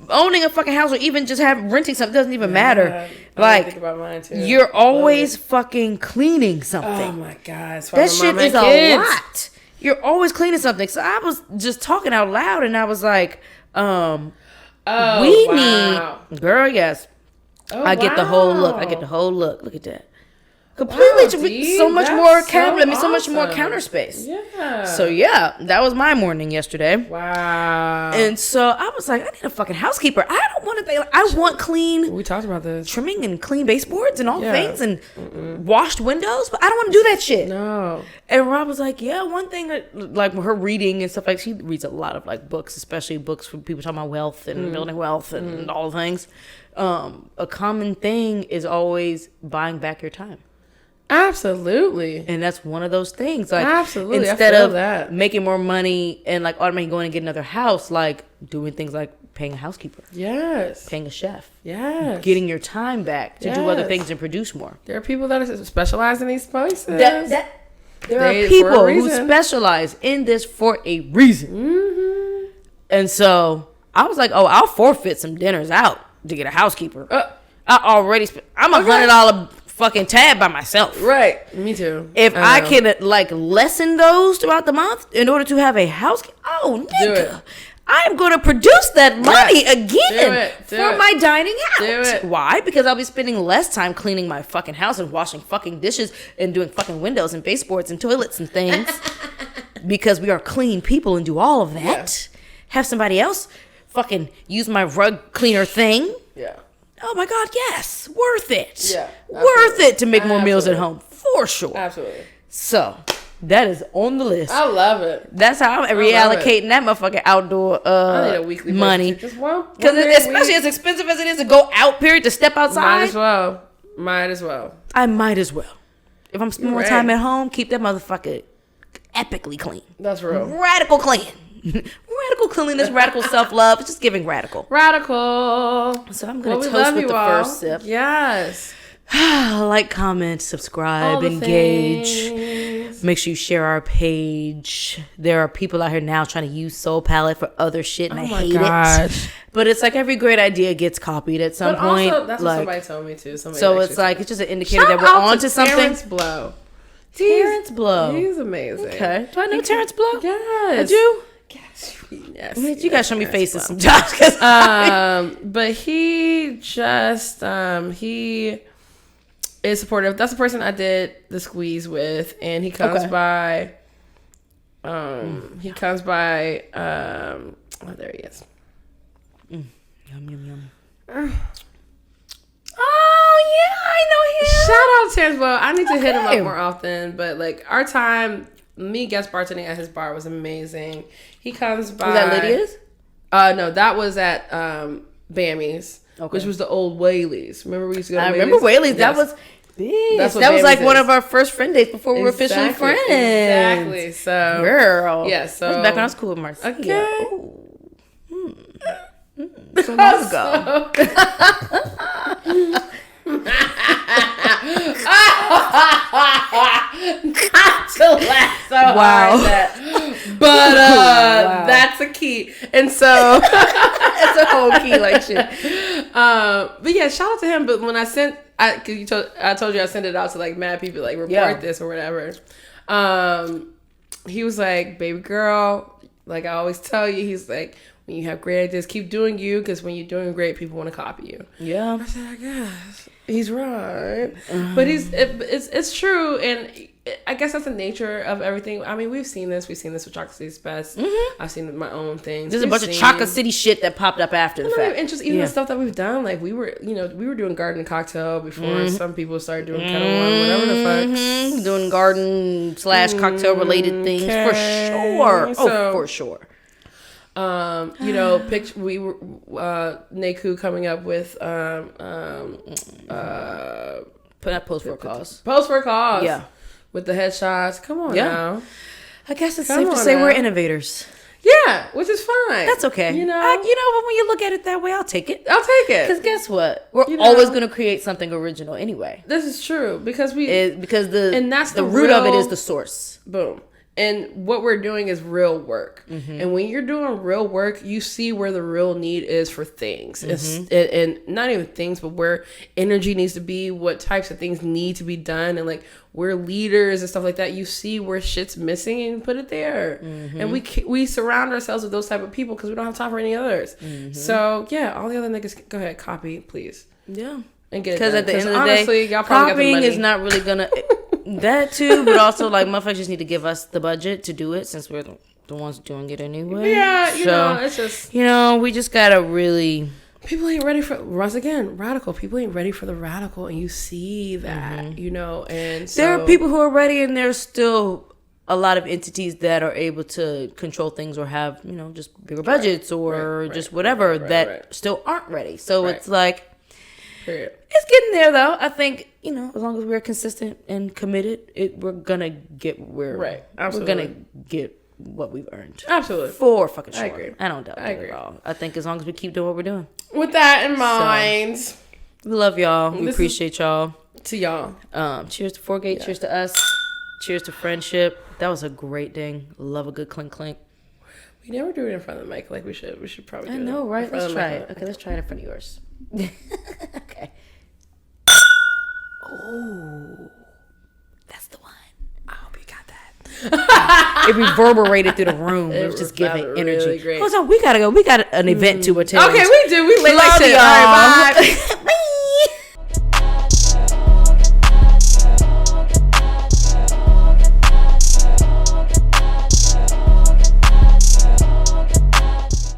owning a fucking house or even just renting something doesn't even matter. Like think about mine too. You're always fucking cleaning something. Oh my god, that shit is a lot. You're always cleaning something. So I was just talking out loud and I was like, we need, girl, yes. I get the whole look. I get the whole look. Look at that. Completely, so much more cabinet. So much more counter space. Yeah. So yeah, that was my morning yesterday. Wow. And so I was like, I need a fucking housekeeper. I don't want to. I want clean. We talked about this. Trimming and clean baseboards and all things and washed windows, but I don't want to do that shit. No. And Rob was like, yeah, one thing that like her reading and stuff, like she reads a lot of like books, especially books for people talking about wealth and building wealth and all things. A common thing is always buying back your time. Absolutely. And that's one of those things. Like, absolutely. Instead of making more money and like automatically going and get another house, like doing things like paying a housekeeper. Yes. Paying a chef. Yes. Getting your time back to do other things and produce more. There are people that specialize in these places. There are people who specialize in this for a reason. Mm-hmm. And so I was like, oh, I'll forfeit some dinners out to get a housekeeper. I already I'm $100 fucking tab by myself. Right. Me too. If I can like lessen those throughout the month in order to have a house, nigga, I'm going to produce that money again for my dining out. Do it. Why? Because I'll be spending less time cleaning my fucking house and washing fucking dishes and doing fucking windows and baseboards and toilets and things. Because we are clean people and do all of that. Yeah. Have somebody else fucking use my rug cleaner thing. Yeah. Oh my God, yes. Worth it. Yeah. Worth it to make more meals at home. For sure. Absolutely. So, that is on the list. I love it. That's how I'm reallocating that motherfucking outdoor I need a weekly money. Just one because especially as expensive as it is to go out, period, to step outside. Might as well. I might as well. If I'm spending more time at home, keep that motherfucker epically clean. That's real. Radical clean. Radical cleanliness, radical self-love. It's just giving radical. So I'm going to toast with the first sip. Yes. Like, comment, subscribe, engage. Things. Make sure you share our page. There are people out here now trying to use Soul Palate for other shit, and I hate it. But it's like every great idea gets copied at some point. Also, that's like, what somebody told me too. So it's like it's just an indicator that we're on to something. Terrence Blow. Terrence Blow. He's amazing. Okay. Do I know Terrence Blow? Yes. I do. Yes. You gotta show me faces sometimes. But he just he is supportive. That's the person I did the squeeze with, and he comes by. He comes by. Oh, there he is. Yum yum yum. Oh yeah, I know him. Shout out Terrence Blow. I need to hit him up more often. But like our time, me guest bartending at his bar was amazing. He comes by. Was that Lydia's? No, that was at Bammy's. which was the old Whaley's. Remember we used to go to Whaley's? I remember Whaley's. Yes. That was big. That's what that was like is. one of our first friend dates before we were officially friends. Exactly. So, girl. Yeah. So that was back when I was cool with Marcia. Okay. So long ago. Not to laugh so hard at that. But that's a key. And so it's a whole key like shit. But yeah, shout out to him. But when I told you I sent it out to like mad people, like report this or whatever. He was like, baby girl, like I always tell you, he's like, when you have great ideas, keep doing you, because when you're doing great, people want to copy you. Yeah. I said, I guess he's right, but it's true, and I guess that's the nature of everything. I mean, we've seen this with Chocolate City's Best. Mm-hmm. I've seen it with my own things. There's a bunch of Chocolate City shit that popped up after the fact. And just even the stuff that we've done, like we were doing garden cocktail before some people started doing Kettle One, whatever the fuck. Doing garden / cocktail related things for sure. For sure. We were Naku coming up with put up post for a cause. Post for a cause. Yeah. With the headshots. Come on now. I guess it's safe to say we're innovators. Yeah, which is fine. That's okay. You know, when you look at it that way, I'll take it. Because guess what? We're always going to create something original anyway. This is true because that's the root of it is the source. Boom. And what we're doing is real work. Mm-hmm. And when you're doing real work, you see where the real need is for things. Mm-hmm. And not even things, but where energy needs to be, what types of things need to be done. And like, we're leaders and stuff like that. You see where shit's missing and put it there. Mm-hmm. And we surround ourselves with those type of people because we don't have time for any others. Mm-hmm. So yeah, all the other niggas, go ahead, copy, please. Yeah. And get it done. Because at the end of the honestly, day, y'all probably copying got the money. is not really going to... That too, but also like motherfuckers just need to give us the budget to do it since we're the ones doing it anyway. Yeah, it's just we just gotta really. People ain't ready for radical. People ain't ready for the radical, and you see that, And so, there are people who are ready, and there's still a lot of entities that are able to control things or have just bigger budgets or just whatever that still aren't ready. So it's like. Period. It's getting there though. I think as long as we're consistent and committed, we're gonna get where Absolutely. we're gonna get what we've earned. Absolutely, for fucking sure. I agree. I don't doubt that at all. I think as long as we keep doing what we're doing. With that in mind, we love y'all. We appreciate y'all. To y'all. Cheers to Fourgate. Yeah. Cheers to us. Cheers to friendship. That was a great thing. Love a good clink clink. We never do it in front of the mic like we should. We should probably do it. I know, right? Let's try it. Okay, let's try it in front of yours. Okay. Oh, that's the one. I hope you got that. It reverberated through the room. It was just giving energy. Really great. Hold on, we gotta go. We got an event to attend. Okay, we do. We late love like shit. y'all. All right, bye.